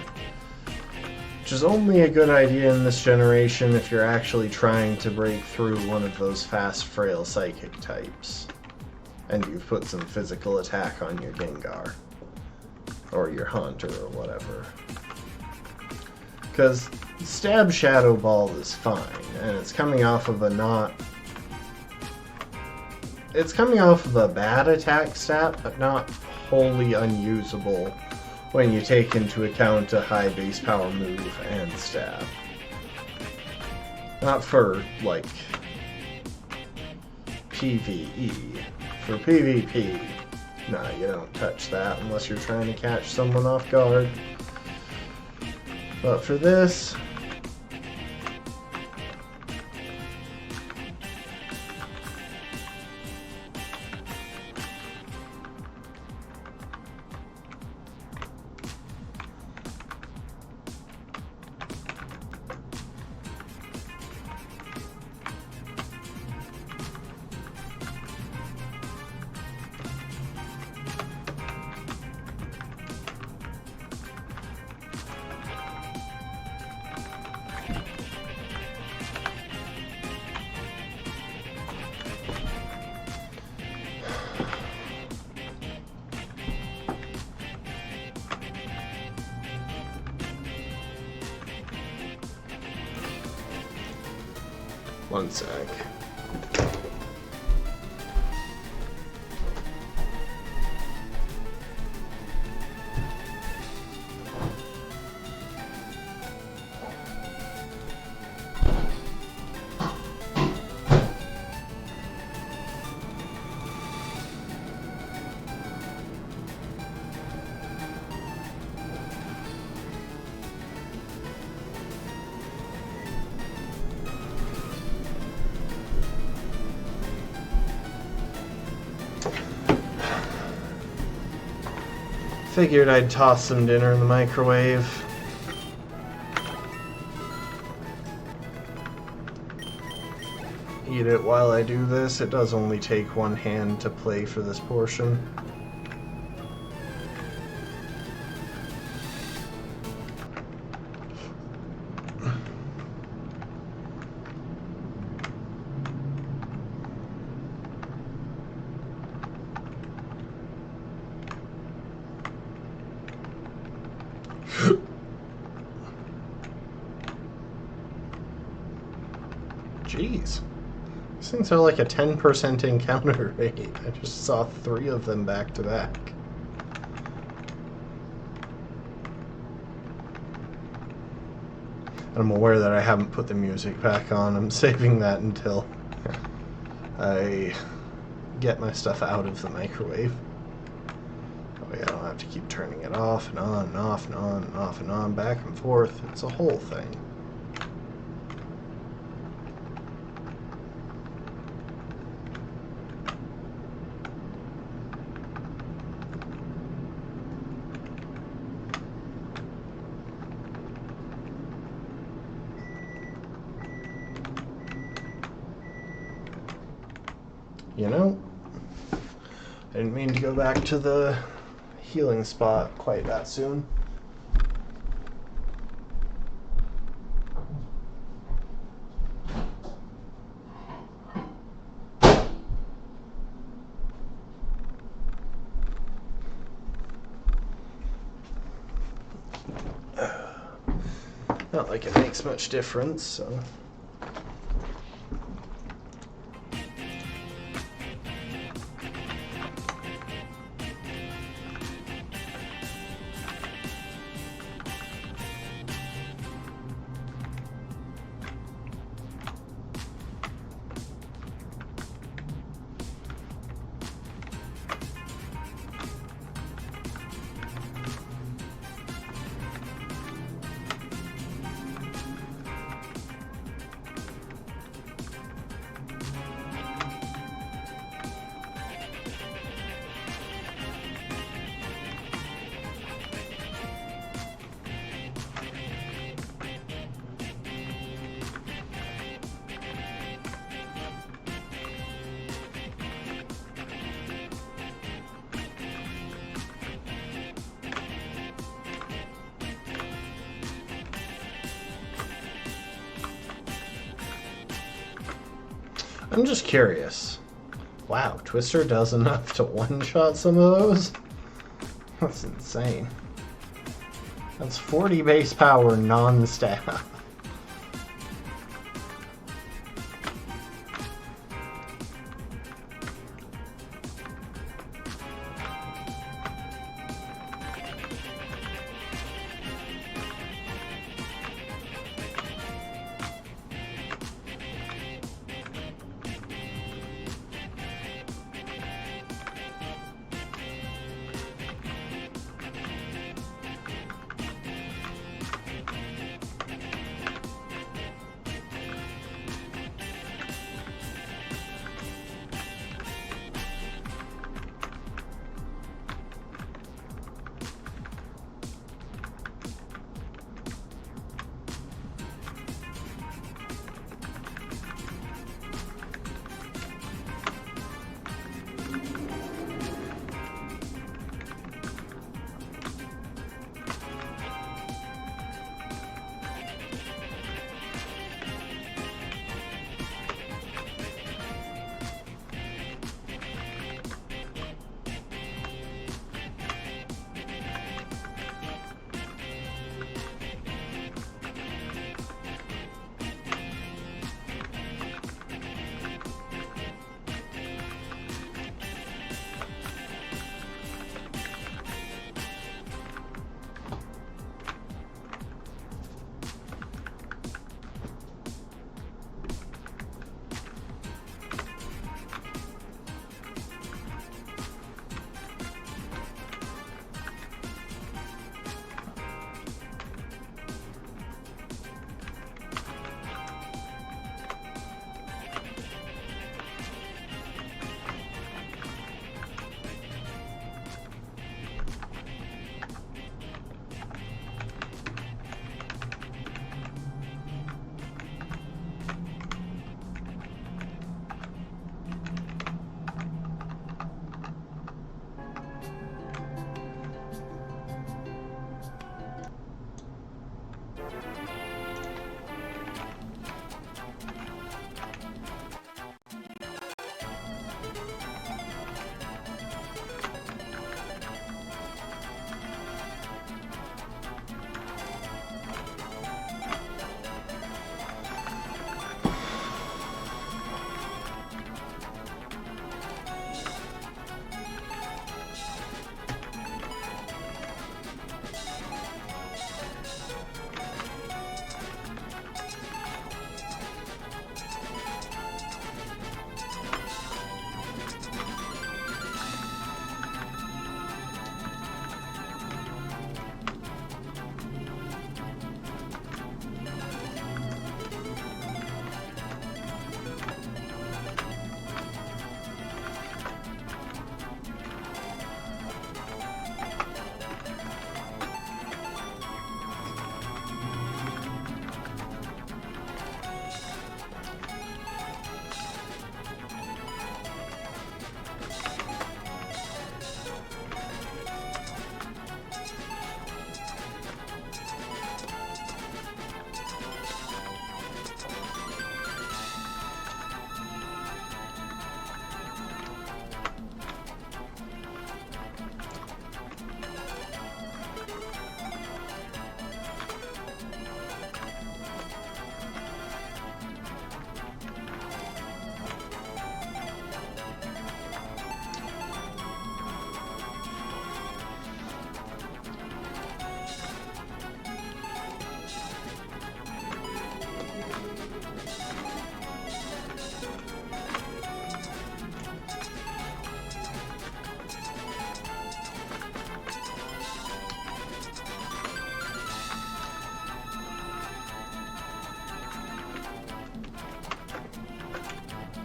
Which is only a good idea in this generation if you're actually trying to break through one of those fast, frail psychic types. And you've put some physical attack on your Gengar. Or your Haunter or whatever. Because Stab Shadow Ball is fine, and it's coming off of a It's coming off of a bad attack stat, but not wholly unusable when you take into account a high base power move and stab. Not for, like, PvE. For PvP, nah, you don't touch that unless you're trying to catch someone off guard. But for this, One sec. Figured I'd toss some dinner in the microwave. Eat it while I do this. It does only take one hand to play for this portion. Jeez. These things are like a 10% encounter rate. I just saw 3 of them back to back. I'm aware that I haven't put the music back on. I'm saving that until I get my stuff out of the microwave. That way I don't have to keep turning it off and on and off and on and off and on, back and forth. It's a whole thing. You know, I didn't mean to go back to the healing spot quite that soon. Not like it makes much difference, so... I'm just curious. Wow, Twister does enough to one-shot some of those? That's insane. That's 40 base power non-staff.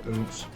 Oops.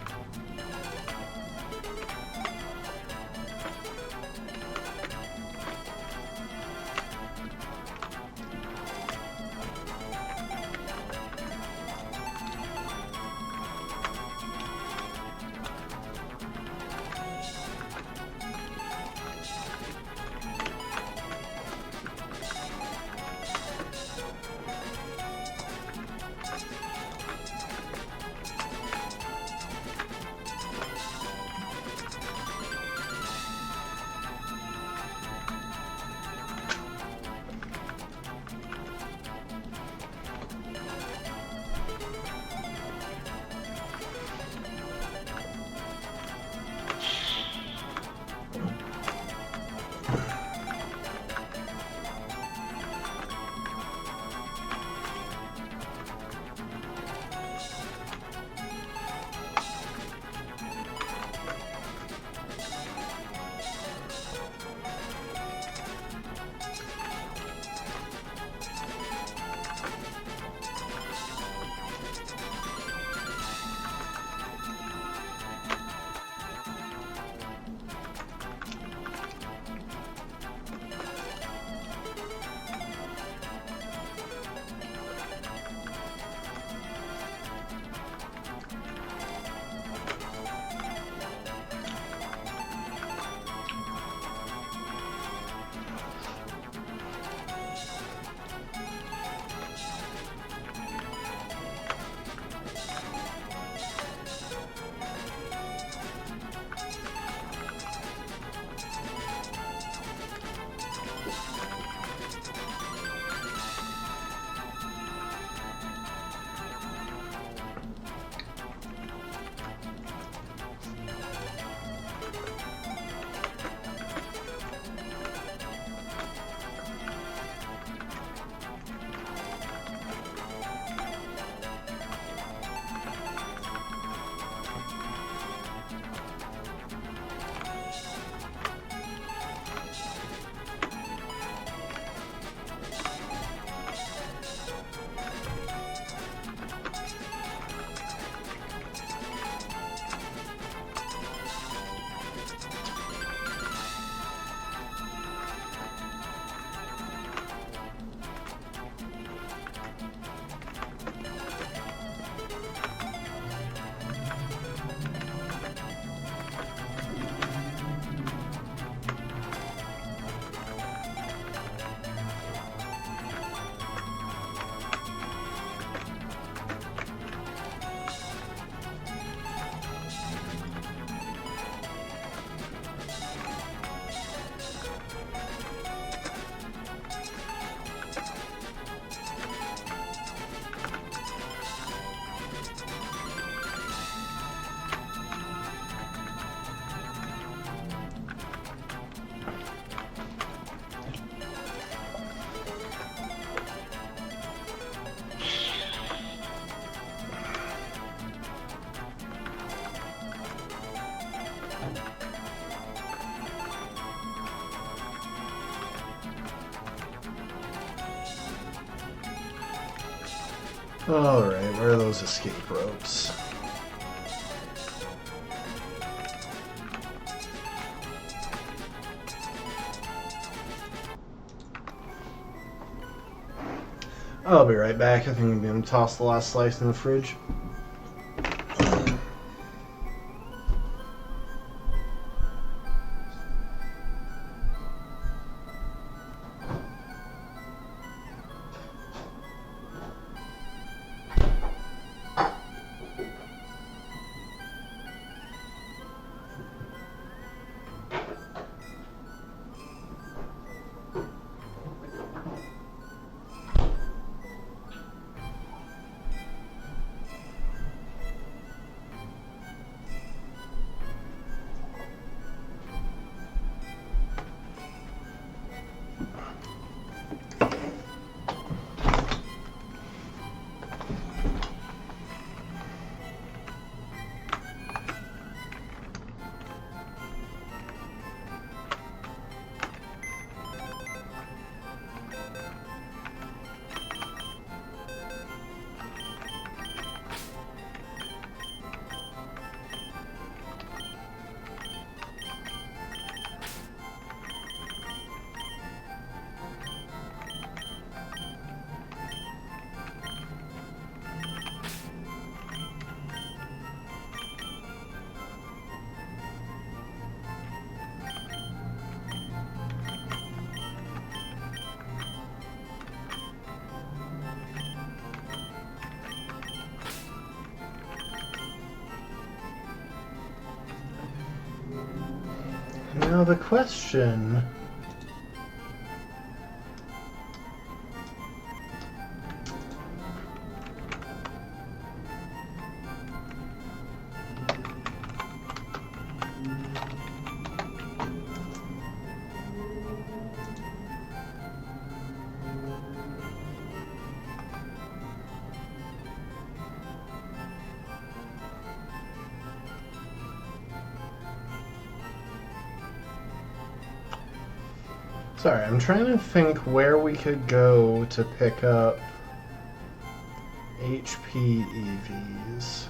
Alright, where are those escape ropes? I'll be right back. I think I'm going to toss the last slice in the fridge. Now the question... Sorry, I'm trying to think where we could go to pick up HP EVs.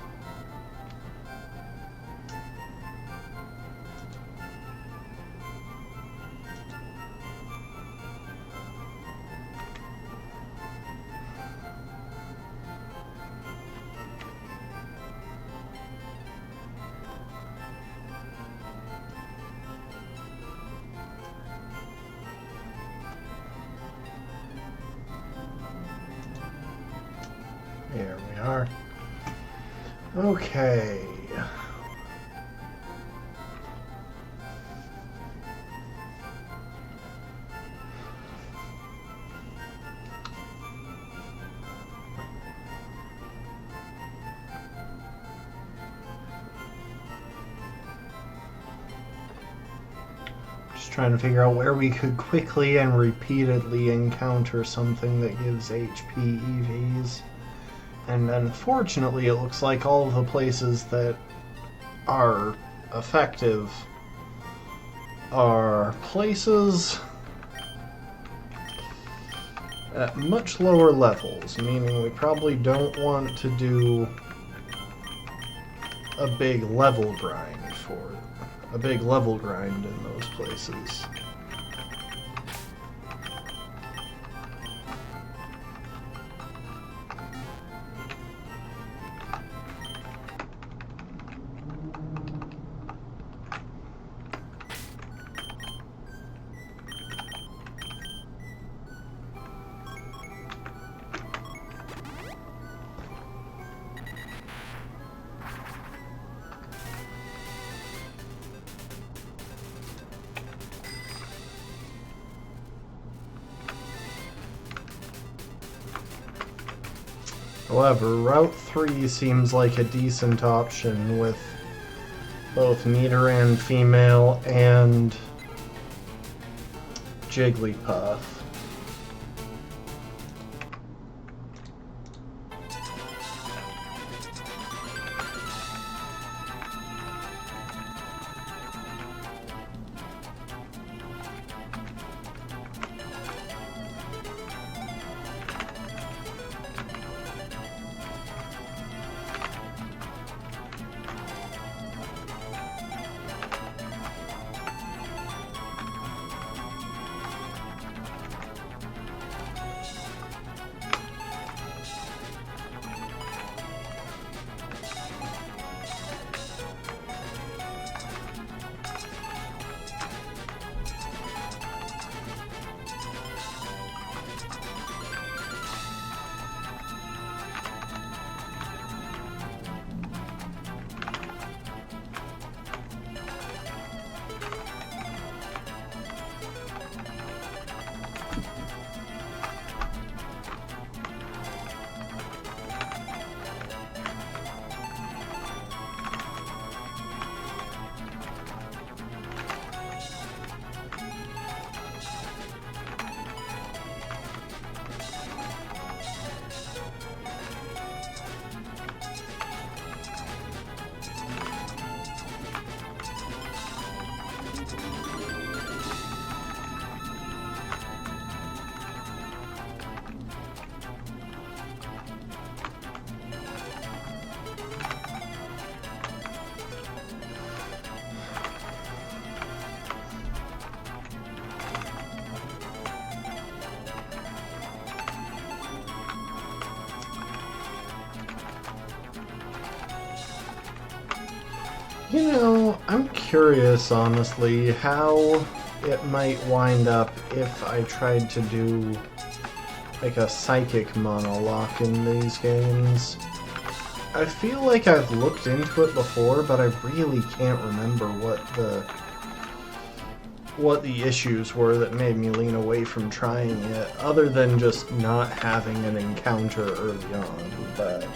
Here we are. Okay. Just trying to figure out where we could quickly and repeatedly encounter something that gives HP EVs. And unfortunately, it looks like all of the places that are effective are places at much lower levels, meaning we probably don't want to do a big level grind for it. A big level grind in those places. However, Route 3 seems like a decent option with both Nidoran female and Jigglypuff. You know, I'm curious, honestly, how it might wind up if I tried to do, like, a psychic monolock in these games. I feel like I've looked into it before, but I really can't remember what the what the issues were that made me lean away from trying it, other than just not having an encounter early on. But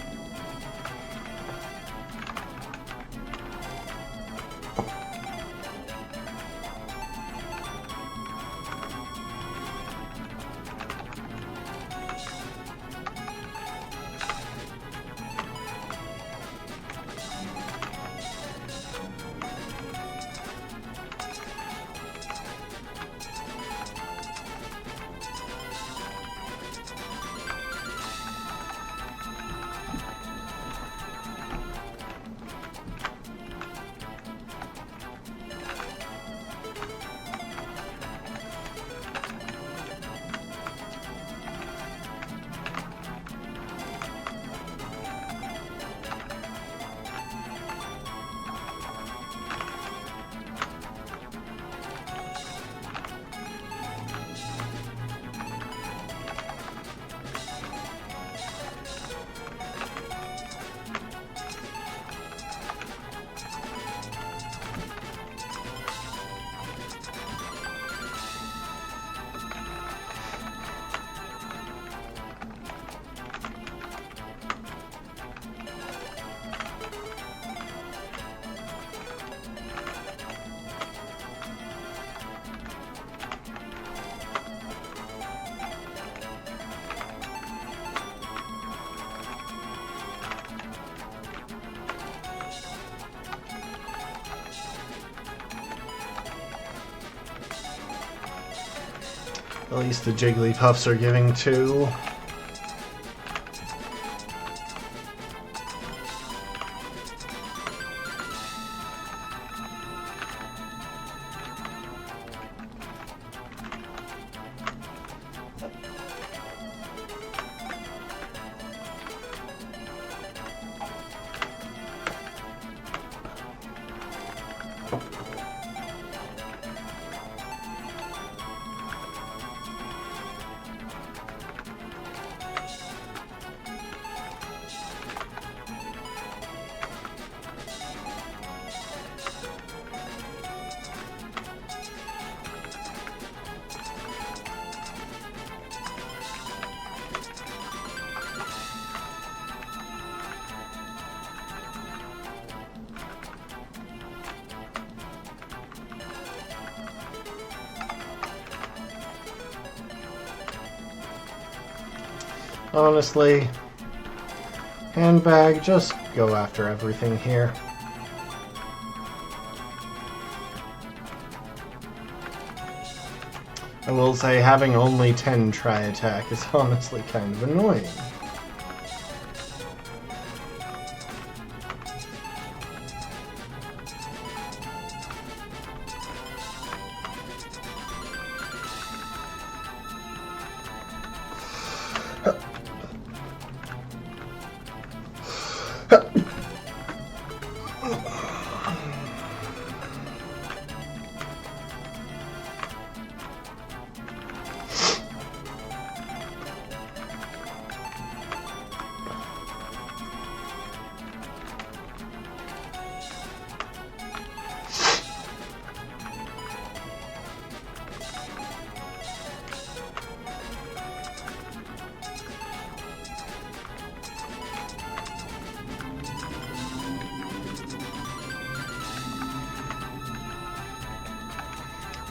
at least the Jigglypuffs are giving 2. Honestly, handbag, just go after everything here. I will say having only 10 tri-attack is honestly kind of annoying.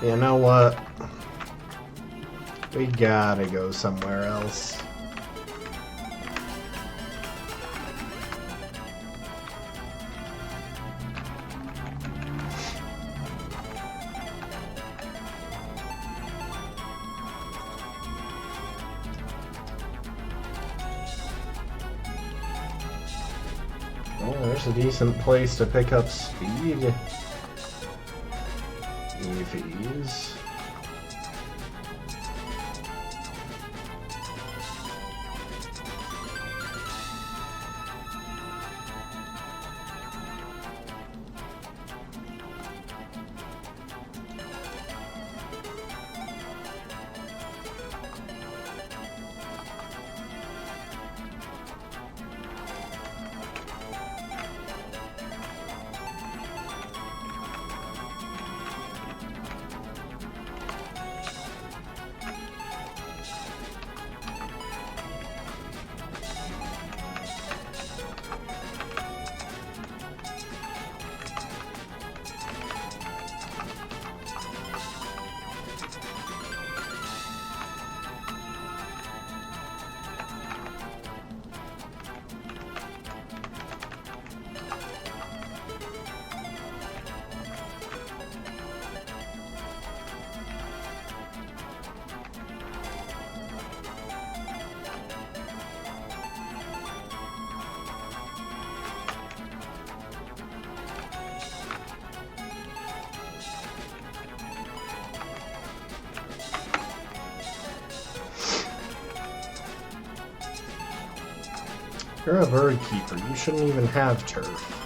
You know what? We gotta go somewhere else. Well, there's a decent place to pick up speed. EVs. You're a bird keeper. You shouldn't even have turf.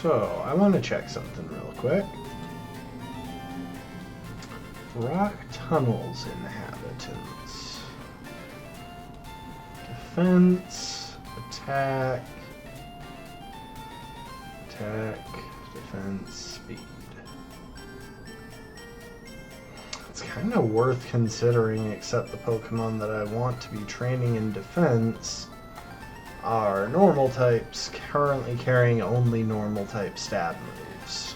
So, I want to check something real quick. Rock Tunnels inhabitants. Defense, attack, defense, speed. It's kind of worth considering, except the Pokemon that I want to be training in defense are normal types, currently carrying only normal type stab moves.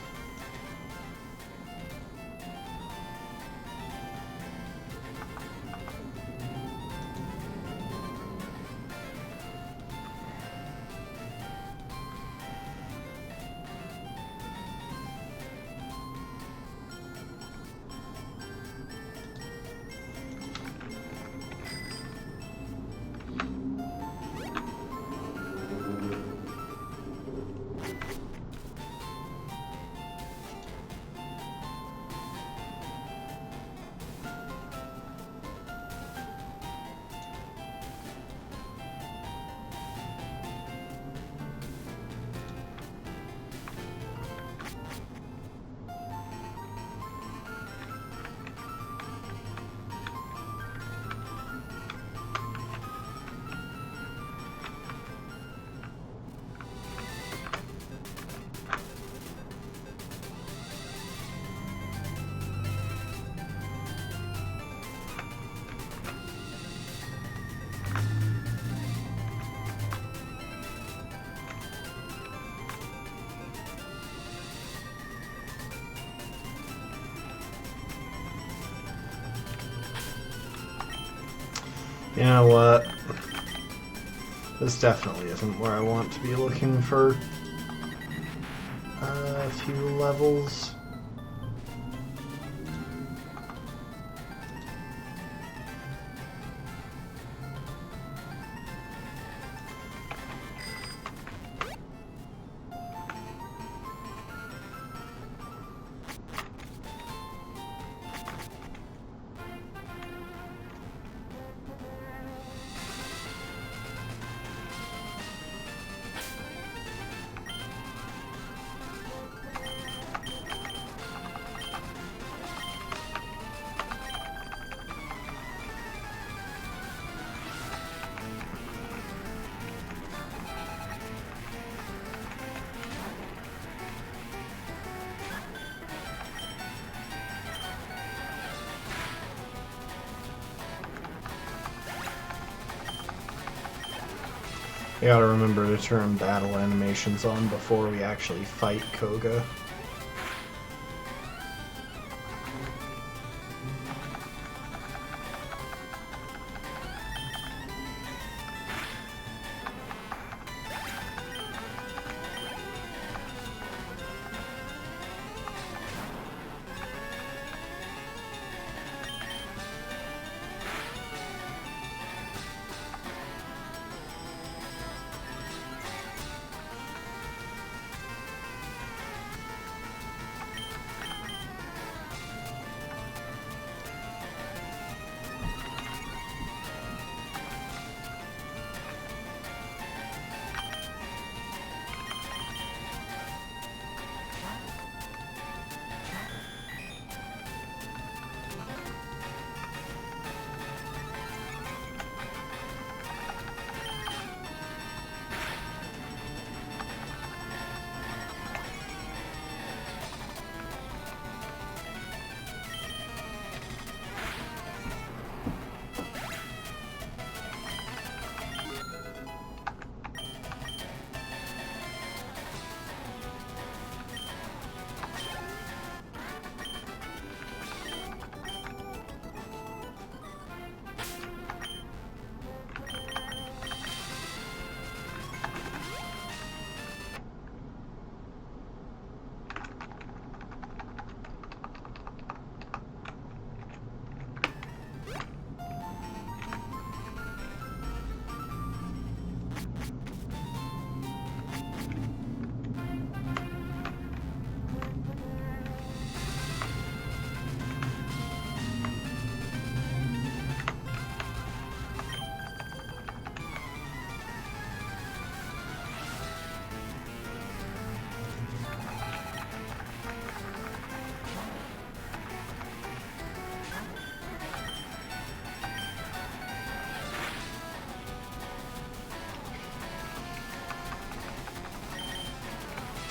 You know what? This definitely isn't where I want to be looking for a few levels. You gotta remember to turn battle animations on before we actually fight Koga.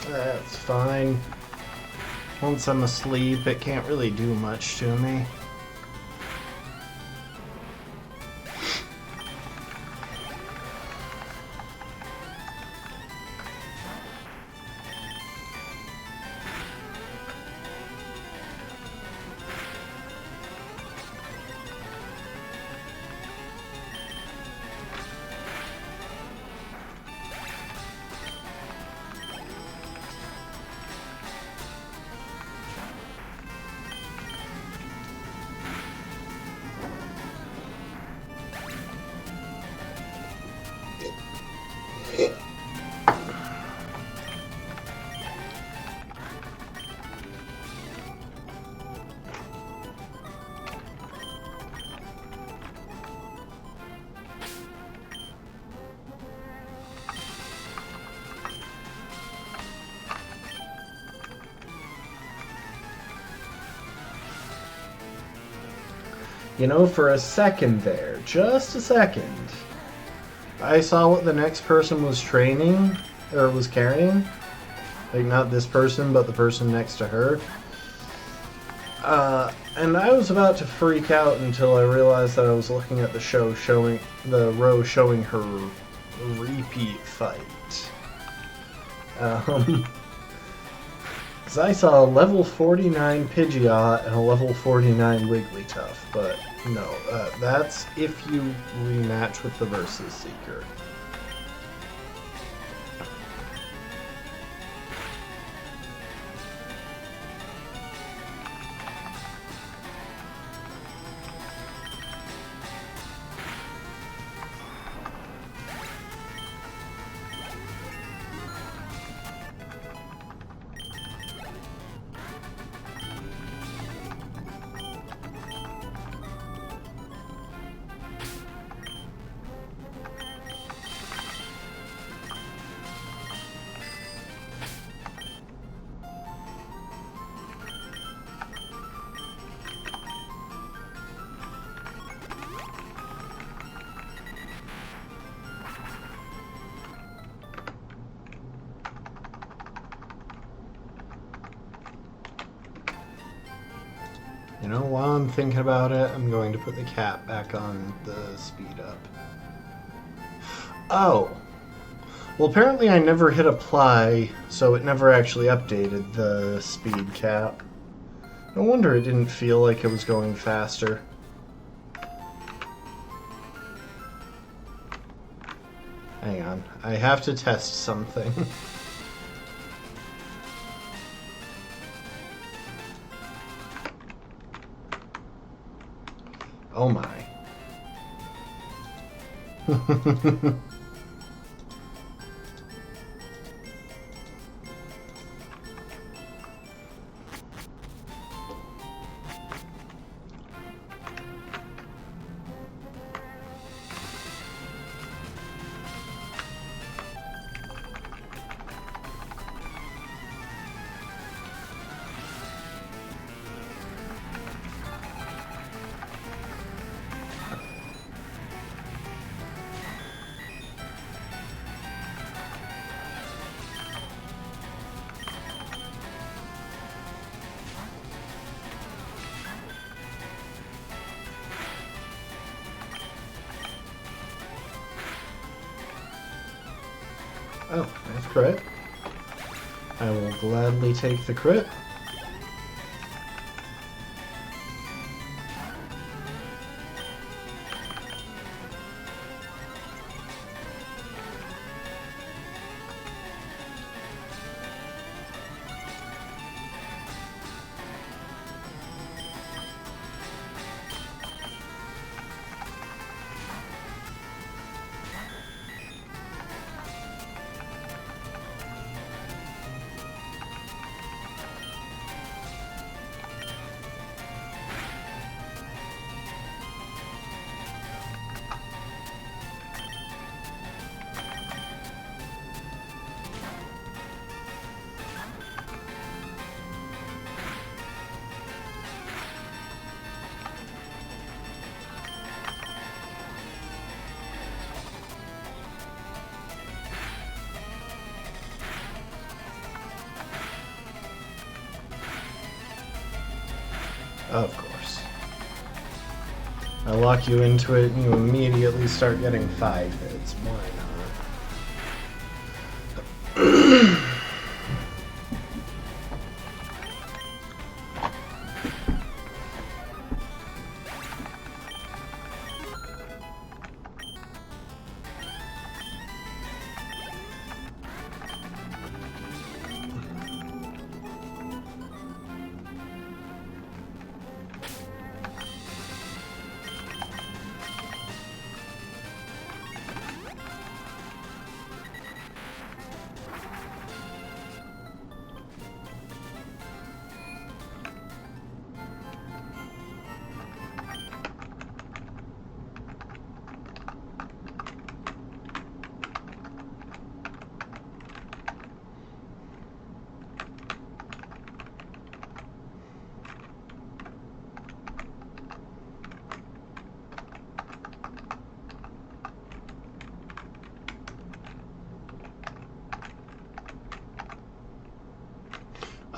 That's fine. Once I'm asleep, it can't really do much to me. You know, for a second there, just a second, I saw what the next person was training, or was carrying. Like, not this person, but the person next to her. And I was about to freak out until I realized that I was looking at the row showing her repeat fight. Because I saw a level 49 Pidgeot and a level 49 Wigglytuff, but no, that's if you rematch with the Versus Seeker. You know, while I'm thinking about it, I'm going to put the cap back on the speed up. Oh. Well, apparently I never hit apply, so it never actually updated the speed cap. No wonder it didn't feel like it was going faster. Hang on. I have to test something. Oh my. Oh, nice crit. I will gladly take the crit. Of course. I lock you into it and you immediately start getting 5 hits. Why not?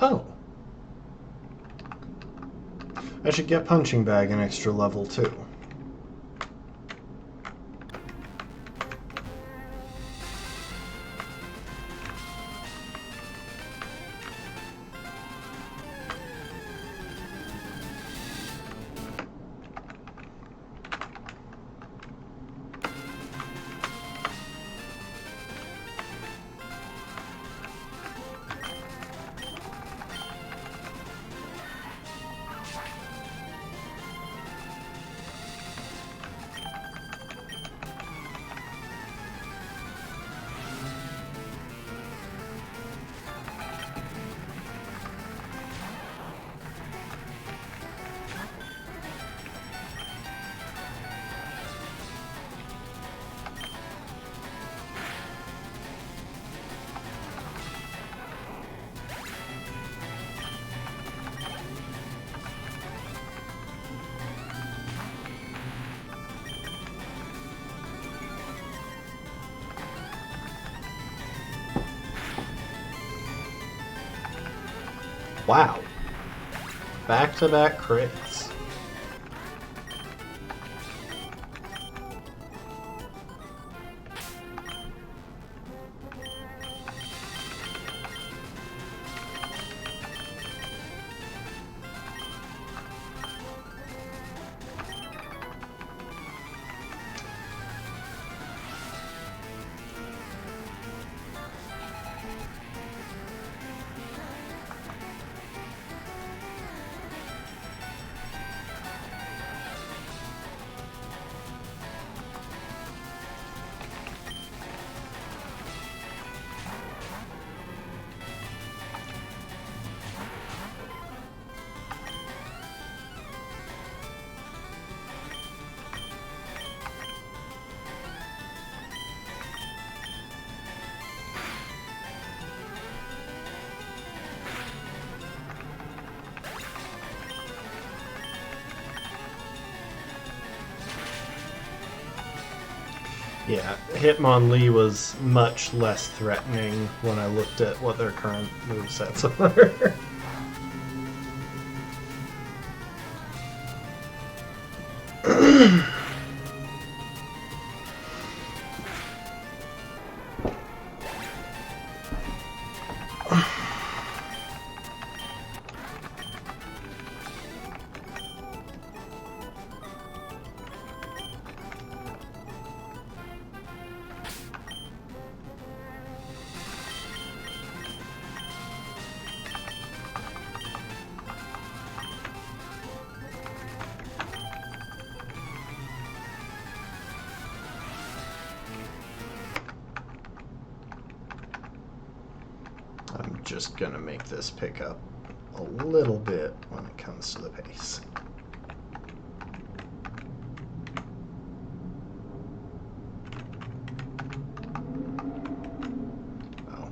Oh. I should get Punching Bag an extra level too. Wow. Back-to-back crits. Yeah, Hitmonlee was much less threatening when I looked at what their current movesets are. I'm just gonna make this pick up a little bit when it comes to the pace. Oh.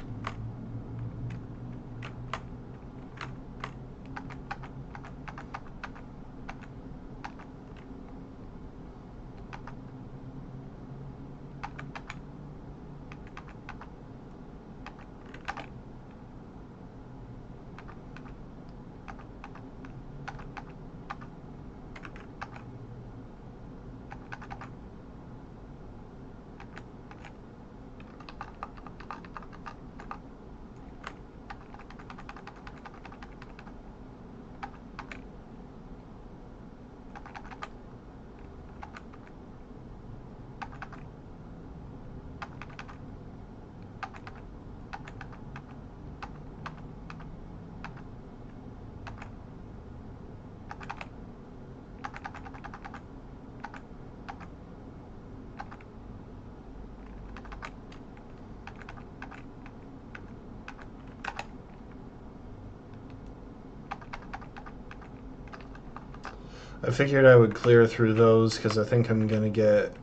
I figured I would clear through those because I think I'm going to get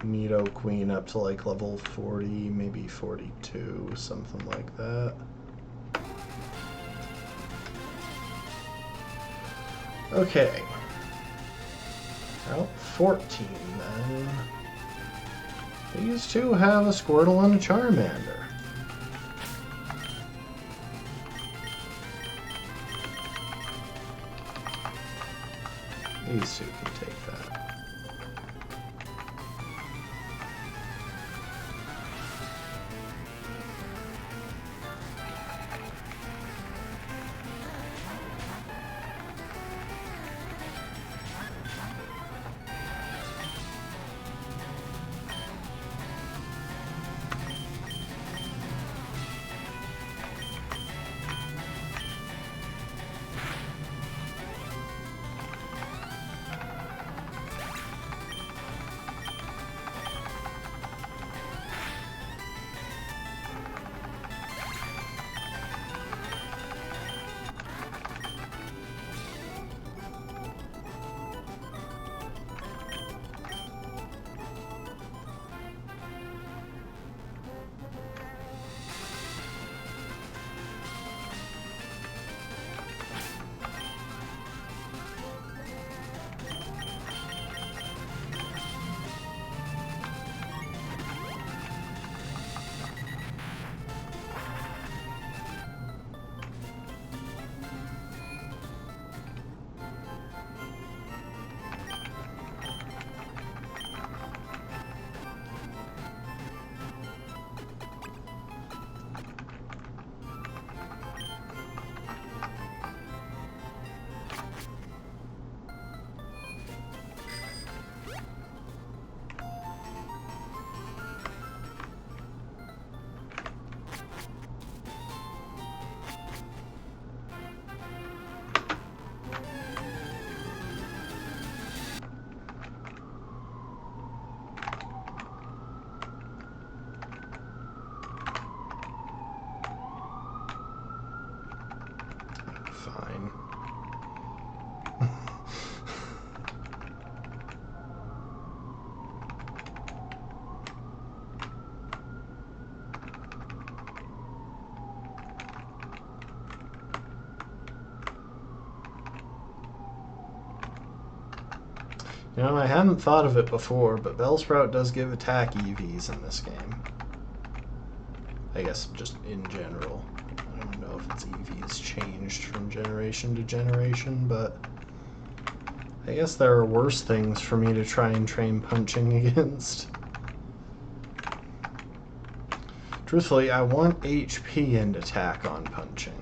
Nido Queen up to like level 40, maybe 42, something like that. Okay. Route 14 then. These two have a Squirtle and a Charmander. These two can take that. Fine. You know, I hadn't thought of it before, but Bellsprout does give attack EVs in this game. I guess just in general. I don't know if its EVs changed from generation to generation, but I guess there are worse things for me to try and train punching against. Truthfully, I want HP and attack on punching.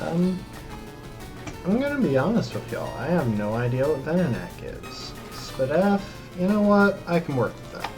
I'm gonna be honest with y'all, I have no idea what Venonat is. Spadef, you know what? I can work with that.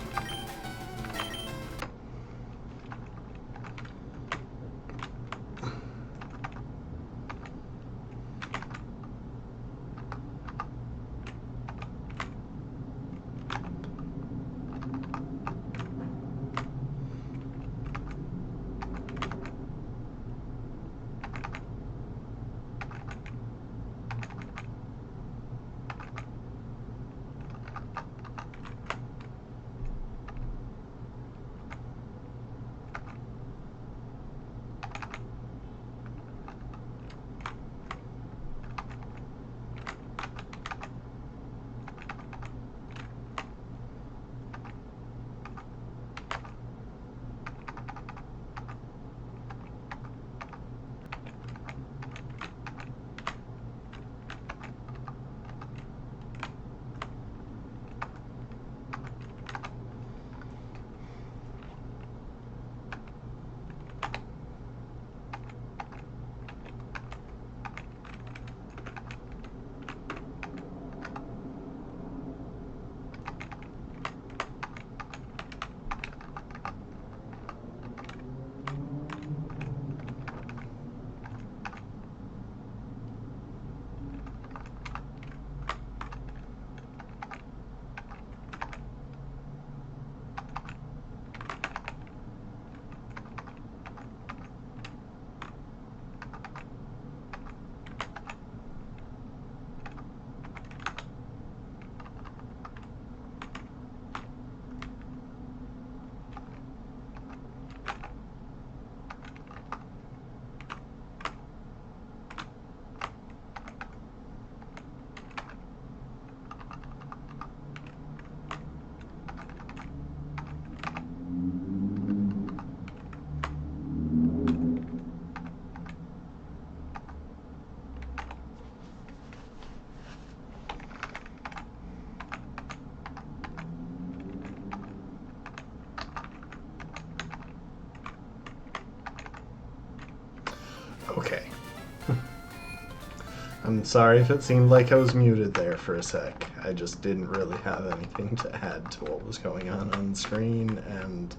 I'm sorry if it seemed like I was muted there for a sec. I just didn't really have anything to add to what was going on screen, and,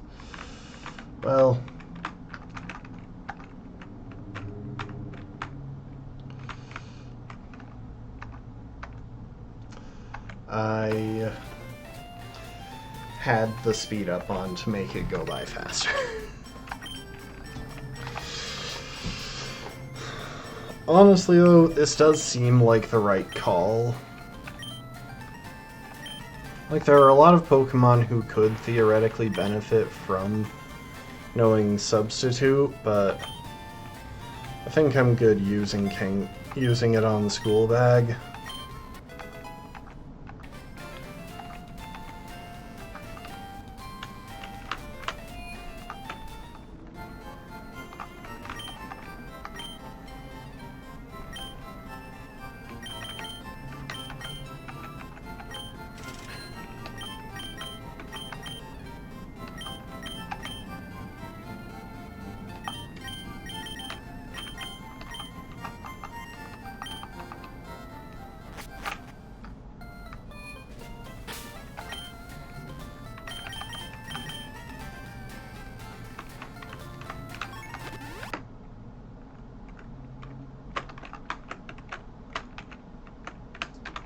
well, I had the speed up on to make it go by faster. Honestly, though, this does seem like the right call. Like, there are a lot of Pokemon who could theoretically benefit from knowing Substitute, but I think I'm good using it on the school bag.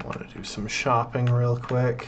Want to do some shopping real quick.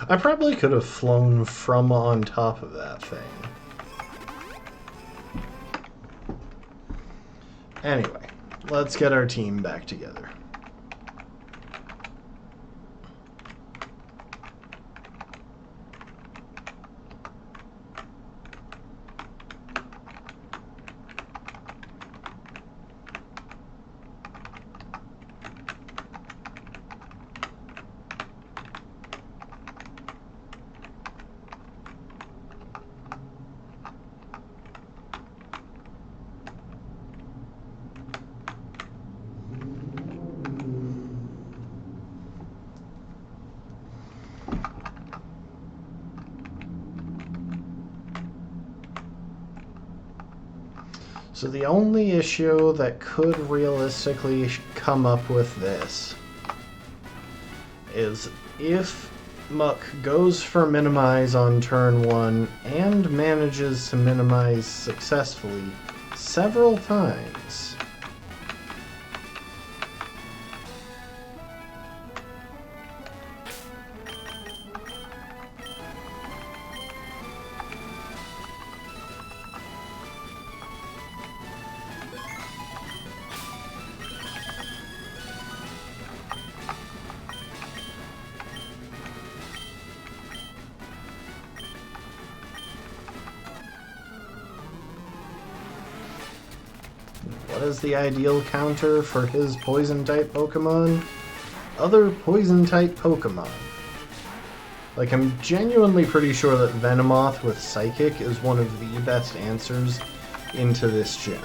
I probably could have flown from on top of that thing. Anyway, let's get our team back together. So the only issue that could realistically come up with this is if Muck goes for minimize on turn 1 and manages to minimize successfully several times. What is the ideal counter for his poison-type Pokemon? Other poison-type Pokemon. Like, I'm genuinely pretty sure that Venomoth with Psychic is one of the best answers into this gym.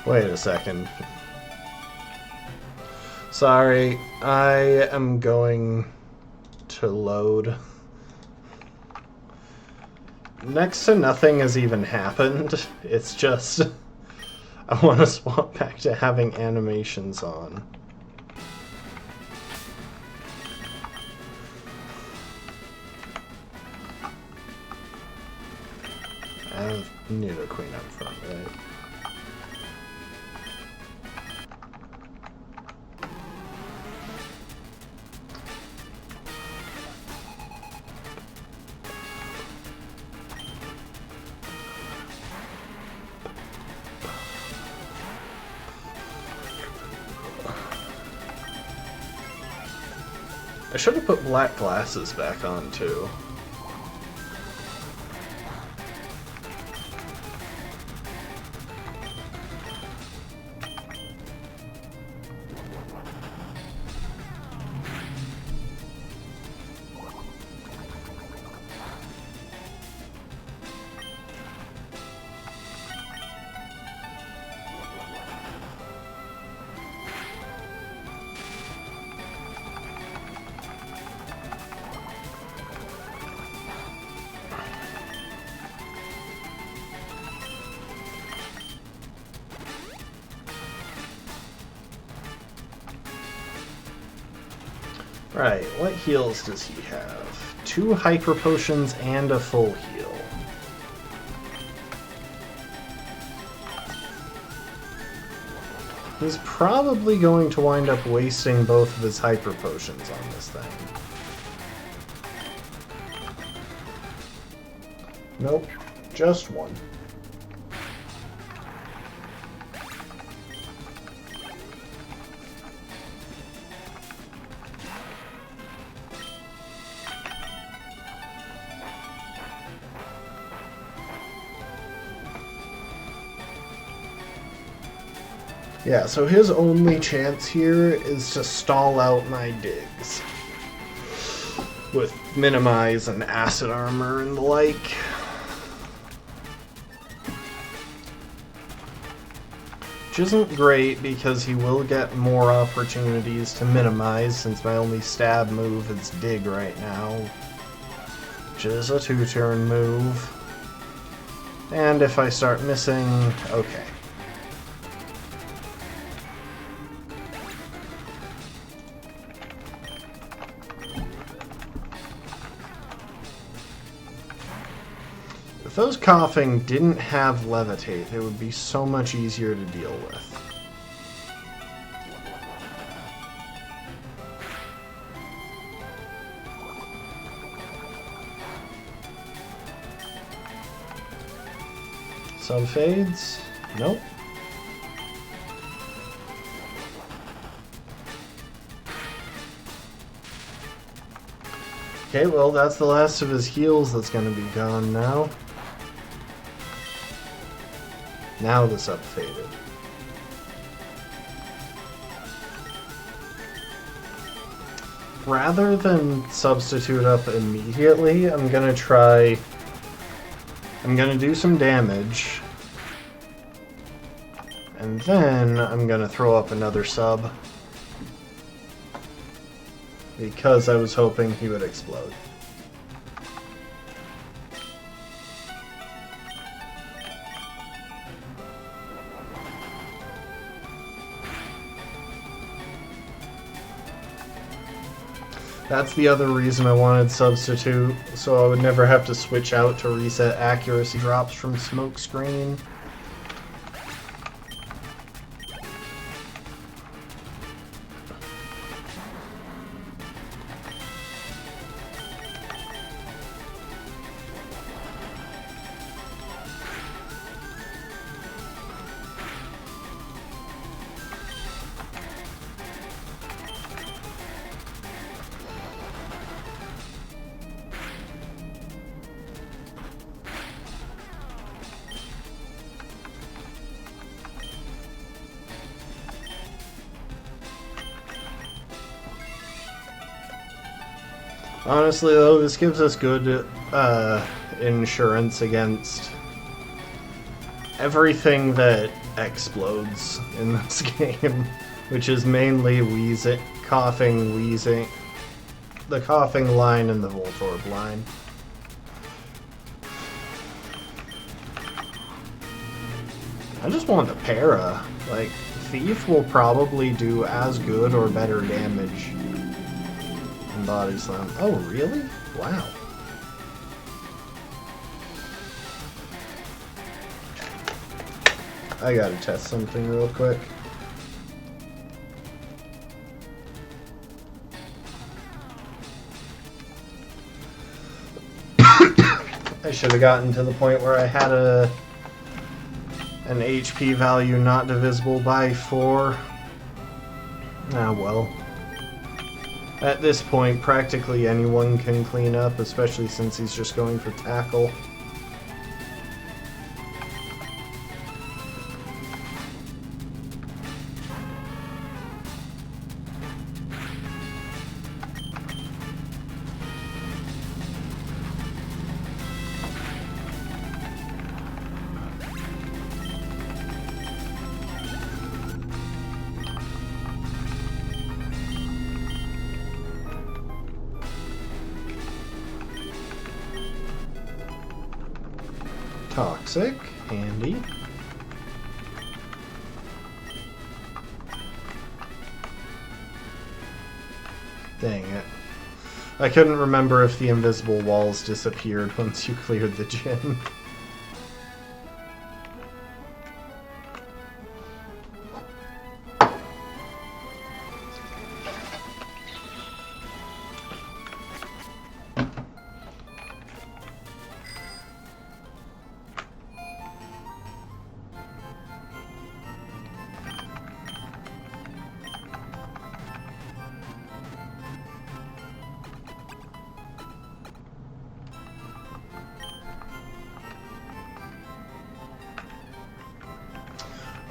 Wait a second. Sorry, I am going to load. Next to nothing has even happened. It's just I want to swap back to having animations on. I need a queen up front, right? I should have put black glasses back on, too. Right, what heals does he have? 2 hyper potions and a full heal. He's probably going to wind up wasting both of his hyper potions on this thing. Nope, just one. Yeah, so his only chance here is to stall out my digs. With minimize and acid armor and the like. Which isn't great because he will get more opportunities to minimize since my only stab move is dig right now. Which is a 2-turn move. And if I start missing, okay. If those coughing didn't have levitate, it would be so much easier to deal with. Subfades? Nope. Okay, well, that's the last of his heals that's going to be gone now. Now the sub faded. Rather than substitute up immediately, I'm gonna do some damage. And then I'm gonna throw up another sub. Because I was hoping he would explode. That's the other reason I wanted substitute, so I would never have to switch out to reset accuracy drops from smoke screen. Honestly, though, this gives us good insurance against everything that explodes in this game. which is mainly wheezing, coughing, wheezing, the coughing line and the Voltorb line. I just want the para. Like, Thief will probably do as good or better damage than Body Slam. Oh, really? Wow. I gotta test something real quick. I should have gotten to the point where I had an HP value not divisible by 4. Ah, well. At this point, practically anyone can clean up, especially since he's just going for tackle. Toxic, handy. Dang it. I couldn't remember if the invisible walls disappeared once you cleared the gym.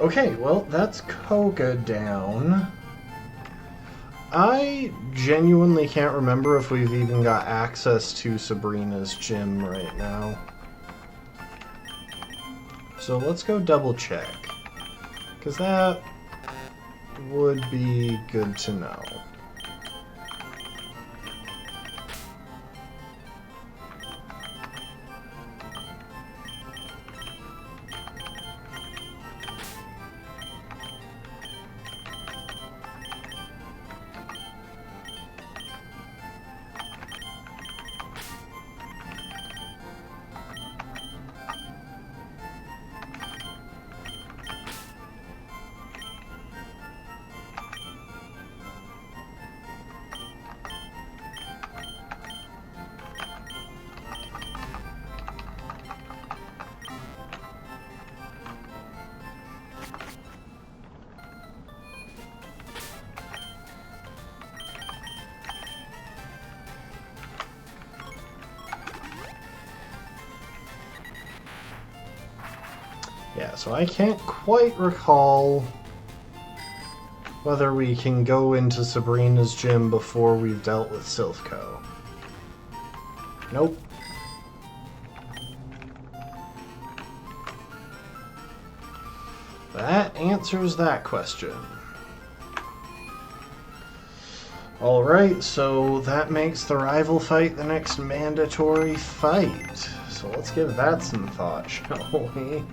Okay, well, that's Koga down. I genuinely can't remember if we've even got access to Sabrina's gym right now. So let's go double check, because that would be good to know. Yeah, so I can't quite recall whether we can go into Sabrina's gym before we've dealt with Silphco. Nope. That answers that question. Alright, so that makes the rival fight the next mandatory fight. So let's give that some thought, shall we?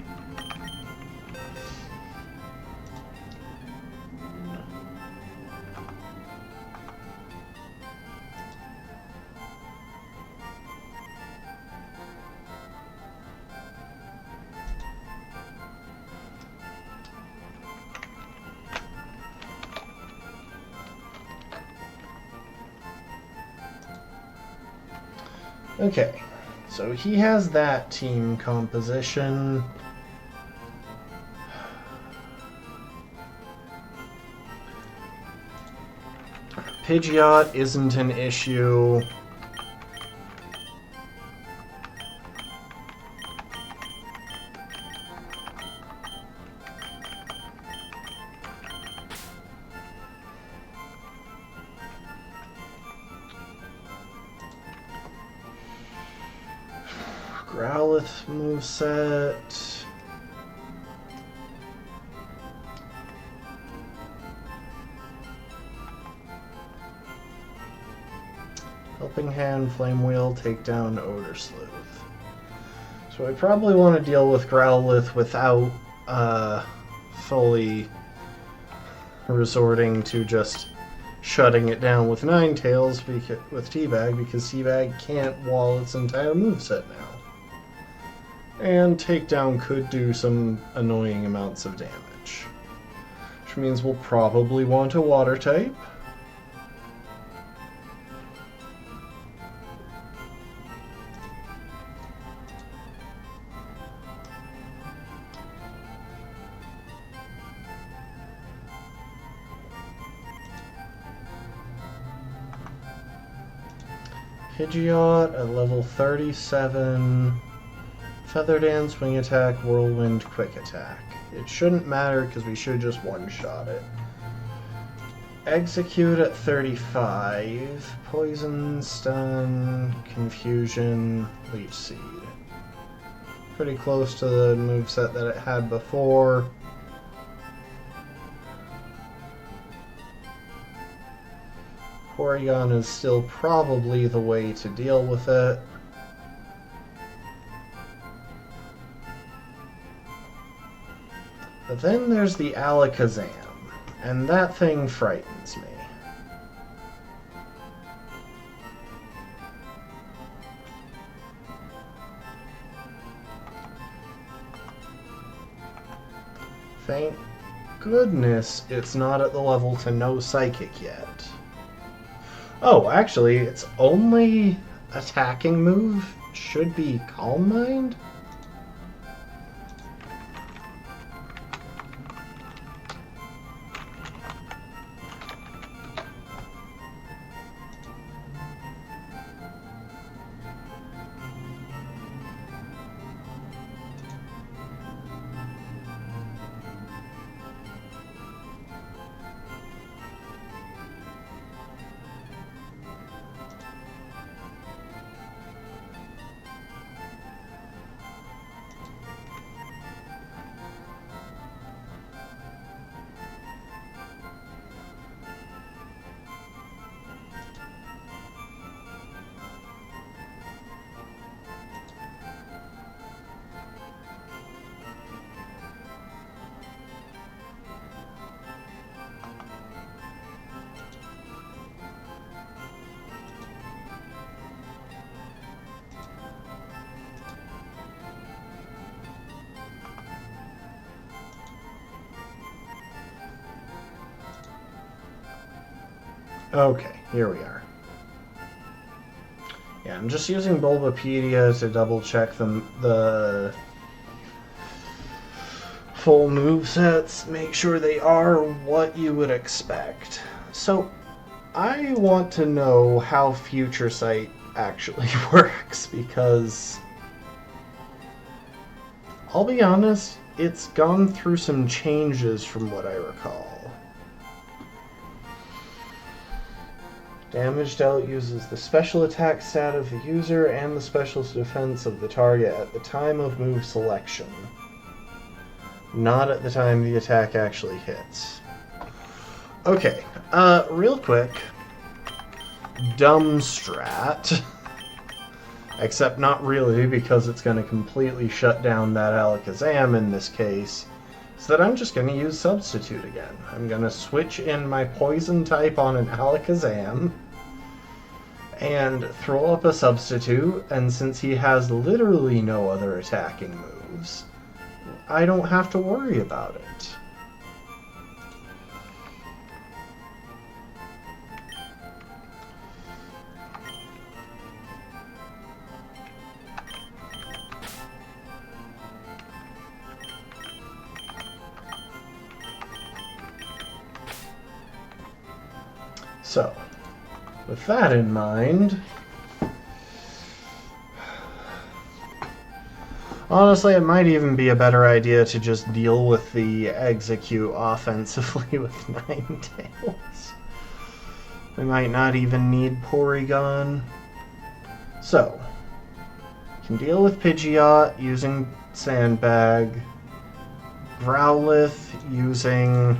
Okay, so he has that team composition. Pidgeot isn't an issue. Growlithe moveset. Helping Hand, Flame Wheel, take down Odor Sleuth. So I probably want to deal with Growlithe without fully resorting to just shutting it down with Ninetales with Teabag, because Teabag can't wall its entire moveset now. And Takedown could do some annoying amounts of damage. Which means we'll probably want a Water type. Pidgeot at level 37. Feather Dance, Wing Attack, Whirlwind, Quick Attack. It shouldn't matter because we should just one-shot it. Execute at 35. Poison, Stun, Confusion, Leech Seed. Pretty close to the moveset that it had before. Porygon is still probably the way to deal with it. But then there's the Alakazam, and that thing frightens me. Thank goodness it's not at the level to know Psychic yet. Oh, actually, its only attacking move should be Calm Mind? Okay, here we are. Yeah, I'm just using Bulbapedia to double check the full movesets, make sure they are what you would expect. So, I want to know how Future Sight actually works, because I'll be honest, it's gone through some changes from what I recall. Damage dealt uses the special attack stat of the user and the special defense of the target at the time of move selection, not at the time the attack actually hits. Okay, real quick, dumb strat, except not really, because it's going to completely shut down that Alakazam in this case, is that I'm just going to use Substitute again. I'm going to switch in my Poison type on an Alakazam and throw up a Substitute, and since he has literally no other attacking moves, I don't have to worry about it. So, with that in mind, honestly, it might even be a better idea to just deal with the Execute offensively with Ninetales. We might not even need Porygon. So, you can deal with Pidgeot using Sandbag, Growlithe using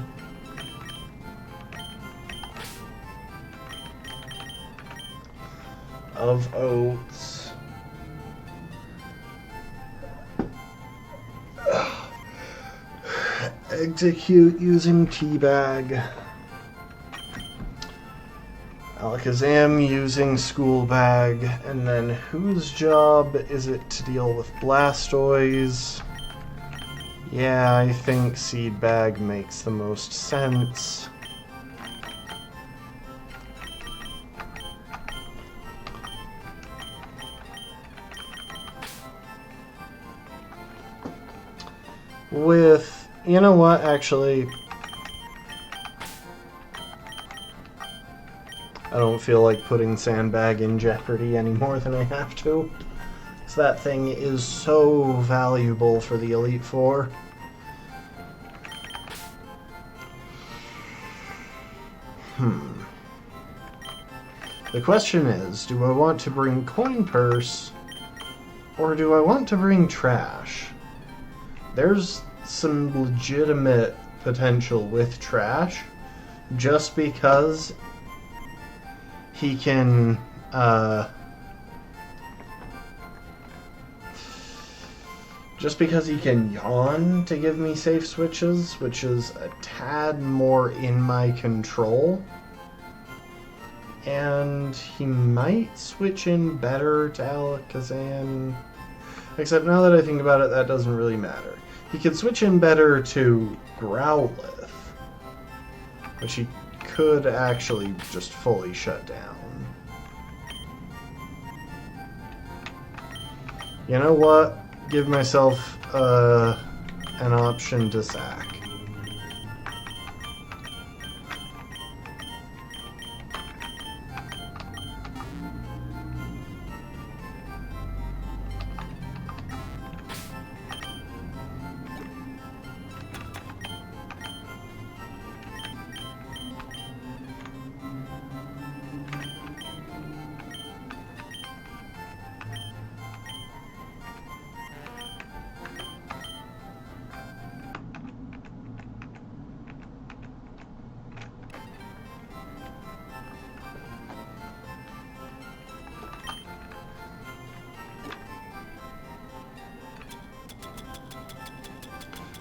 of oats. Execute using teabag. Alakazam using school bag. And then whose job is it to deal with Blastoise? Yeah, I think seed bag makes the most sense. With, you know what, actually, I don't feel like putting Sandbag in jeopardy any more than I have to. So that thing is so valuable for the Elite Four. The question is, do I want to bring Coin Purse, or do I want to bring Trash? There's some legitimate potential with Trash, just because he can, yawn to give me safe switches, which is a tad more in my control. And he might switch in better to Alakazam. Except now that I think about it, that doesn't really matter. He could switch in better to Growlithe, which he could actually just fully shut down. You know what? Give myself an option to sack.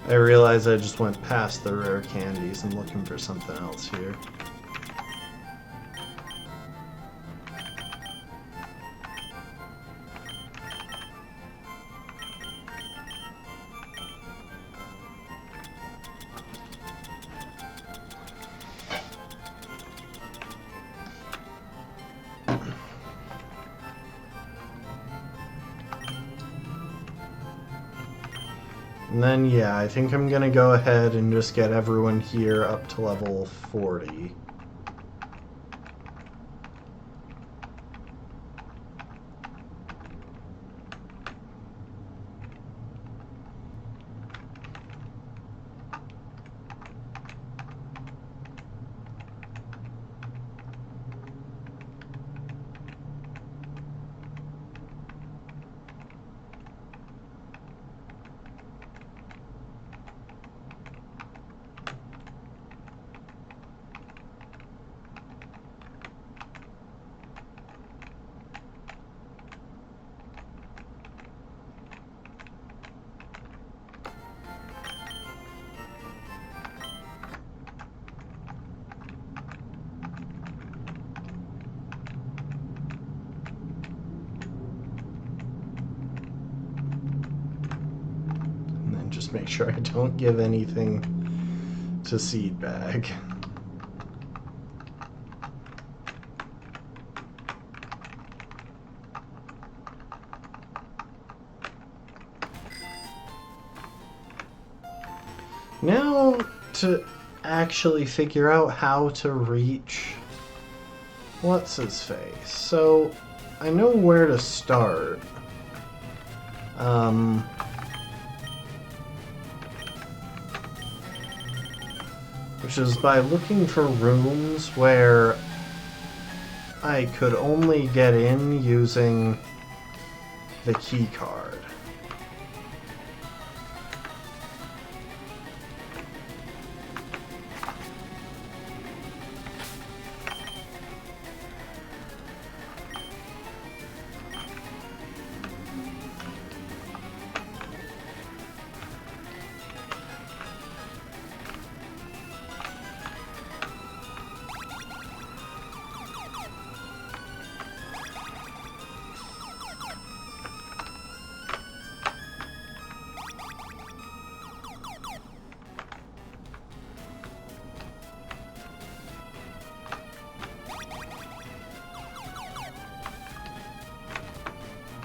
I realize I just went past the rare candies. I'm looking for something else here. And then, yeah, I think I'm going to go ahead and just get everyone here up to level 40. Just make sure I don't give anything to seed bag. Now to actually figure out how to reach what's his face. So I know where to start. Which is by looking for rooms where I could only get in using the key card.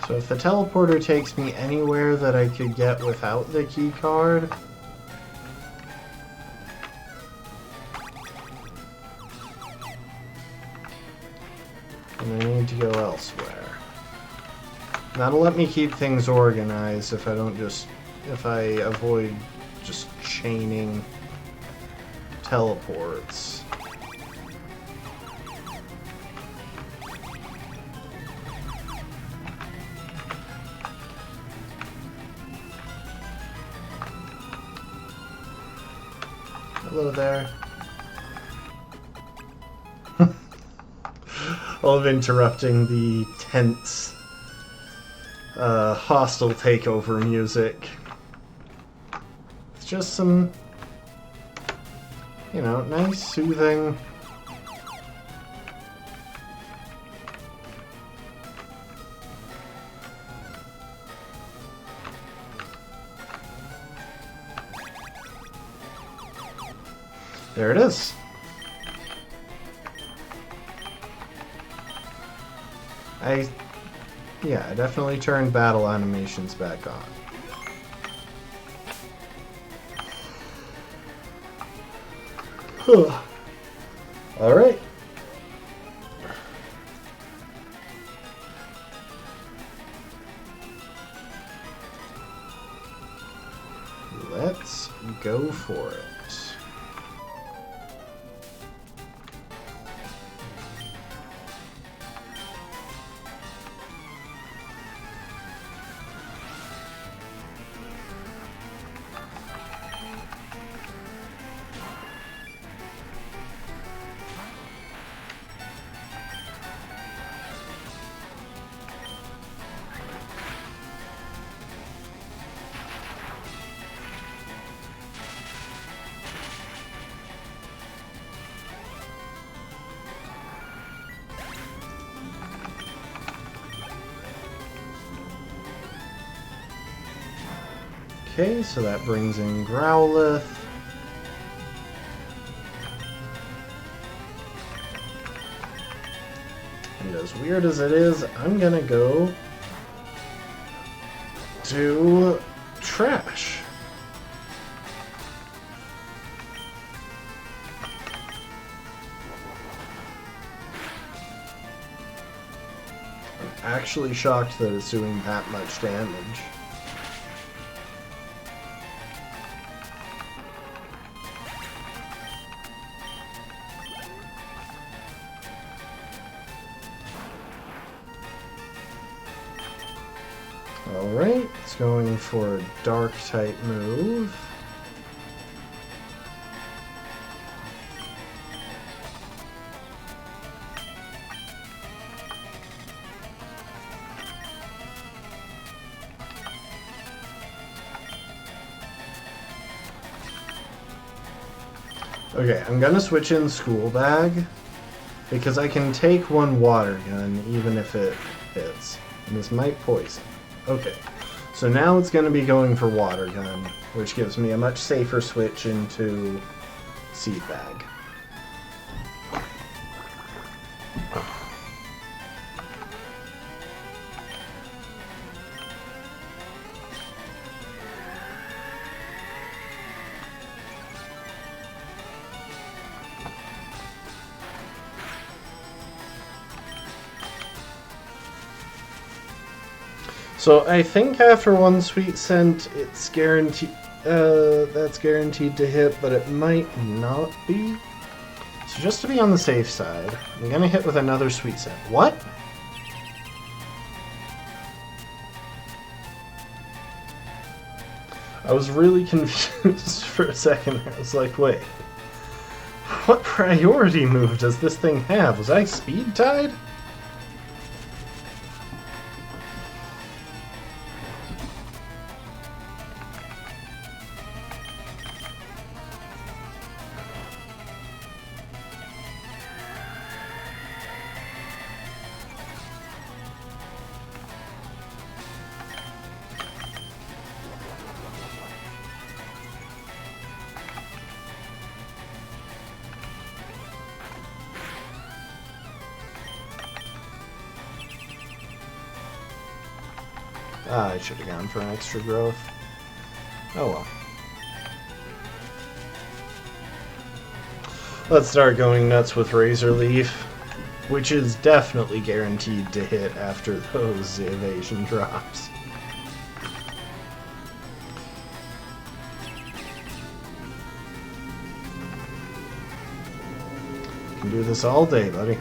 So if the teleporter takes me anywhere that I could get without the key card, and I need to go elsewhere. That'll let me keep things organized if I avoid just chaining teleports. Hello there. All of interrupting the tense, hostile takeover music. It's just some, you know, nice, soothing. There it is. I definitely turned battle animations back on. Alright. Let's go for it. Okay, so that brings in Growlithe. And as weird as it is, I'm gonna go to Trash. I'm actually shocked that it's doing that much damage. Alright, it's going for a dark type move. Okay, I'm gonna switch in School Bag because I can take one Water Gun even if it hits. And this might poison. Okay, so now it's going to be going for Water Gun, which gives me a much safer switch into Seed Bag. So I think after one Sweet Scent, it's guaranteed. That's guaranteed to hit, but it might not be. So just to be on the safe side, I'm gonna hit with another Sweet Scent. What? I was really confused for a second. I was like, wait, what priority move does this thing have? Was I speed tied? Ah, I should have gone for an extra growth. Oh well. Let's start going nuts with Razor Leaf, which is definitely guaranteed to hit after those evasion drops. You can do this all day, buddy.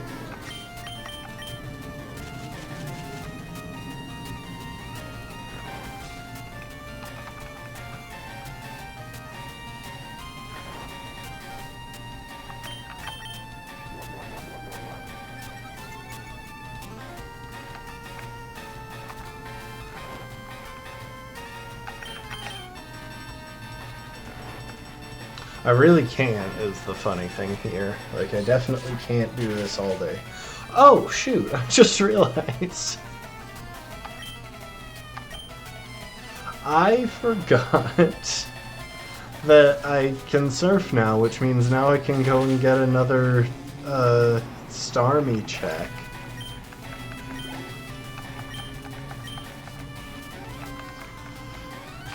I really can't, is the funny thing here. Like, I definitely can't do this all day. Oh, shoot, I just realized. I forgot that I can surf now, which means now I can go and get another, Starmie check.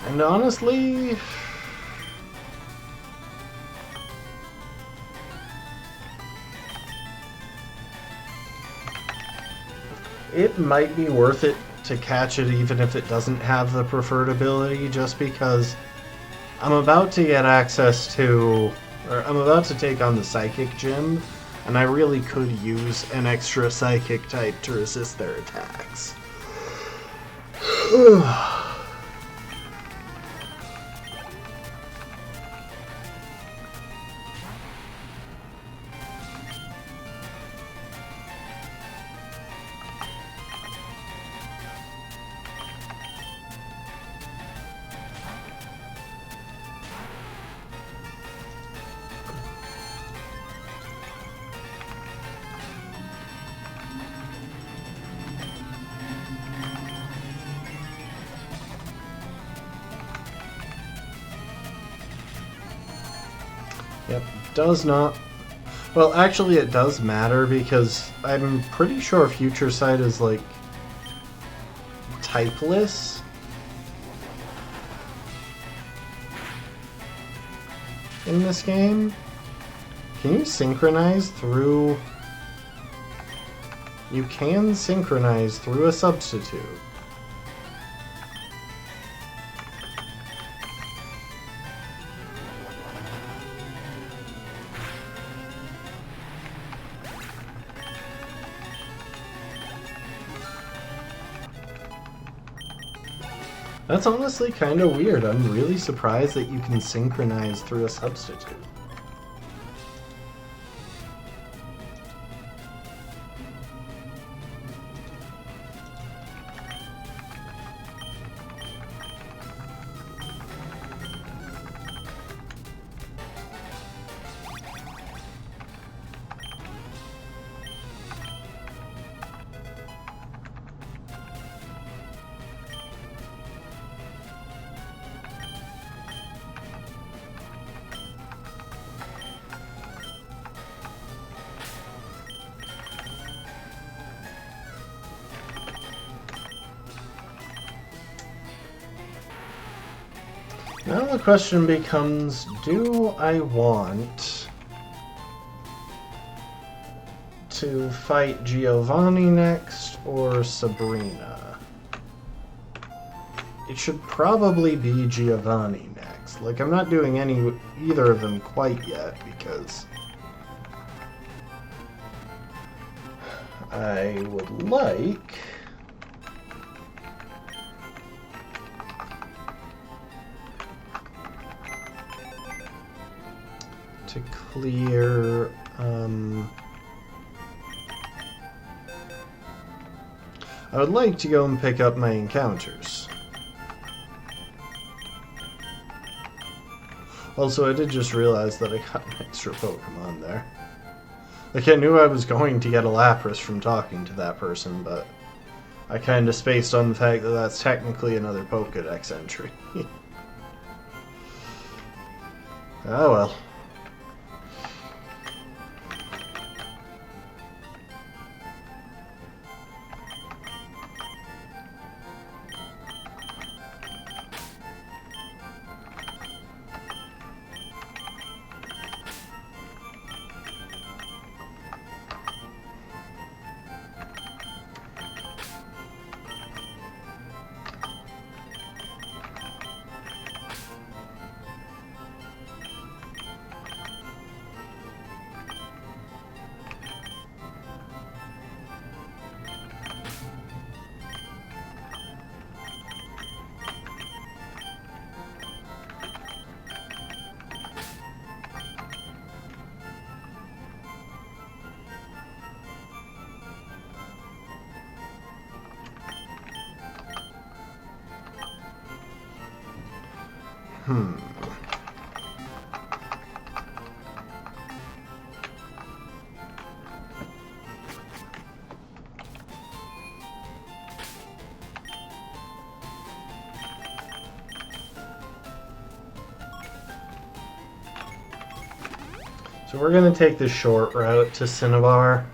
And honestly... it might be worth it to catch it even if it doesn't have the preferred ability, just because I'm about to get access to, or I'm about to take on the Psychic Gym, and I really could use an extra Psychic type to resist their attacks. Yep, does not. Well, actually, it does matter because I'm pretty sure Future Sight is like typeless. In this game. Can you synchronize through... You can synchronize through a substitute. That's honestly kind of weird. I'm really surprised that you can synchronize through a substitute. Now the question becomes, do I want to fight Giovanni next or Sabrina? It should probably be Giovanni next. Like, I'm not doing either of them quite yet because I would like to clear I would like to go and pick up my encounters. Also, I did just realize that I got an extra Pokemon there. Like, I knew I was going to get a Lapras from talking to that person, but I kinda spaced on the fact that that's technically another Pokédex entry. Oh well. So we're going to take the short route to Cinnabar.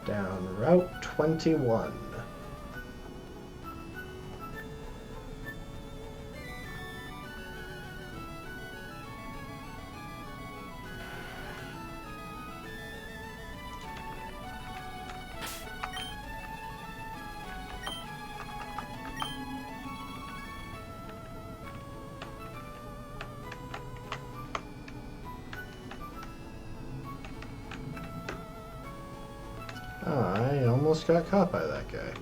Down Route 21. I almost got caught by that guy.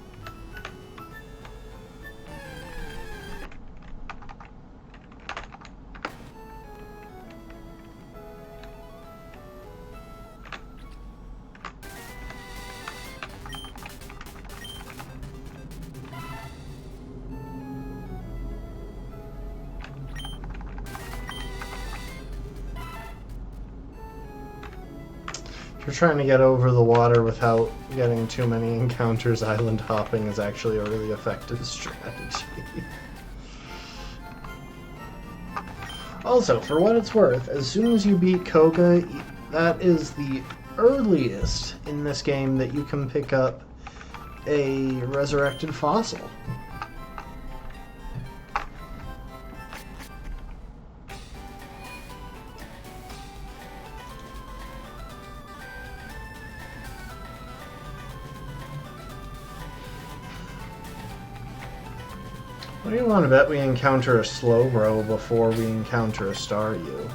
If you're trying to get over the water without getting too many encounters, island hopping is actually a really effective strategy. Also, for what it's worth, as soon as you beat Koga, that is the earliest in this game that you can pick up a resurrected fossil. What do you want to bet we encounter a Slowbro before we encounter a Staryu?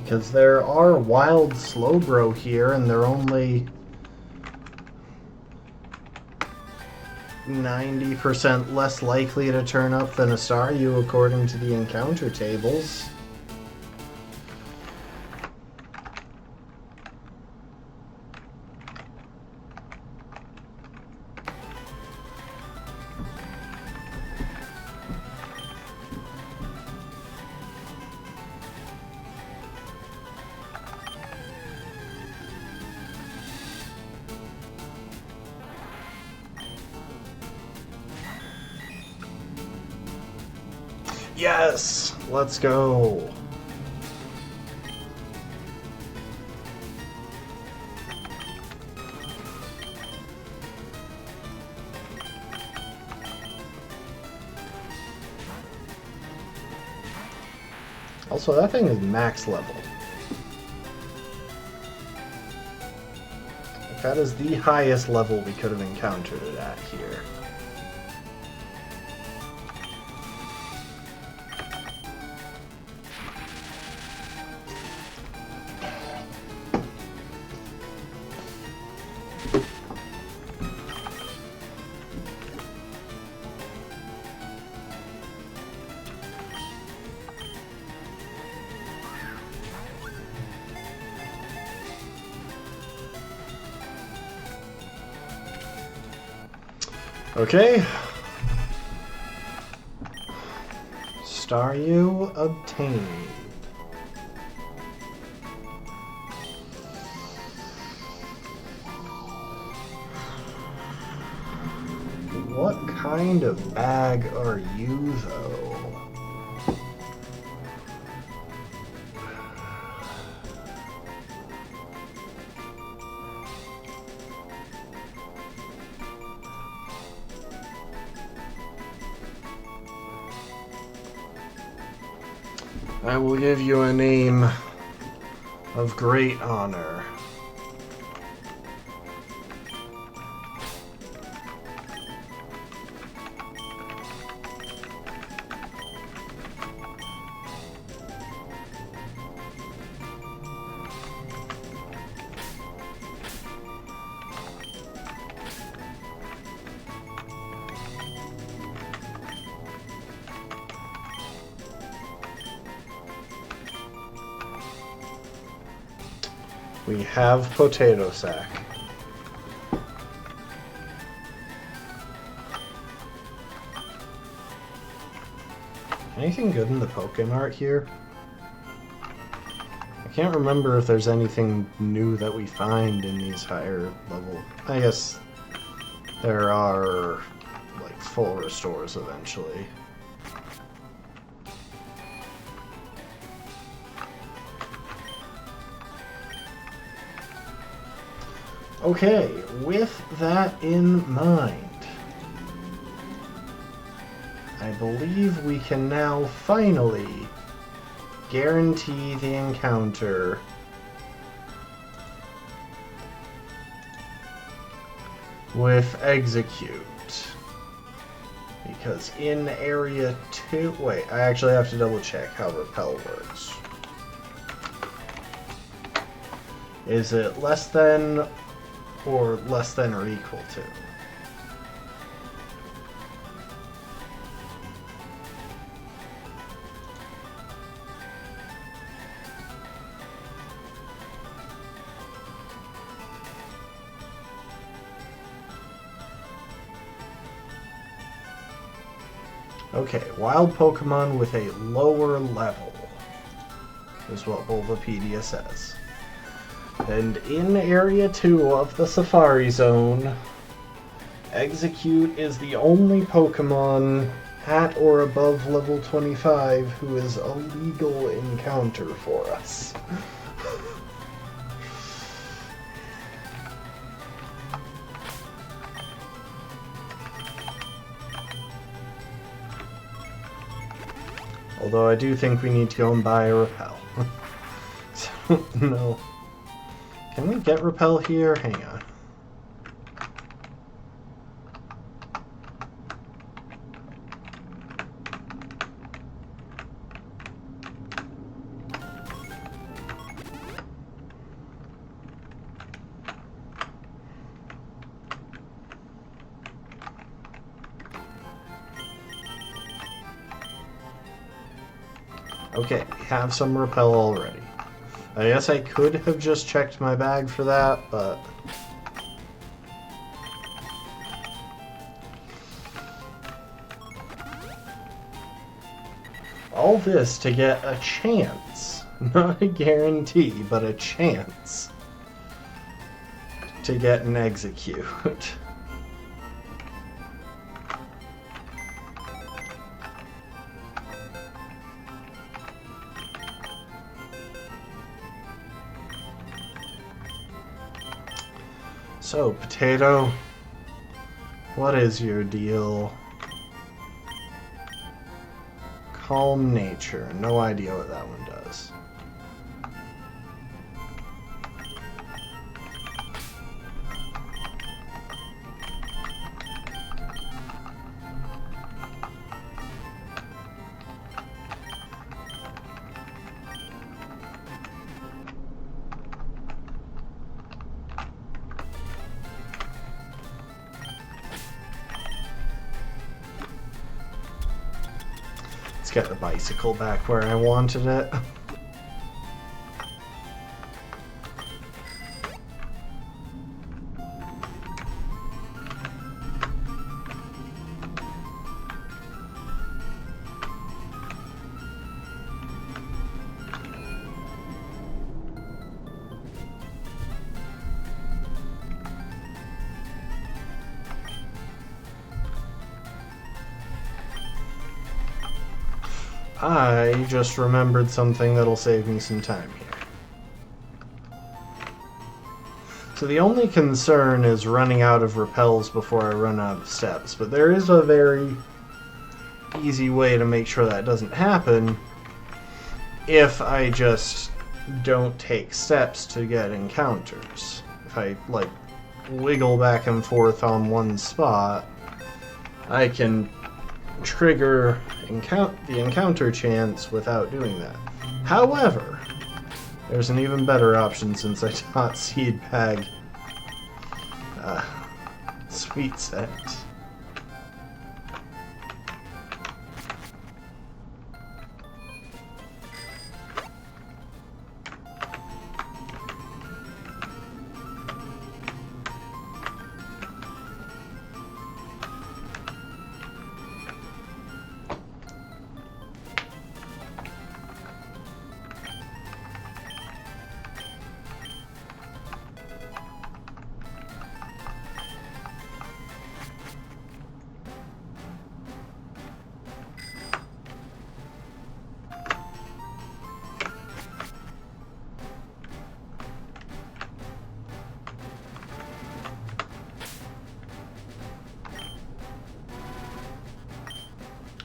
Because there are wild Slowbro here, and they're only 90% less likely to turn up than a Staryu according to the encounter tables. Yes! Let's go! Also, that thing is max level. That is the highest level we could have encountered it at here. Okay. Staryu obtained. What kind of bag are you, though? I will give you a name of great honor. We have Potato Sack. Anything good in the Pokemart here? I can't remember if there's anything new that we find in these higher level. I guess there are like full restores eventually. Okay, with that in mind, I believe we can now finally guarantee the encounter with Execute. Because in Area 2... Wait, I actually have to double check how Repel works. Is it less than or less than or equal to? Okay, wild Pokemon with a lower level is what Bulbapedia says. And in Area 2 of the Safari Zone, Execute is the only Pokemon at or above level 25 who is a legal encounter for us. Although I do think we need to go and buy a Repel. So, no. Can we get Repel here? Hang on. Okay, we have some Repel already. I guess I could have just checked my bag for that, but... all this to get a chance, not a guarantee, but a chance to get an Execute. So, Potato, what is your deal? Calm Nature. No idea what that one does. Get the bicycle back where I wanted it. I just remembered something that'll save me some time here. So the only concern is running out of repels before I run out of steps, but there is a very easy way to make sure that doesn't happen. if I just don't take steps to get encounters. If I, like, wiggle back and forth on one spot, I can trigger the encounter chance without doing that. However, there's an even better option since I taught Seed Bag Sweet Scent.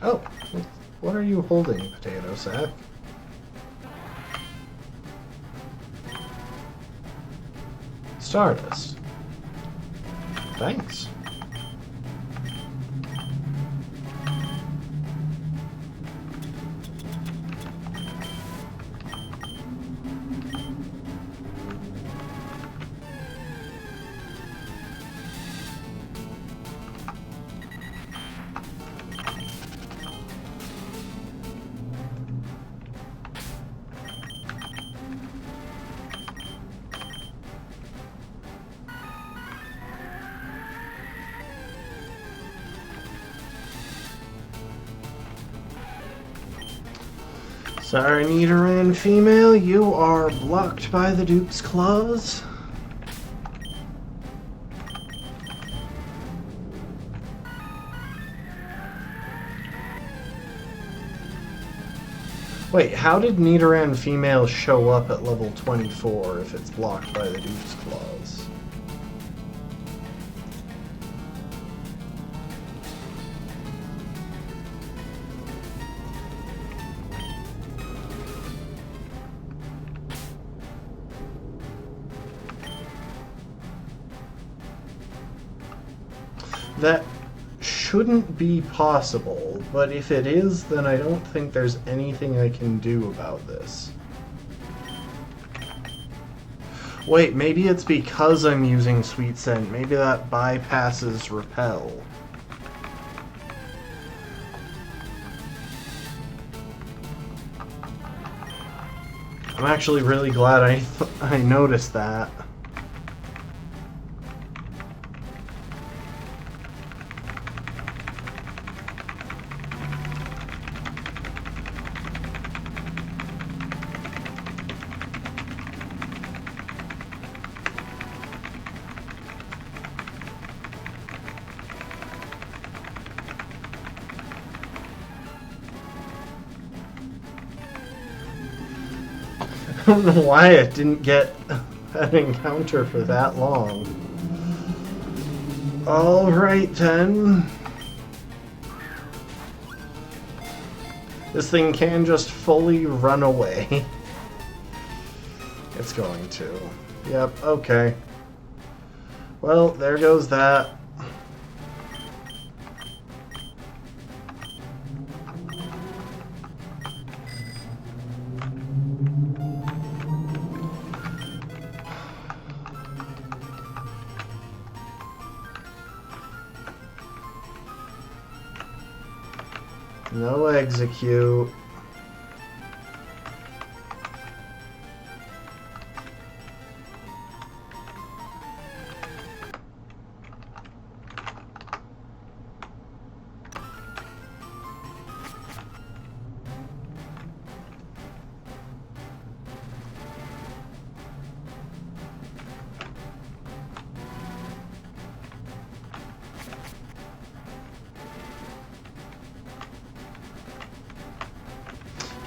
Oh, what are you holding, Potato Sack? Stardust. Thanks. Sorry, Nidoran female, you are blocked by the Dupes Clause. Wait, how did Nidoran female show up at level 24 if it's blocked by the Dupes Clause? That shouldn't be possible, but if it is, then I don't think there's anything I can do about this. Wait, maybe it's because I'm using Sweet Scent. Maybe that bypasses Repel. I'm actually really glad I noticed that. I don't know why I didn't get an encounter for that long. Alright then. This thing can just fully run away. It's going to. Yep, okay. Well, there goes that. No execute.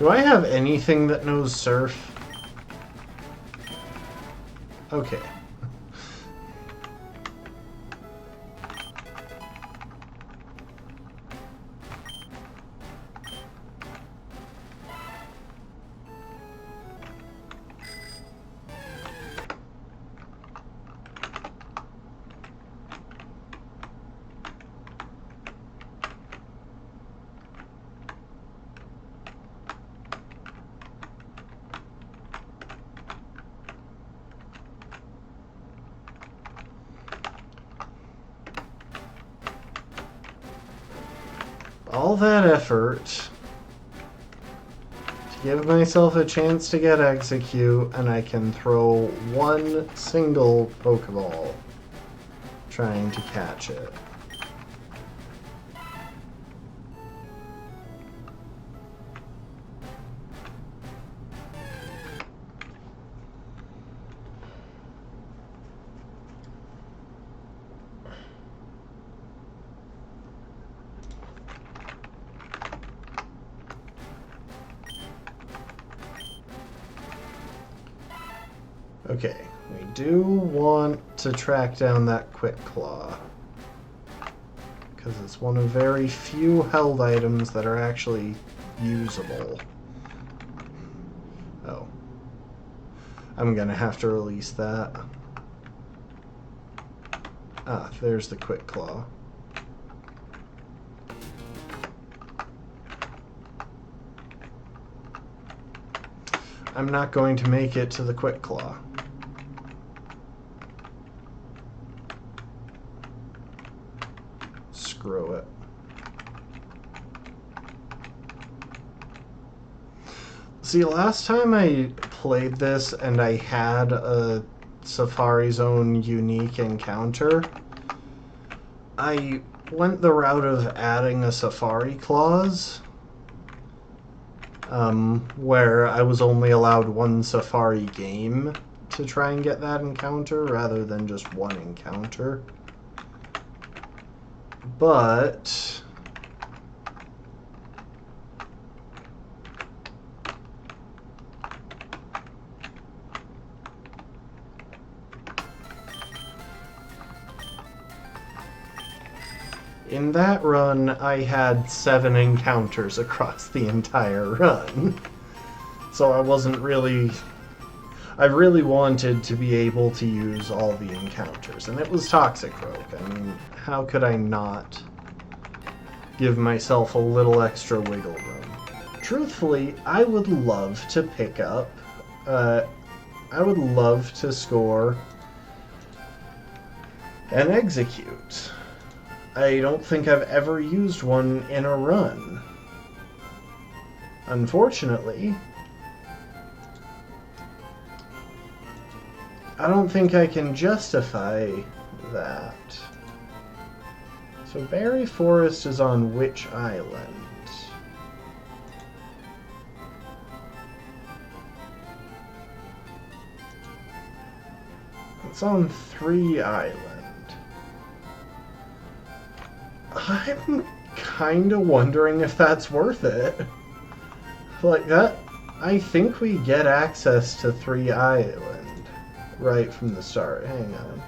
Do I have anything that knows Surf? Okay. all that effort to give myself a chance to get execute, and I can throw one single Pokeball trying to catch it. Okay, we do want to track down that Quick Claw, because it's one of very few held items that are actually usable. Oh. I'm gonna have to release that. Ah, there's the Quick Claw. I'm not going to make it to the Quick Claw. Screw it. See, last time I played this and I had a Safari Zone unique encounter, I went the route of adding a Safari Clause, where I was only allowed one Safari game to try and get that encounter rather than just one encounter. But in that run, I had 7 encounters across the entire run. So I really wanted to be able to use all the encounters. And it was Toxicroak. I mean, how could I not give myself a little extra wiggle room? Truthfully, I would love to pick up, I would love to score an Execute. I don't think I've ever used one in a run. Unfortunately, I don't think I can justify that. So Berry Forest is on which island? It's on 3 Island. I'm kinda wondering if that's worth it. Like that, I think we get access to 3 Island right from the start. Hang on.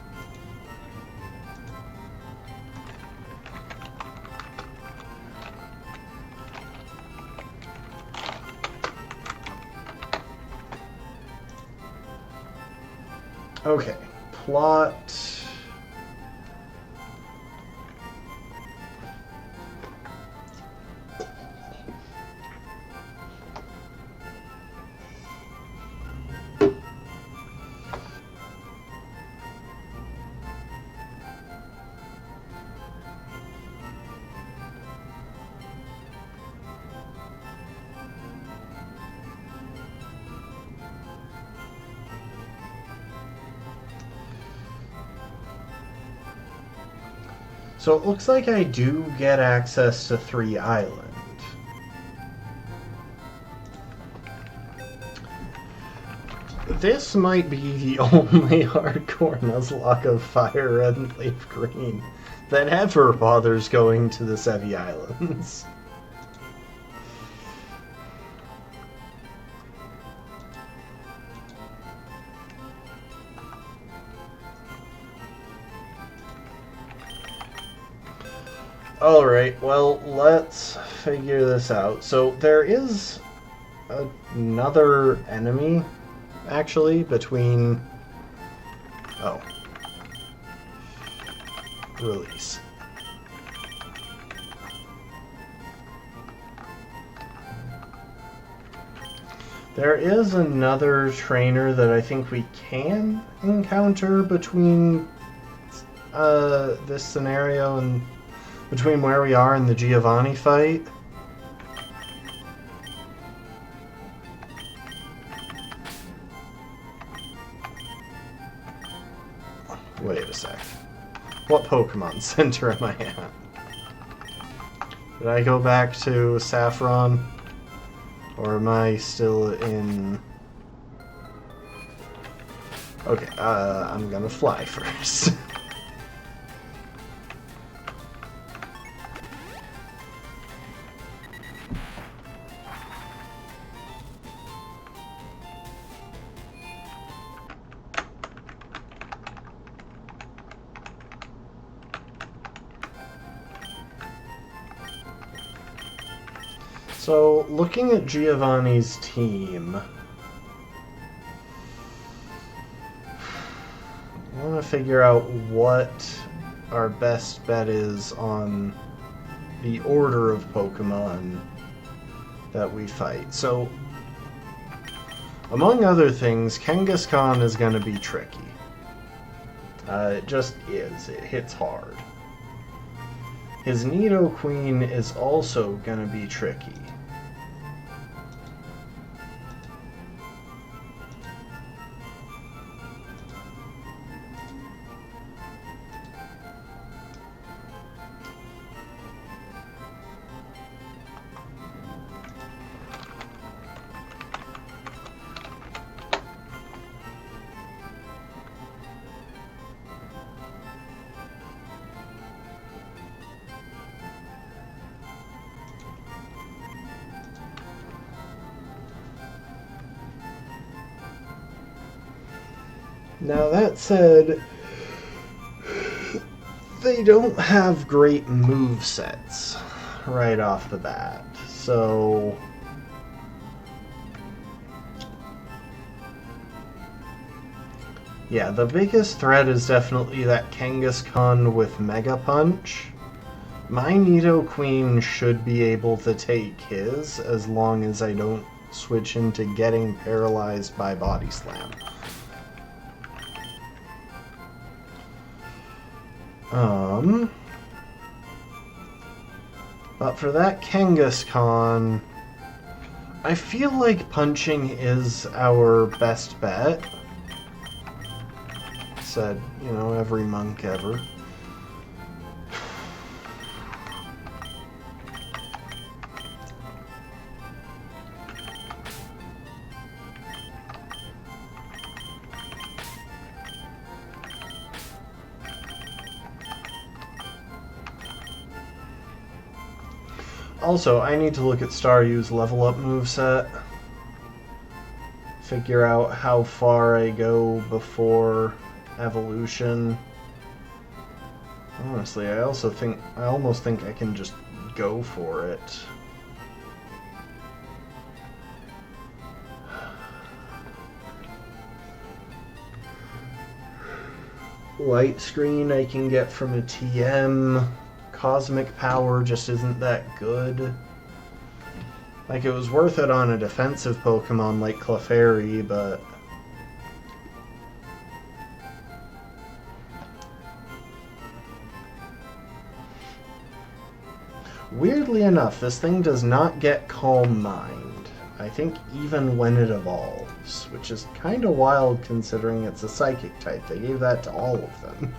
Okay, plot. So it looks like I do get access to 3 Island. This might be the only hardcore Nuzlocke of Fire Red and LeafGreen that ever bothers going to the Sevi Islands. Alright, well, let's figure this out. So there is another enemy, actually, between... Oh. Release. There is another trainer that I think we can encounter between this scenario and between where we are and the Giovanni fight. Wait a sec. What Pokemon Center am I at? Did I go back to Saffron? Or am I still in... Okay, I'm gonna fly first. So, looking at Giovanni's team, I want to figure out what our best bet is on the order of Pokemon that we fight. So, among other things, Kangaskhan is going to be tricky. It just is. It hits hard. His Nidoqueen is also going to be tricky. Now that said, they don't have great movesets right off the bat, so... Yeah, the biggest threat is definitely that Kangaskhan with Mega Punch. My Nidoqueen should be able to take his, as long as I don't switch into getting paralyzed by Body Slam. But for that Kangaskhan, I feel like punching is our best bet. Said, you know, every monk ever. Also, I need to look at Staryu's level up moveset. Figure out how far I go before evolution. Honestly, I almost think I can just go for it. Light Screen I can get from a TM. Cosmic Power just isn't that good. Like, it was worth it on a defensive Pokemon like Clefairy, but... Weirdly enough, this thing does not get Calm Mind. I think even when it evolves, which is kind of wild considering it's a Psychic type. They gave that to all of them.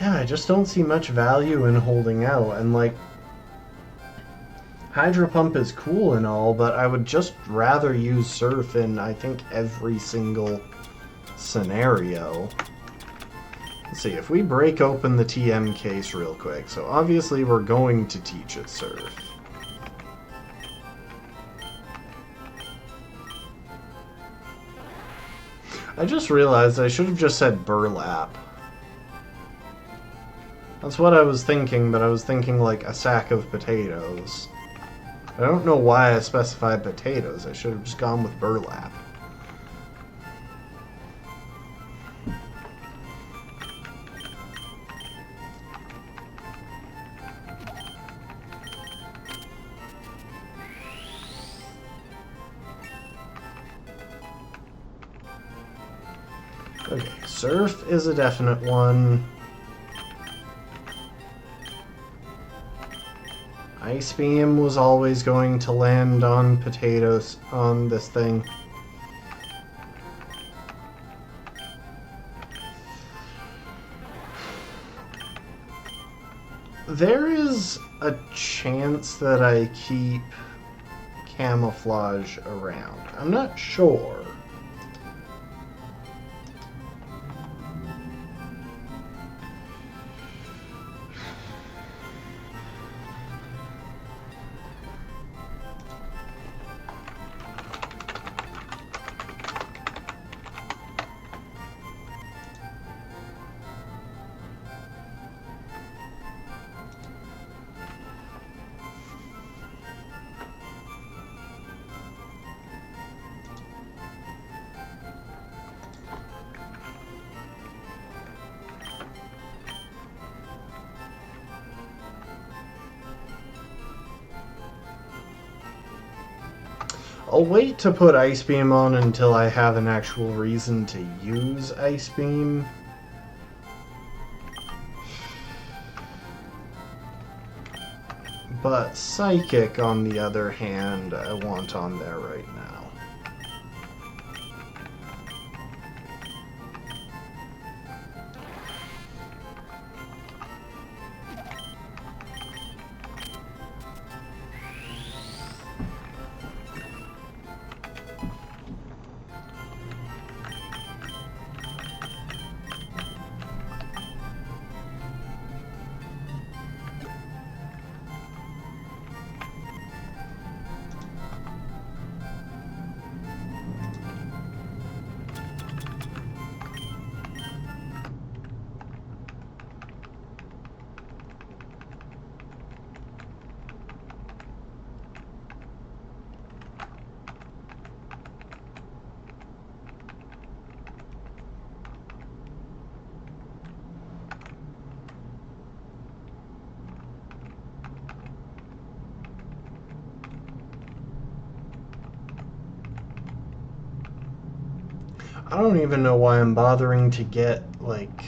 Yeah, I just don't see much value in holding out, and like, Hydro Pump is cool and all, but I would just rather use Surf in, I think, every single scenario. Let's see, if we break open the TM case real quick, so obviously we're going to teach it Surf. I just realized I should have just said burlap. That's what I was thinking, but I was thinking like a sack of potatoes. I don't know why I specified potatoes. I should have just gone with burlap. Okay, surf is a definite one. Ice beam was always going to land on potatoes on this thing. There is a chance that I keep camouflage around. I'm not sure. I'll wait to put Ice Beam on until I have an actual reason to use Ice Beam. But Psychic, on the other hand, I want on there right now. I don't even know why I'm bothering to get, like,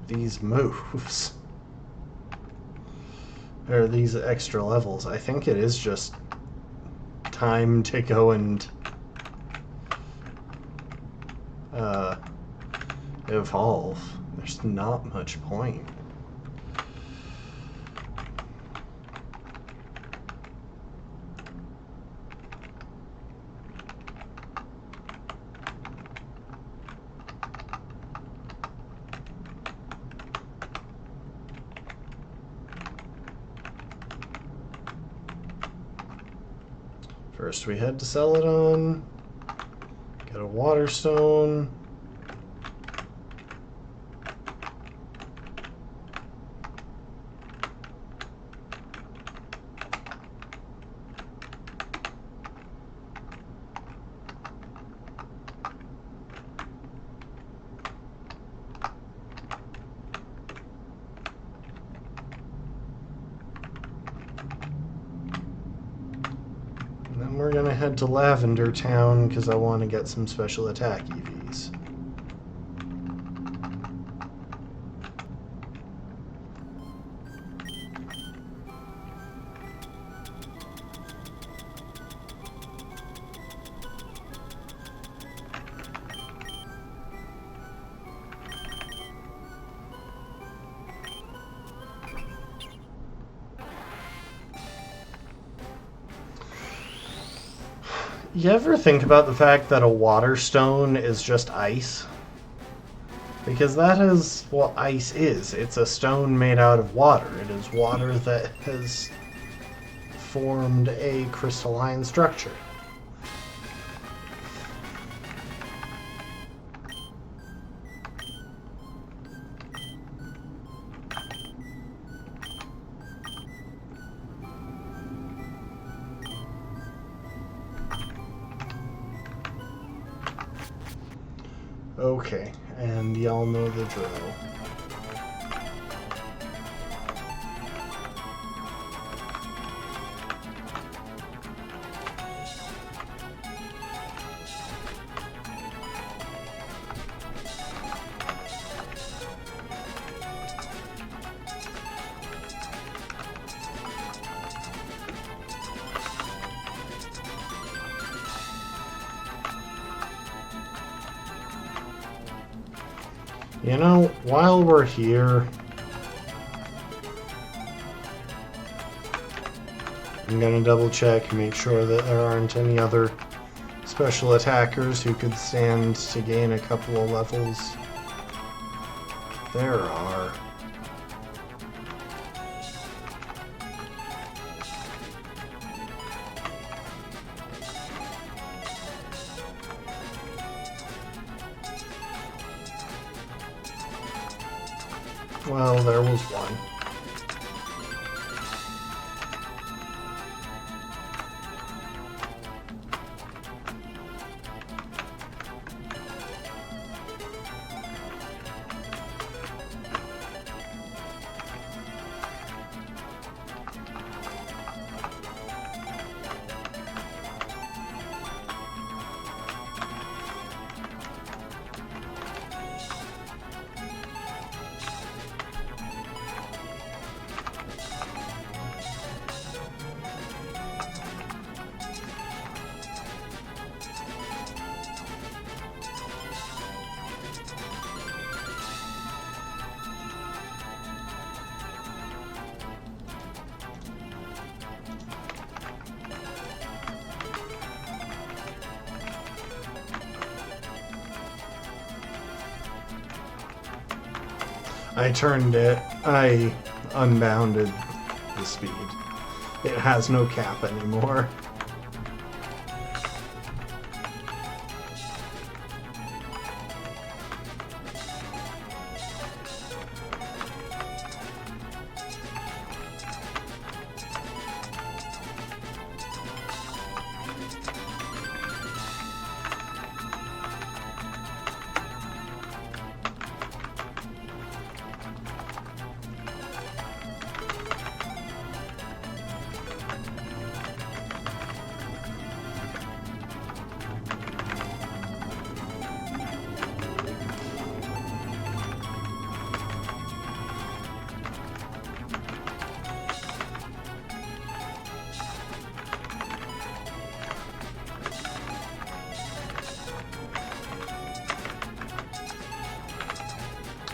these moves. Or these extra levels. I think it is just time to go and evolve. There's not much point. First we had to sell it on, get a water stone. We're gonna head to Lavender Town because I want to get some special attack EVs. You ever think about the fact that a water stone is just ice? Because that is what ice is. It's a stone made out of water. It is water that has formed a crystalline structure. Okay, and y'all know the drill. You know, while we're here, I'm gonna double check and make sure that there aren't any other special attackers who could stand to gain a couple of levels. There are. Well, there was one. I unbounded the speed. It has no cap anymore.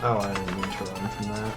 Oh, I didn't mean to run from that.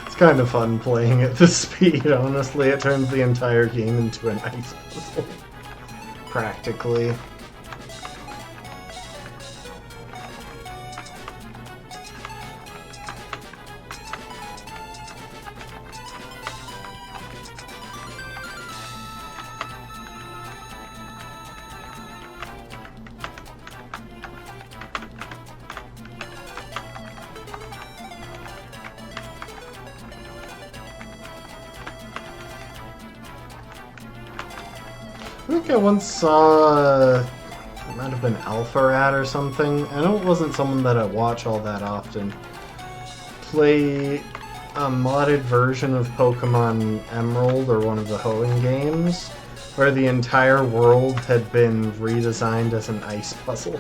It's kind of fun playing at this speed, honestly. It turns the entire game into an ice puzzle. Practically. think I once saw, it might have been Alpharad or something. I know it wasn't someone that I watch all that often. Play a modded version of Pokemon Emerald or one of the Hoenn games, where the entire world had been redesigned as an ice puzzle.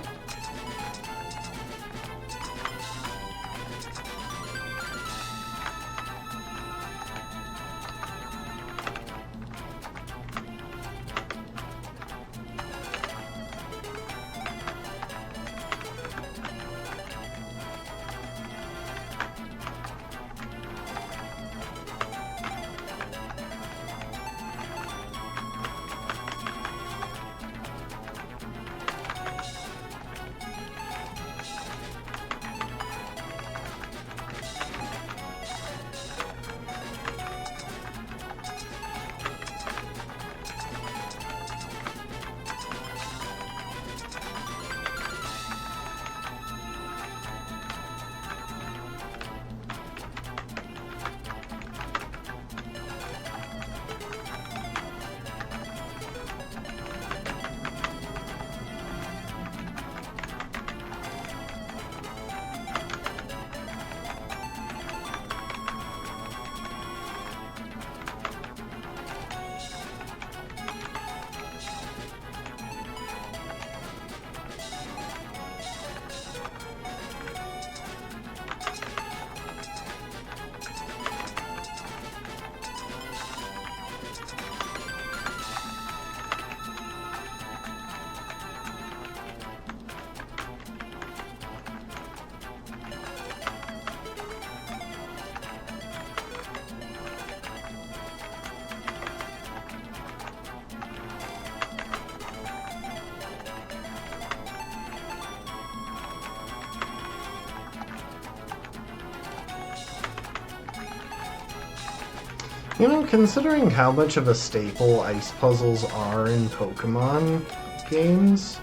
You know, considering how much of a staple ice puzzles are in Pokemon games,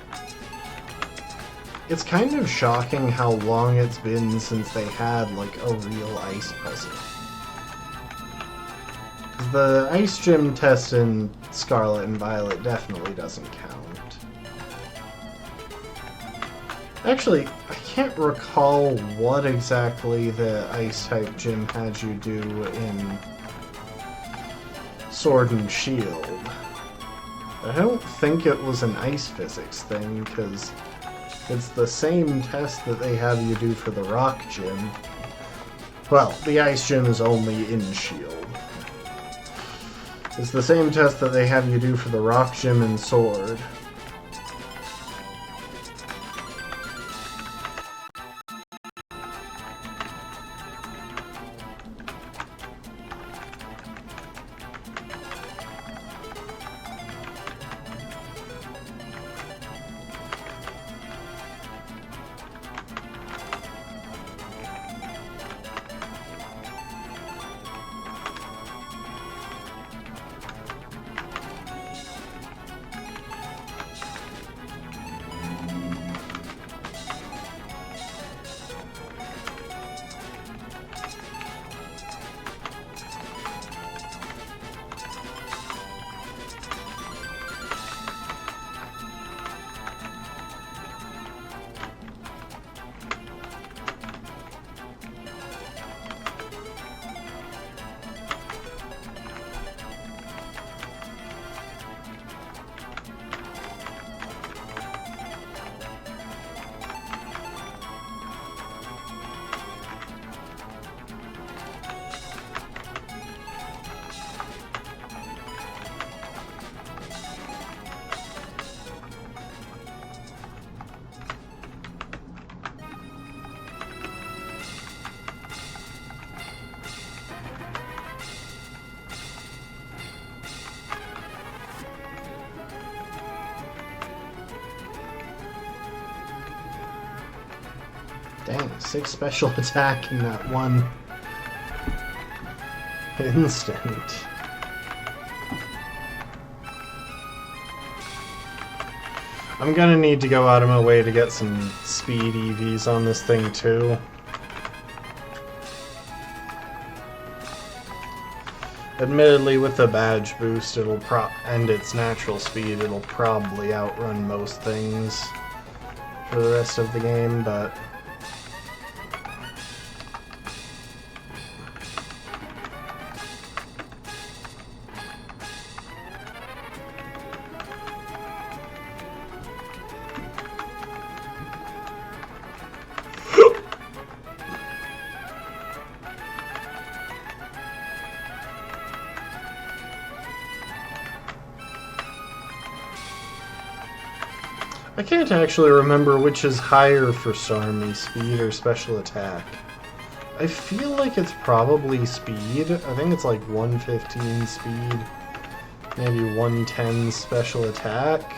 it's kind of shocking how long it's been since they had, like, a real ice puzzle. The Ice Gym test in Scarlet and Violet definitely doesn't count. Actually, I can't recall what exactly the Ice-type gym had you do in Sword and Shield. I don't think it was an ice physics thing, because it's the same test that they have you do for the Rock Gym. Well, the Ice Gym is only in Shield. It's the same test that they have you do for the Rock Gym and Sword. Dang, 6 special attack in that one instant. I'm gonna need to go out of my way to get some speed EVs on this thing too. Admittedly, with the badge boost, and its natural speed, it'll probably outrun most things for the rest of the game, but I can't actually remember which is higher for Starmie, speed or special attack. I feel like it's probably speed. I think it's like 115 speed, maybe 110 special attack.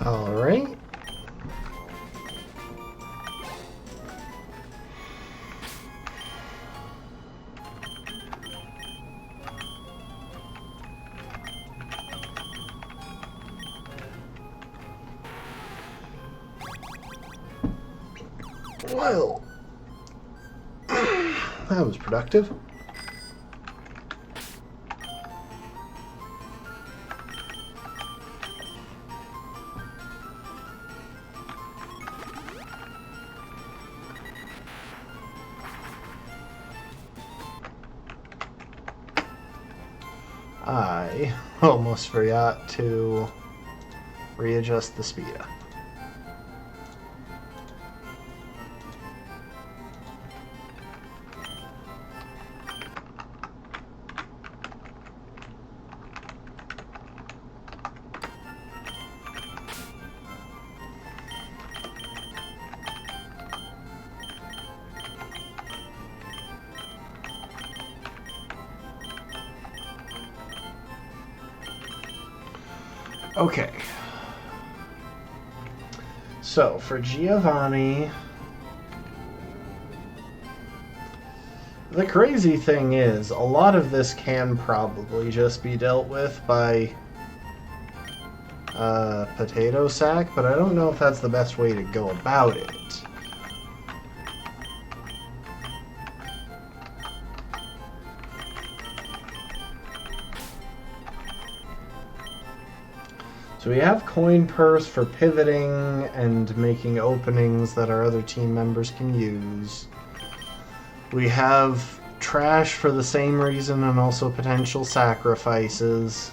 Alright. Well, that was productive. I almost forgot to readjust the speed up. Okay. So, for Giovanni... The crazy thing is, a lot of this can probably just be dealt with by potato sack, but I don't know if that's the best way to go about it. So we have coin purse for pivoting and making openings that our other team members can use. We have trash for the same reason and also potential sacrifices.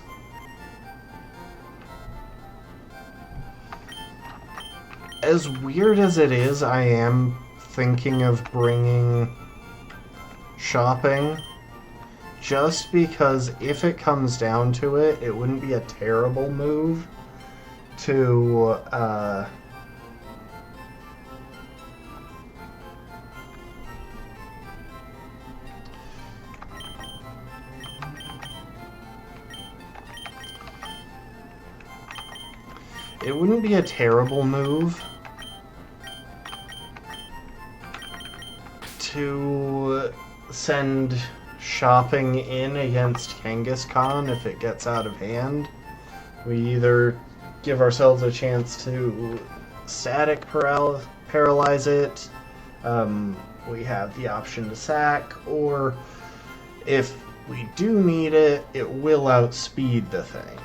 As weird as it is, I am thinking of bringing shopping. Just because if it comes down to it, it wouldn't be a terrible move to it wouldn't be a terrible move to send shopping in against Kangaskhan if it gets out of hand. We either give ourselves a chance to static paralyze it, we have the option to sack, or if we do need it, it will outspeed the thing.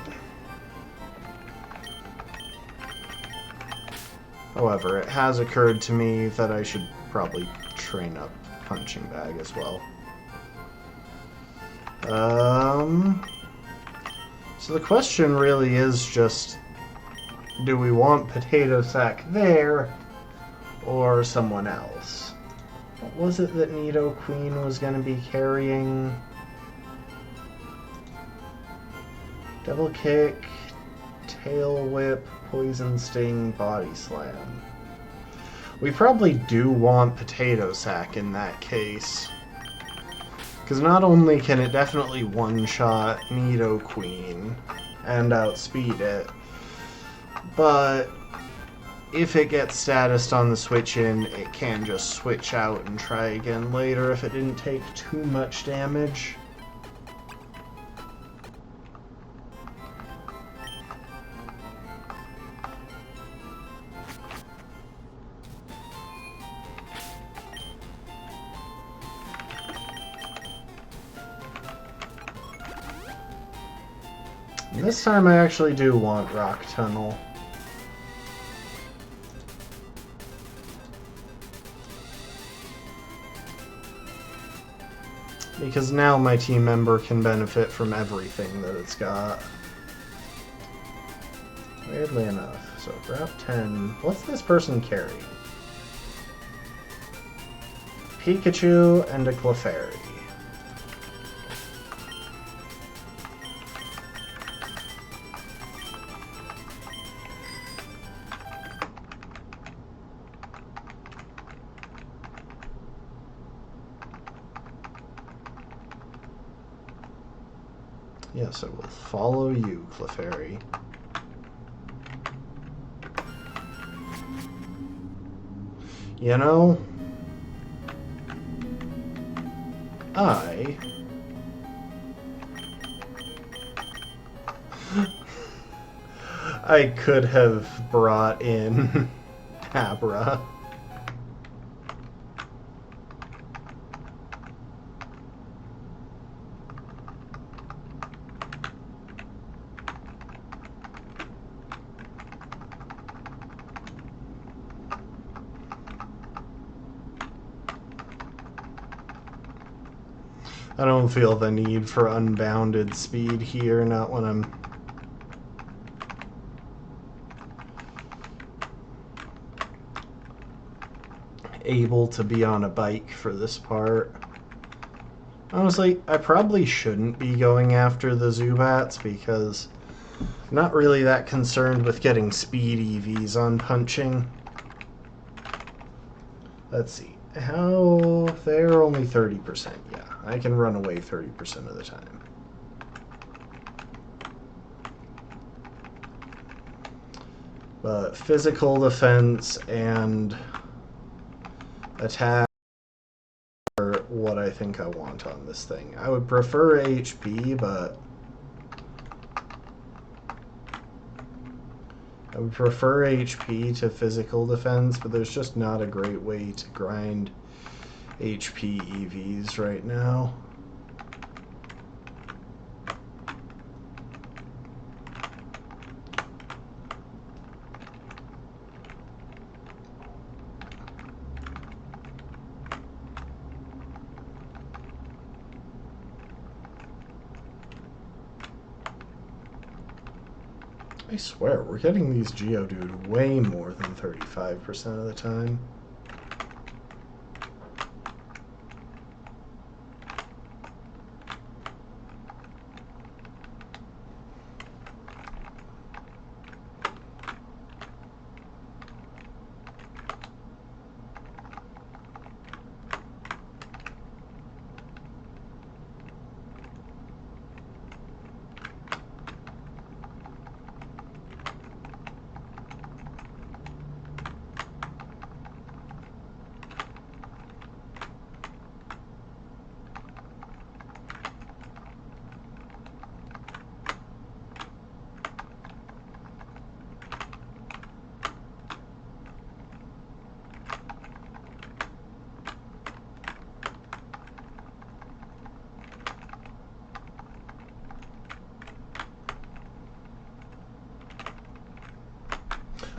However, it has occurred to me that I should probably train up Punching Bag as well. So the question really is just, do we want Potato Sack there or someone else? What was it that Nidoqueen was going to be carrying? Double Kick, Tail Whip, Poison Sting, Body Slam. We probably do want Potato Sack in that case. Because not only can it definitely one-shot Nidoqueen and outspeed it, but if it gets statused on the switch in, it can just switch out and try again later if it didn't take too much damage. This time I actually do want Rock Tunnel. Because now my team member can benefit from everything that it's got. Weirdly enough. So Route 10. What's this person carrying? Pikachu and a Clefairy. Yes, I will follow you, Clefairy. You know, I could have brought in Abra. I don't feel the need for unbounded speed here, not when I'm able to be on a bike for this part. Honestly, I probably shouldn't be going after the Zubats because I'm not really that concerned with getting speed EVs on punching. Let's see. How... they're only 30%, yeah. I can run away 30% of the time. But physical defense and attack are what I think I want on this thing. I would prefer HP, but I would prefer HP to physical defense, but there's just not a great way to grind HP EVs right now. I swear, we're getting these Geodude way more than 35% of the time.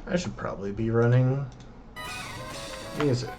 I should probably be running music.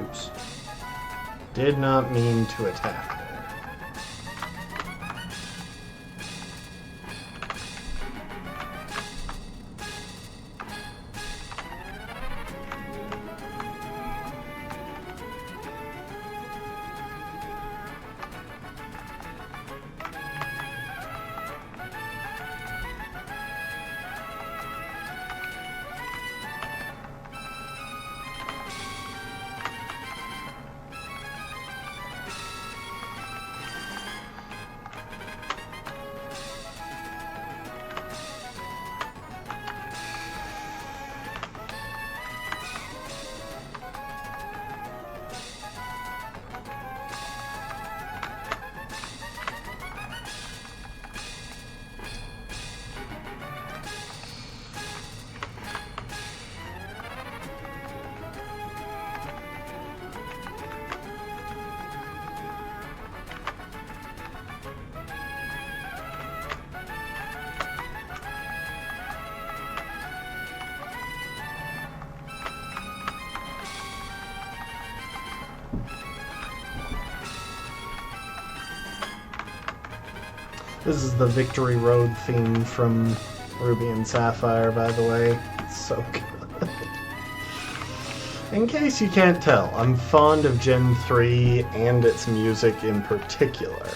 Oops. Did not mean to attack there. This is the Victory Road theme from Ruby and Sapphire, by the way. It's so good. In case you can't tell, I'm fond of Gen 3 and its music in particular.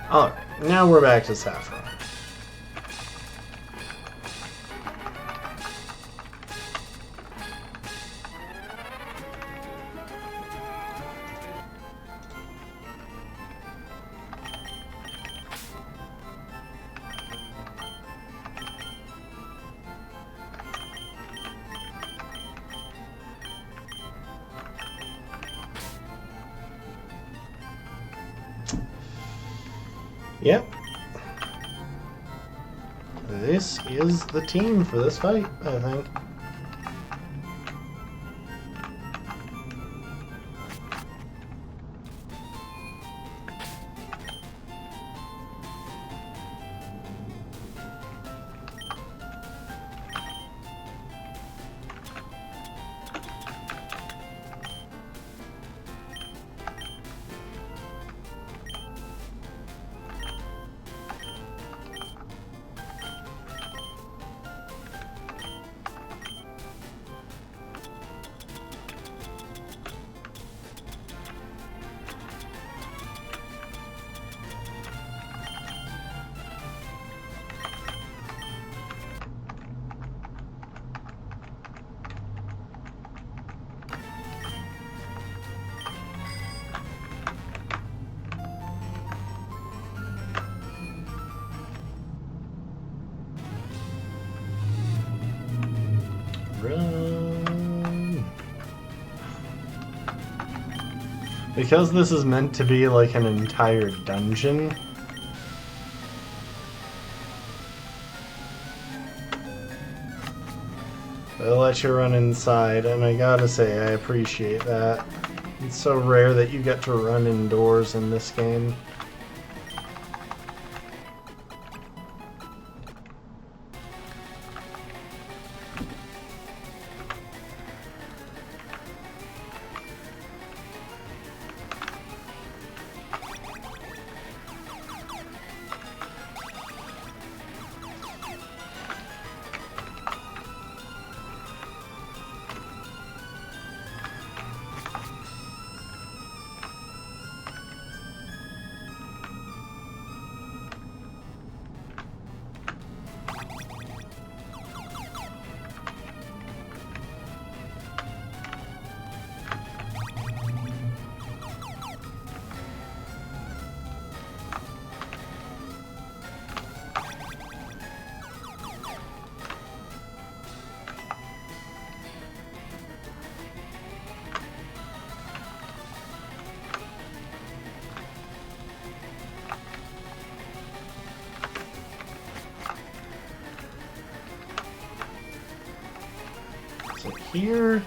Alright, now we're back to Saffron. Yep. This is the team for this fight, I think. Run. Because this is meant to be like an entire dungeon, they'll let you run inside, and I gotta say, I appreciate that. It's so rare that you get to run indoors in this game. So here...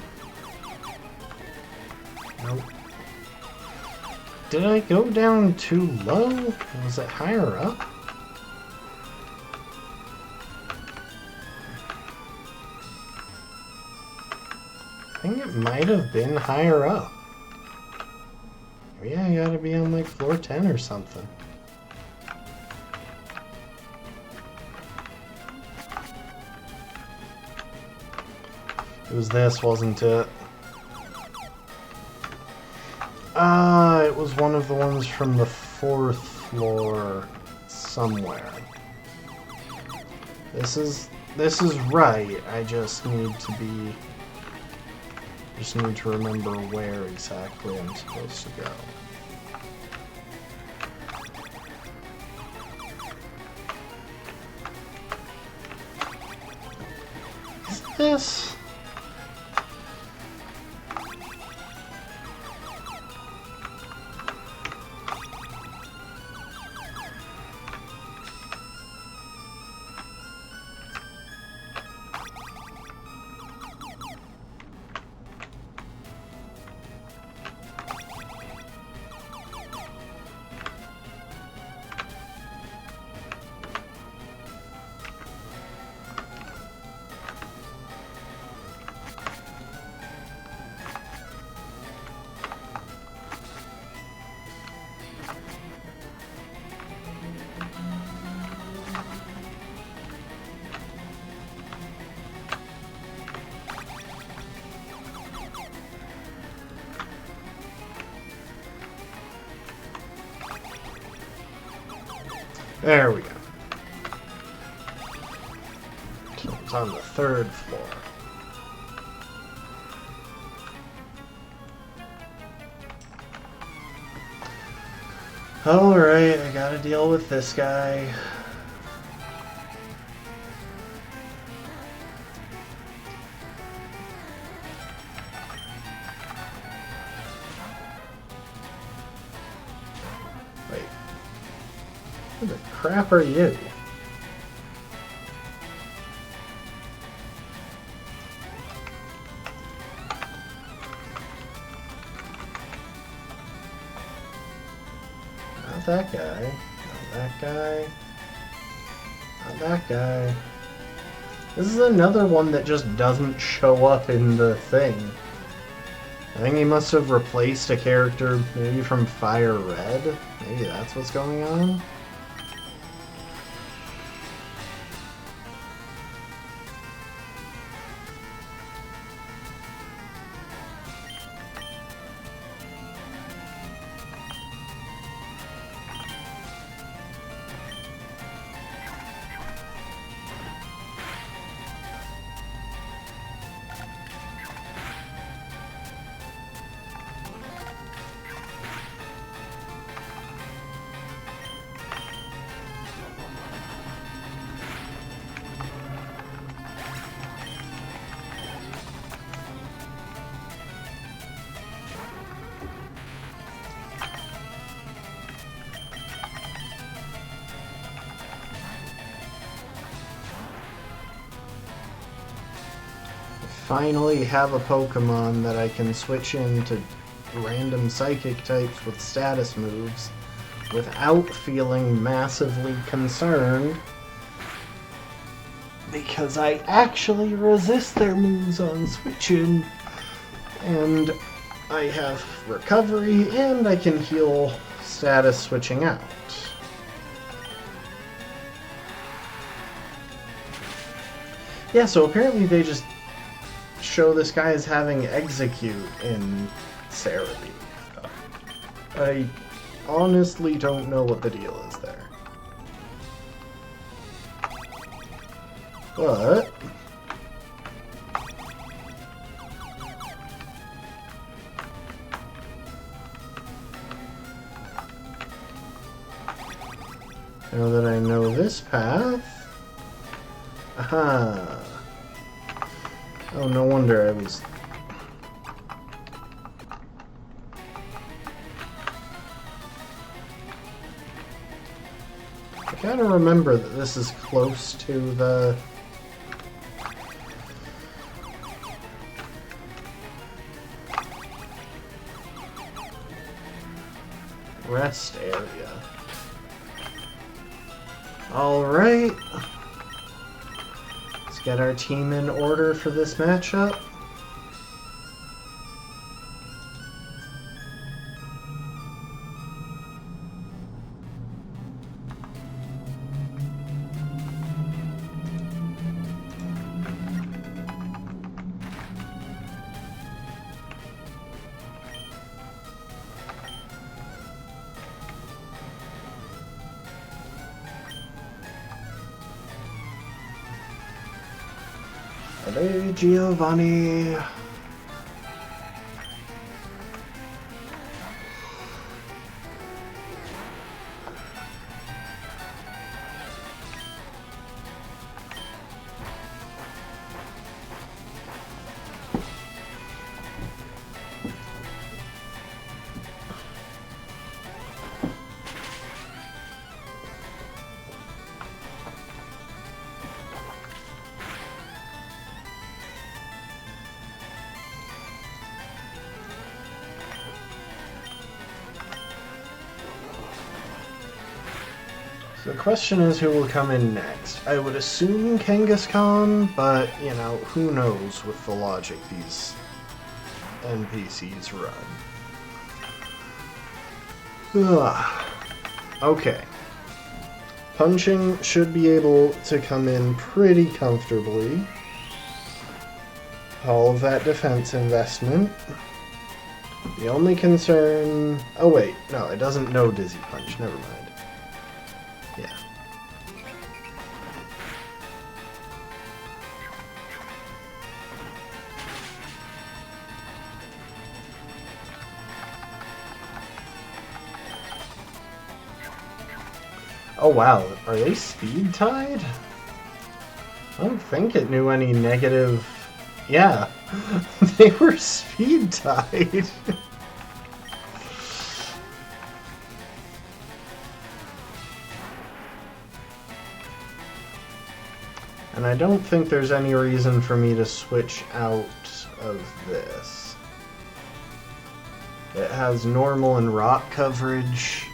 Nope. Did I go down too low? Was it higher up? I think it might have been higher up. Maybe I gotta be on like floor 10 or something. It was this, wasn't it? Ah, it was one of the ones from the 4th floor somewhere. This is right. I just need to remember where exactly I'm supposed to go. Is this? There we go. So it's on the 3rd floor. Alright, I gotta deal with this guy. Wait. Who the crap are you? Not that guy. Not that guy. Not that guy. This is another one that just doesn't show up in the thing. I think he must have replaced a character maybe from Fire Red. Maybe that's what's going on. Finally have a Pokemon that I can switch into random psychic types with status moves without feeling massively concerned, because I actually resist their moves on switching, and I have recovery and I can heal status switching out. Yeah, so apparently they just show this guy as having execute in Cerebi. I honestly don't know what the deal is there. But now that I know this path, aha. Oh, no wonder I was... I gotta remember that this is close to the... rest area. Alright. Get our team in order for this matchup. Hey, Giovanni. The question is who will come in next. I would assume Kangaskhan, but, you know, who knows with the logic these NPCs run. Ugh. Okay. Punching should be able to come in pretty comfortably. All of that defense investment. The only concern... Oh wait, no, it doesn't know Dizzy Punch, never mind. Yeah. Oh wow, are they speed tied? I don't think it knew any negative... Yeah, they were speed tied. And I don't think there's any reason for me to switch out of this. It has normal and rock coverage.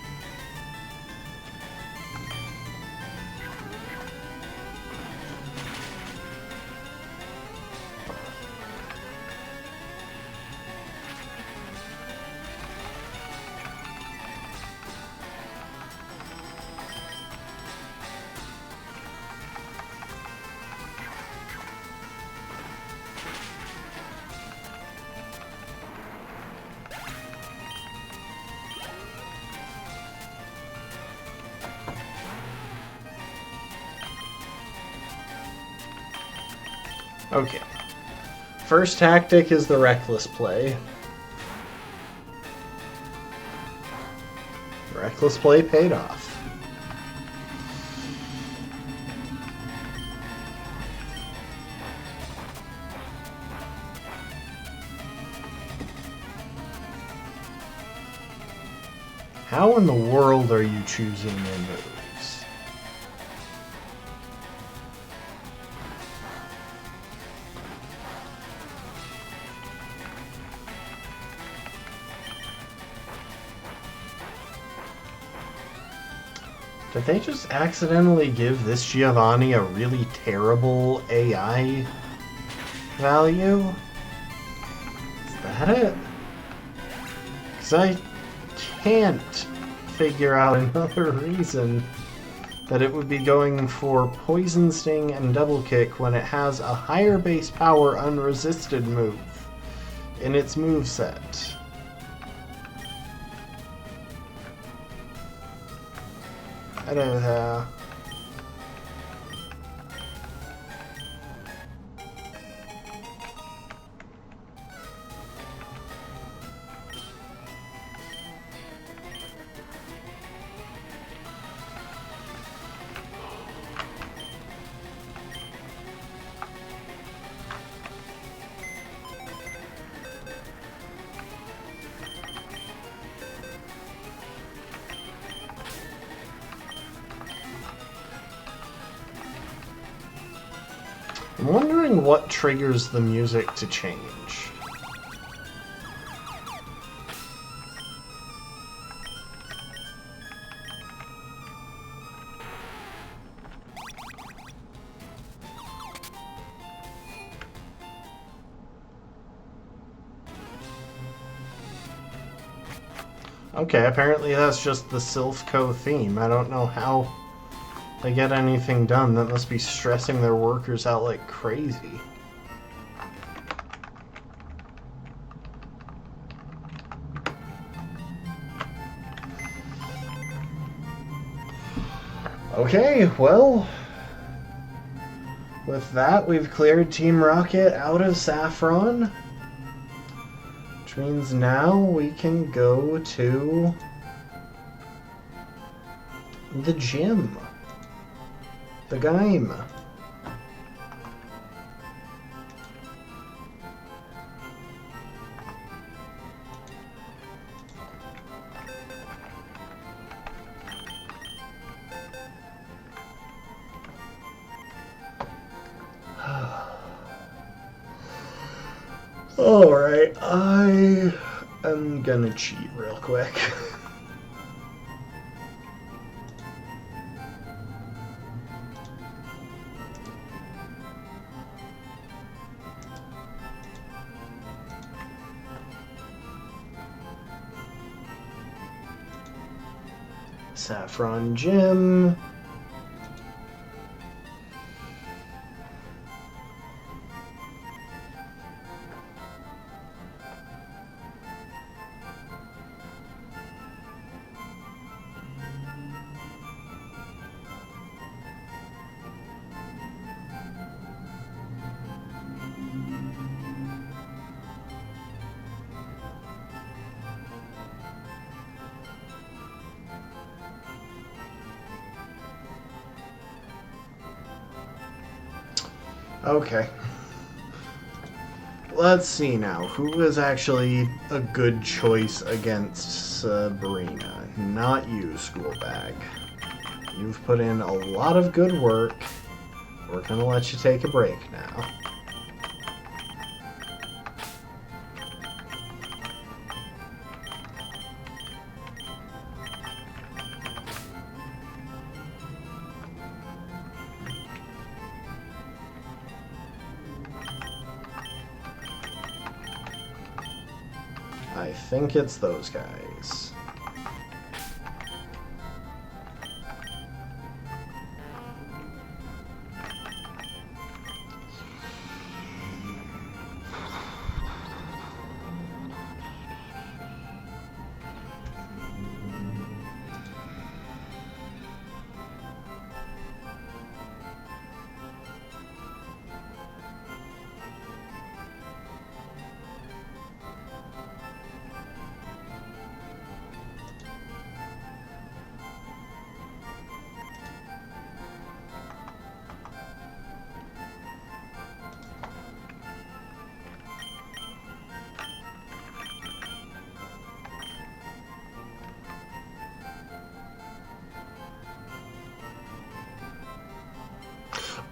Okay. First tactic is the reckless play. Reckless play paid off. How in the world are you choosing your moves? Did they just accidentally give this Giovanni a really terrible AI value? Is that it? Because I can't figure out another reason that it would be going for Poison Sting and Double Kick when it has a higher base power unresisted move in its moveset. Hello. I'm wondering what triggers the music to change. Okay, apparently that's just the Silphco theme. I don't know how they get anything done. That must be stressing their workers out like crazy. Okay, well, with that, we've cleared Team Rocket out of Saffron. Which means now we can go to the gym. The game. Alright, I am gonna cheat real quick. Saffron Gym. Okay. Let's see now. Who is actually a good choice against Sabrina? Not you, Schoolbag. You've put in a lot of good work. We're gonna let you take a break now. I think it's those guys.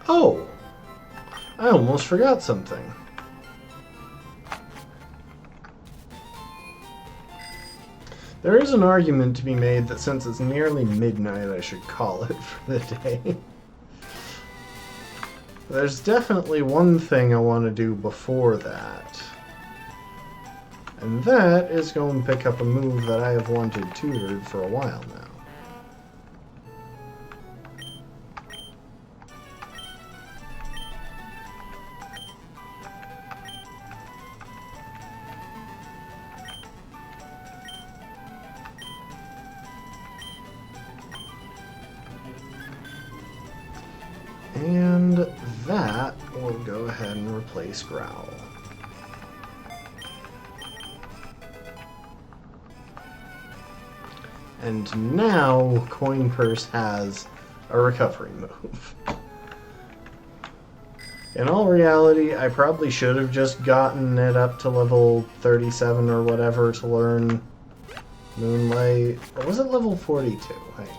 Oh! I almost forgot something. There is an argument to be made that since it's nearly midnight, I should call it for the day. There's definitely one thing I want to do before that. And that is go and pick up a move that I have wanted tutored for a while now. And that will go ahead and replace Growl. And now Coin Purse has a recovery move. In all reality, I probably should have just gotten it up to level 37 or whatever to learn Moonlight. Or was it level 42? Hang on.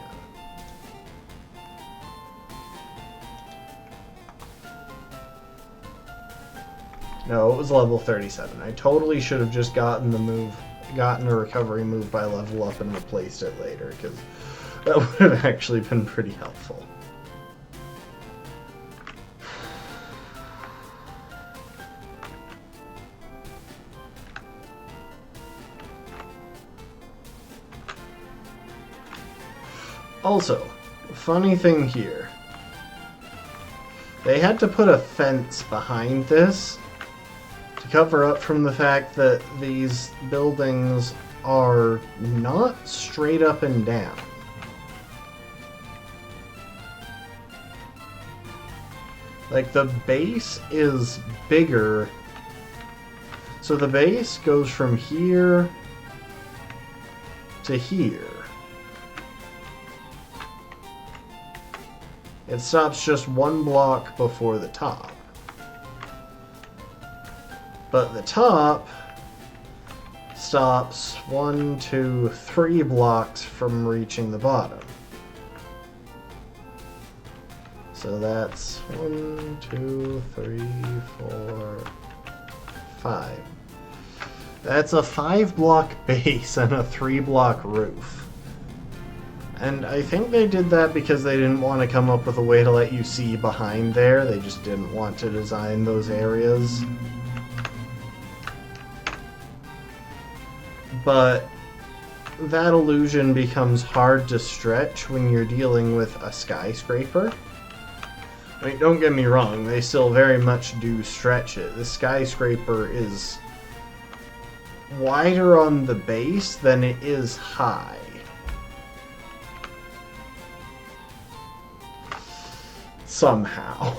No, it was level 37. I totally should have just gotten a recovery move by level up and replaced it later, because that would have actually been pretty helpful. Also, funny thing here. They had to put a fence behind this to cover up from the fact that these buildings are not straight up and down. Like, the base is bigger. So the base goes from here to here. It stops just one block before the top. But the top stops 1, 2, 3 blocks from reaching the bottom. So that's 1, 2, 3, 4, 5. That's a 5-block base and a 3-block roof. And I think they did that because they didn't want to come up with a way to let you see behind there. They just didn't want to design those areas. But that illusion becomes hard to stretch when you're dealing with a skyscraper. I mean, don't get me wrong, they still very much do stretch it. The skyscraper is wider on the base than it is high. Somehow.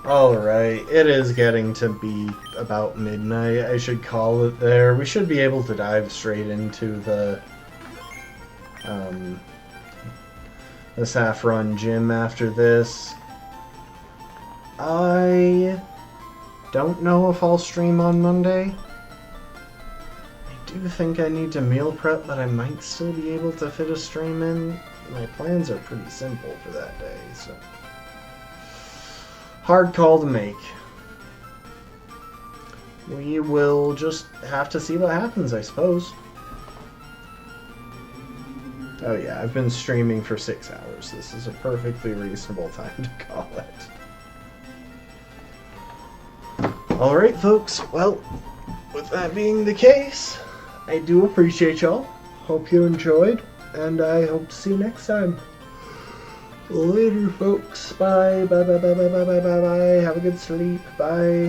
Alright, it is getting to be about midnight. I should call it there. We should be able to dive straight into the Saffron Gym after this. I don't know if I'll stream on Monday. I do think I need to meal prep, but I might still be able to fit a stream in. My plans are pretty simple for that day, so... hard call to make. We will just have to see what happens, I suppose. Oh yeah, I've been streaming for 6 hours. This is a perfectly reasonable time to call it. Alright folks, well, with that being the case, I do appreciate y'all. Hope you enjoyed, and I hope to see you next time. Later folks, bye, bye, bye, bye, bye, bye, bye, bye, bye, have a good sleep, bye.